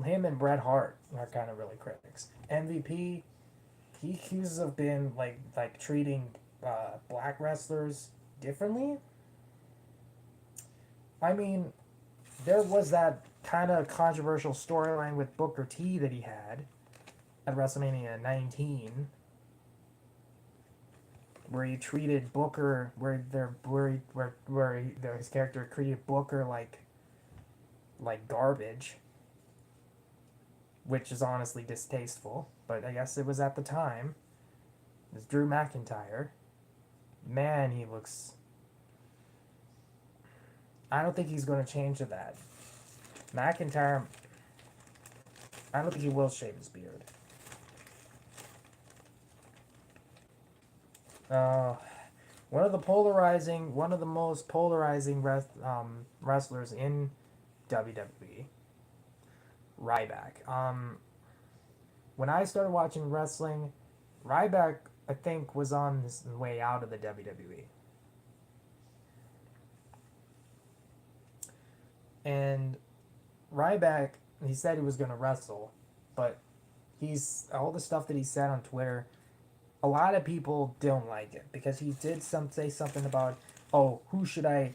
him and Bret Hart are kind of really critics. MVP. He accuses of being like treating black wrestlers differently. I mean, there was that kind of controversial storyline with Booker T that he had at WrestleMania 19, where he treated Booker, his character treated Booker like garbage, which is honestly distasteful. But I guess it was at the time. It's Drew McIntyre. Man, he looks. I don't think he's going to change to that. McIntyre, I don't think he will shave his beard. One of the most polarizing wrestlers in WWE, Ryback. When I started watching wrestling, Ryback, I think, was on his way out of the WWE. And Ryback, he said he was going to wrestle, but all the stuff that he said on Twitter, a lot of people don't like it because he did say something about, oh, who should I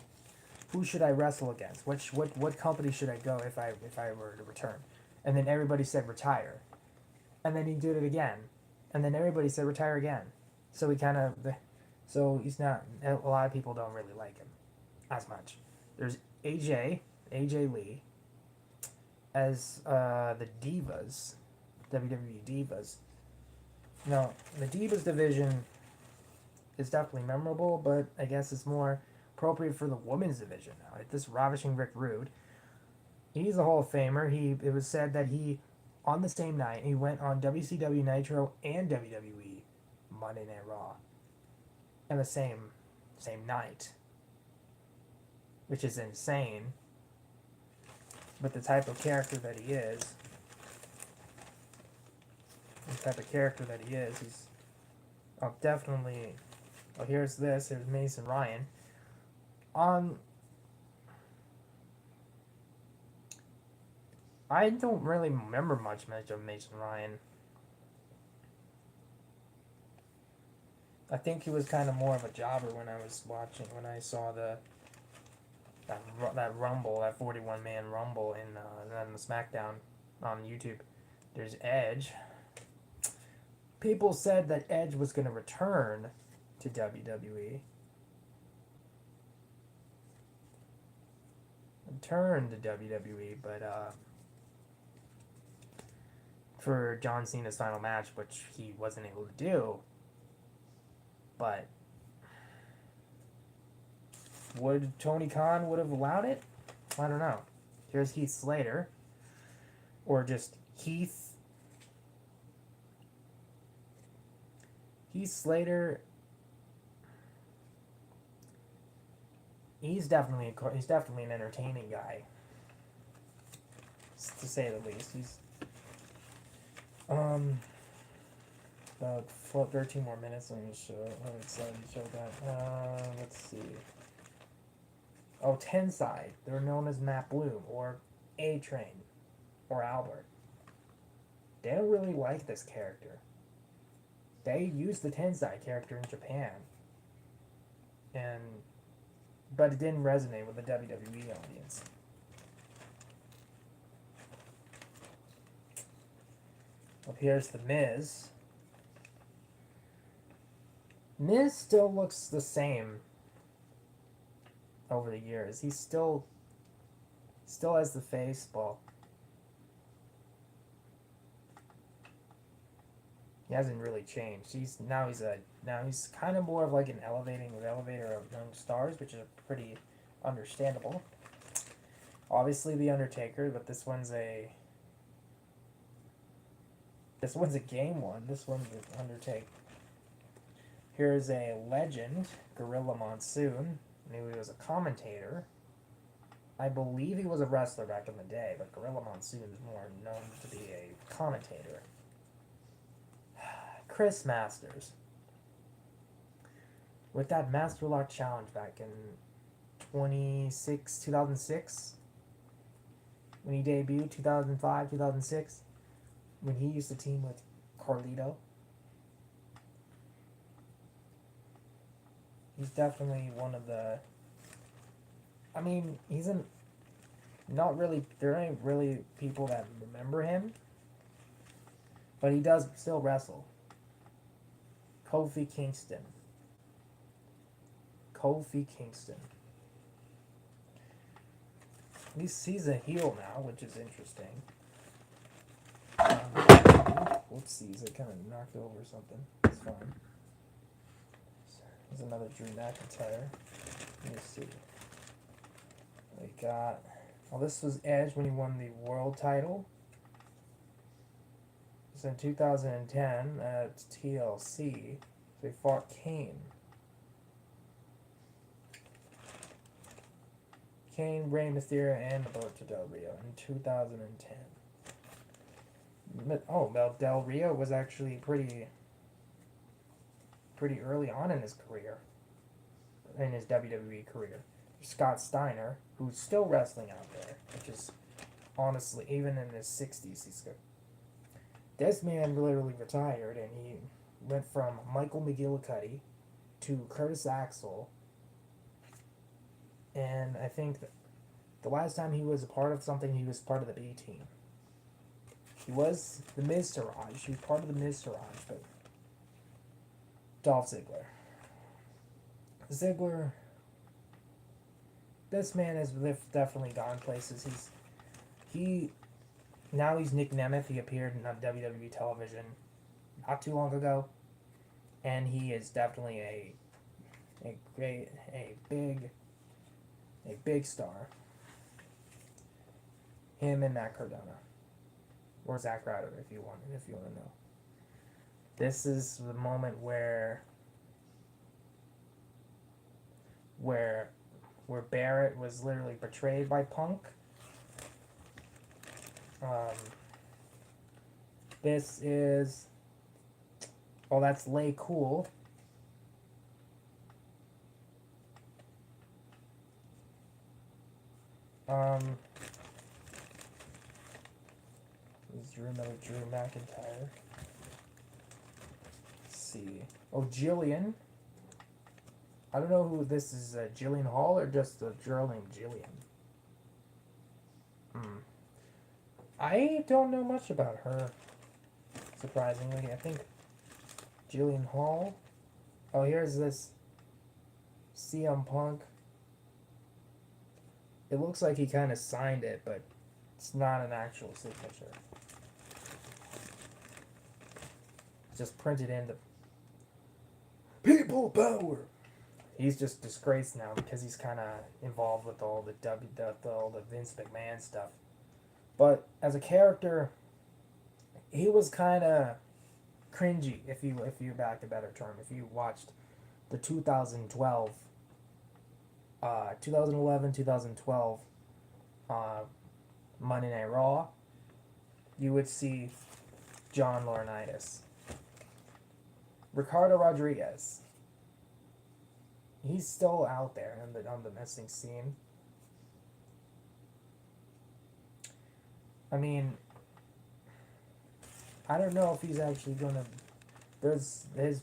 wrestle against? What company should I go if I were to return? And then everybody said retire. And then he did it again. And then everybody said retire again. So he's not, a lot of people don't really like him as much. There's AJ Lee as the Divas, WWE Divas. No, the Divas division is definitely memorable, but I guess it's more appropriate for the women's division now. This Ravishing Rick Rude, he's a Hall of Famer. It was said that he, on the same night, he went on WCW Nitro and WWE Monday Night Raw, and the same night, which is insane. But the type of character that he is, he's definitely. Oh, here's Mason Ryan. I don't really remember much of Mason Ryan. I think he was kind of more of a jobber when I saw that Rumble, that 41-man Rumble in the SmackDown on YouTube. There's Edge. People said that Edge was going to return to WWE. But for John Cena's final match, which he wasn't able to do. But would Tony Khan would have allowed it? I don't know. Here's Heath Slater, or just Heath. Heath Slater. He's definitely an entertaining guy, to say the least. He's about 13 more minutes on the show. Let's see. Oh, Tenside. They're known as Matt Bloom or A-Train or Albert. They don't really like this character. They used the Tenside character in Japan, but it didn't resonate with the WWE audience. Up here's The Miz. Miz still looks the same over the years. He still has the face, well, he hasn't really changed. He's a Now he's kind of more of like an elevator of young stars, which is pretty understandable. Obviously the Undertaker, but this one's a game one. This one's the Undertaker. Here's a legend, Gorilla Monsoon. He was a commentator. I believe he was a wrestler back in the day, but Gorilla Monsoon is more known to be a commentator. Chris Masters. With that Master Lock Challenge back in 2006, when he debuted, 2005, 2006, when he used to team with Carlito. He's definitely one of the... I mean, he's in... Not really... There ain't really people that remember him. But he does still wrestle. Kofi Kingston. He's a heel now, which is interesting. Whoopsies, I kind of knocked over something. It's fine. There's another Drew McIntyre. Let me see. We got... Well, this was Edge when he won the world title. It was in 2010 at TLC. So he fought Kane. Kane, Rey Mysterio, and Alberto Del Rio in 2010. Oh, well, Del Rio was actually pretty early on in his career, in his WWE career. Scott Steiner, who's still wrestling out there, which is honestly, even in his 60s, he's good. This man literally retired, and he went from Michael McGillicuddy to Curtis Axel, and I think that the last time he was a part of something, he was part of the B-Team. He was the Miz Taraj. He was part of the Miz Taraj, but Dolph Ziggler. This man has definitely gone places. Now he's Nick Nemeth. He appeared on WWE television not too long ago, and he is definitely a big star. Him and Matt Cardona, or Zack Ryder, if you want to know. This is the moment where Barrett was literally betrayed by Punk. This is... Oh, that's Lay Cool. Another Drew McIntyre. Let's see. Oh, Jillian. I don't know who this is, Jillian Hall or just a girl named Jillian. I don't know much about her, surprisingly. I think Jillian Hall. Oh, here's this CM Punk. It looks like he kind of signed it, but it's not an actual signature. It's just printed in the people power. He's just disgraced now because he's kind of involved with all the Vince McMahon stuff. But as a character, he was kind of cringy, if you back a better term. If you watched the 2011, 2012 Monday Night Raw, you would see John Laurinaitis. Ricardo Rodriguez. He's still out there on the messing scene. I mean, I don't know if he's actually gonna... There's his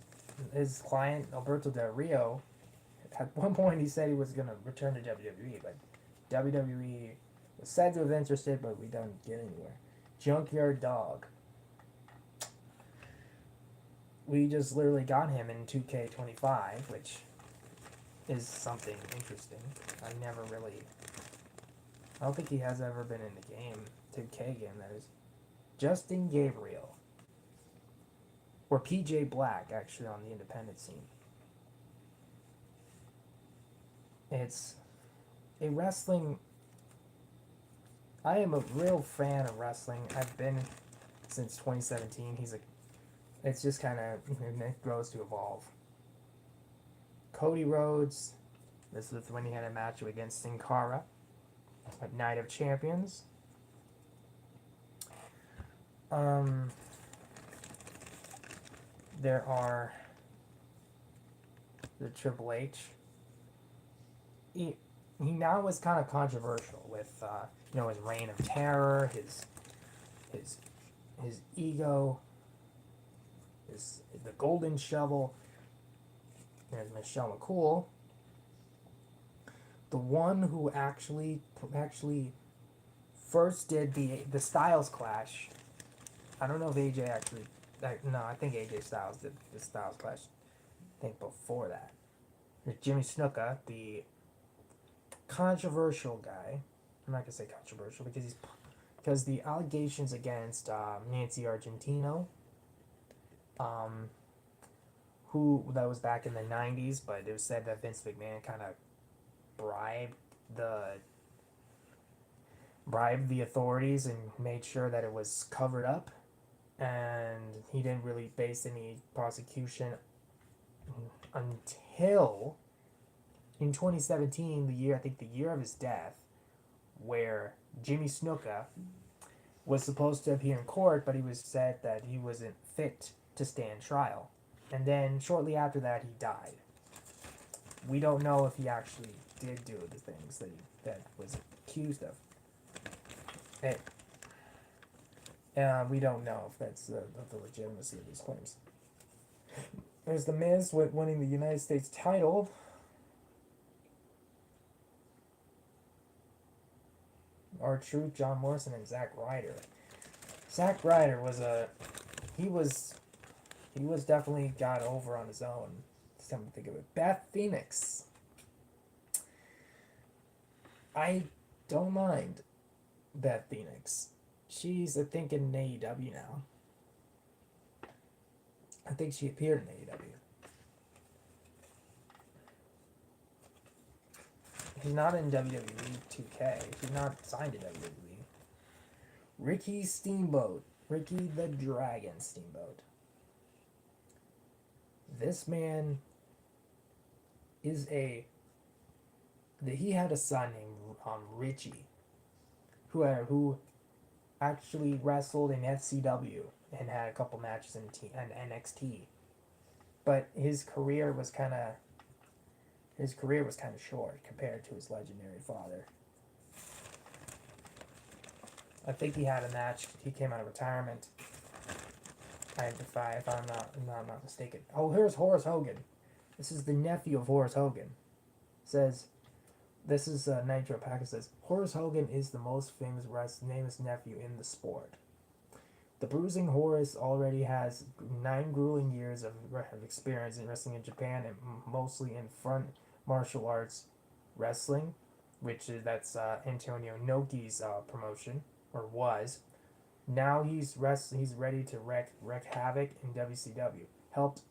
client, Alberto Del Rio, at one point he said he was gonna return to WWE, but WWE was said to have interested, but we don't get anywhere. Junkyard Dog. We just literally got him in 2K25, which is something interesting. I don't think he has ever been in the game, 2K game, that is. Justin Gabriel. or PJ Black, actually, on the independent scene. It's a wrestling. I am a real fan of wrestling. I've been since 2017. It's just kind of, it grows to evolve. Cody Rhodes, this was when he had a match against Sin Cara at Night of Champions. There are the Triple H. He now is kind of controversial with his reign of terror, his ego, the golden shovel. There's Michelle McCool, the one who actually first did the Styles Clash. I don't know if AJ actually. No, I think AJ Styles did the Styles Clash. I think before that, there's Jimmy Snuka, the controversial guy. I'm not gonna say controversial because the allegations against Nancy Argentino, who that was back in the 90s, but it was said that Vince McMahon kind of bribed the authorities and made sure that it was covered up, and he didn't really face any prosecution until in 2017, the year of his death, where Jimmy Snuka was supposed to appear in court, but he was said that he wasn't fit to stand trial. And then shortly after that, he died. We don't know if he actually did do the things that was accused of. We don't know if that's the legitimacy of these claims. There's The Miz winning the United States title. R-Truth, John Morrison, and Zack Ryder. Zack Ryder he was definitely got over on his own. Something to think of it. Beth Phoenix. I don't mind Beth Phoenix. She's, I think, in AEW now. I think she appeared in AEW. She's not in WWE 2K. She's not signed to WWE. Ricky Steamboat. Ricky the Dragon Steamboat. This man is he had a son named Richie, who actually wrestled in FCW and had a couple matches in NXT, but his career was kind of short compared to his legendary father. I think he had a match. He came out of retirement. If I'm not mistaken. Oh, here's Horace Hogan. This is the nephew of Horace Hogan. Says, this is Nitro Packet says, Horace Hogan is the most famous nephew in the sport. The bruising Horace already has 9 grueling years of experience in wrestling in Japan, and mostly in front martial arts wrestling, that's Antonio Inoki's promotion, or was. Now he's ready to wreak havoc in WCW. Helped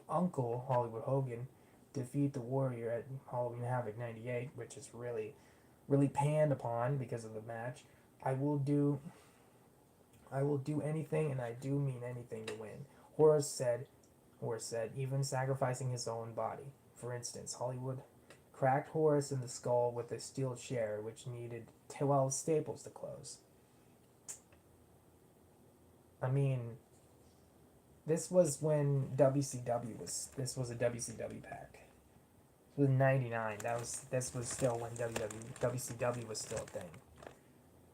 Uncle Hollywood Hogan defeat the Warrior at Halloween Havoc '98, which is really, really panned upon because of the match. I will do anything, and I do mean anything to win. Horace said, even sacrificing his own body. For instance, Hollywood cracked Horace in the skull with a steel chair, which needed 12 staples to close. I mean, this was when this was a WCW pack. It was 99. This was still when WCW was still a thing.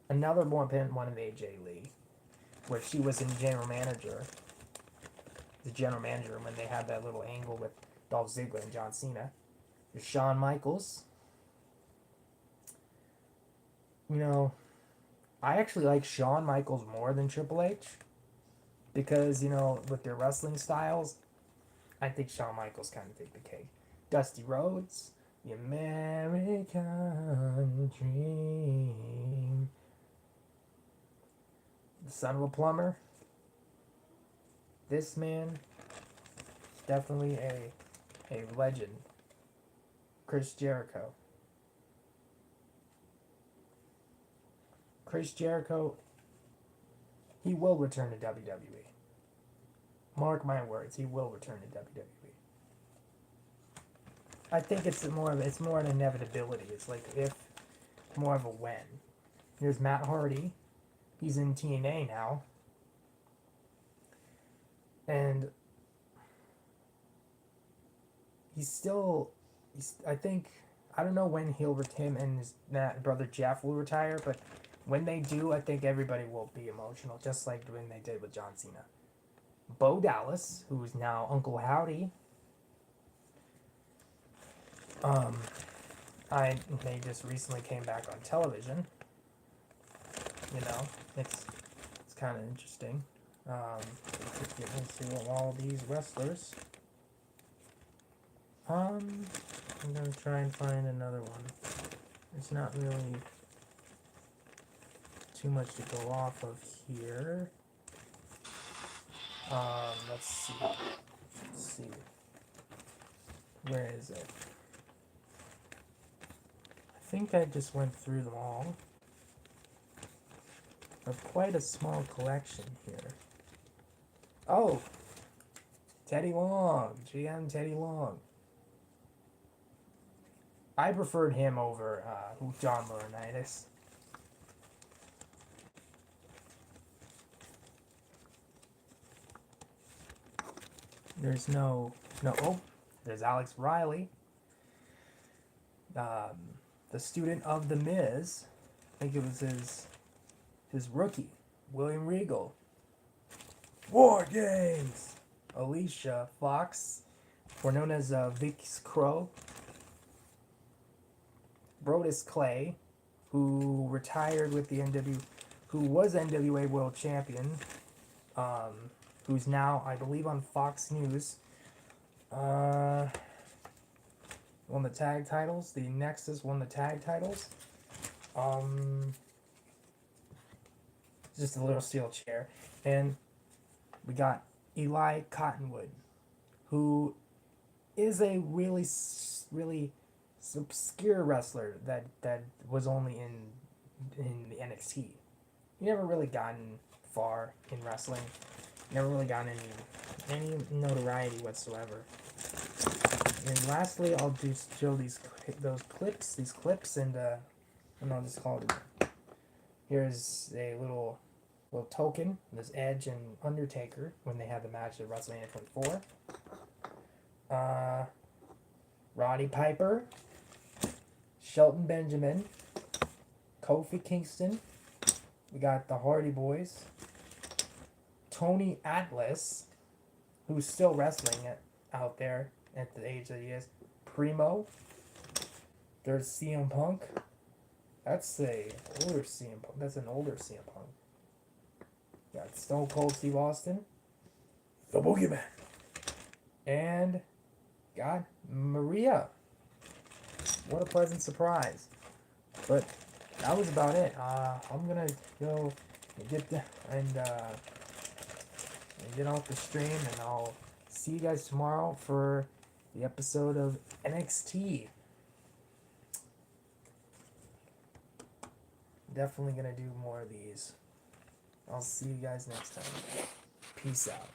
Another one of AJ Lee, where she was the general manager when they had that little angle with Dolph Ziggler and John Cena. There's Shawn Michaels. I actually like Shawn Michaels more than Triple H. Because, with their wrestling styles, I think Shawn Michaels kind of take the cake. Dusty Rhodes, the American Dream. The Son of a Plumber. this man is definitely a legend. Chris Jericho. Chris Jericho, he will return to WWE. Mark my words, he will return to WWE. I think it's more an inevitability. It's like if, more of a when. Here's Matt Hardy. He's in TNA now. And I don't know when him and his brother Jeff will retire, but when they do, I think everybody will be emotional, just like when they did with John Cena. Bo Dallas, who's now Uncle Howdy, they just recently came back on television. You know, it's kind of interesting. Let's see what all these wrestlers. I'm gonna try and find another one. There's not really too much to go off of here. Let's see. Where is it? I think I just went through them all. I have quite a small collection here. Oh! Teddy Long. GM Teddy Long. I preferred him over John Laurinaitis. There's there's Alex Riley. The student of The Miz. I think it was his rookie, William Regal. War Games! Alicia Fox, or known as Vic's Crow. Brodus Clay, who retired with the who was NWA World Champion, who's now, I believe, on Fox News. Won the tag titles. The Nexus won the tag titles. Just a little steel chair. And we got Eli Cottonwood, who is a really obscure wrestler that was only in the NXT. He never really gotten far in wrestling. Never really gotten any notoriety whatsoever. And lastly, I'll just show these clips, and I'll just call it. Here's a little token. There's Edge and Undertaker when they had the match at WrestleMania 24. Roddy Piper, Shelton Benjamin, Kofi Kingston. We got the Hardy Boys. Tony Atlas, who's still wrestling out there at the age that he is. Primo. There's CM Punk. That's an older CM Punk. Got Stone Cold Steve Austin. The Boogeyman. And got Maria. What a pleasant surprise. But that was about it. I'm gonna go and get off the stream, and I'll see you guys tomorrow for the episode of NXT. Definitely gonna do more of these. I'll see you guys next time. Peace out.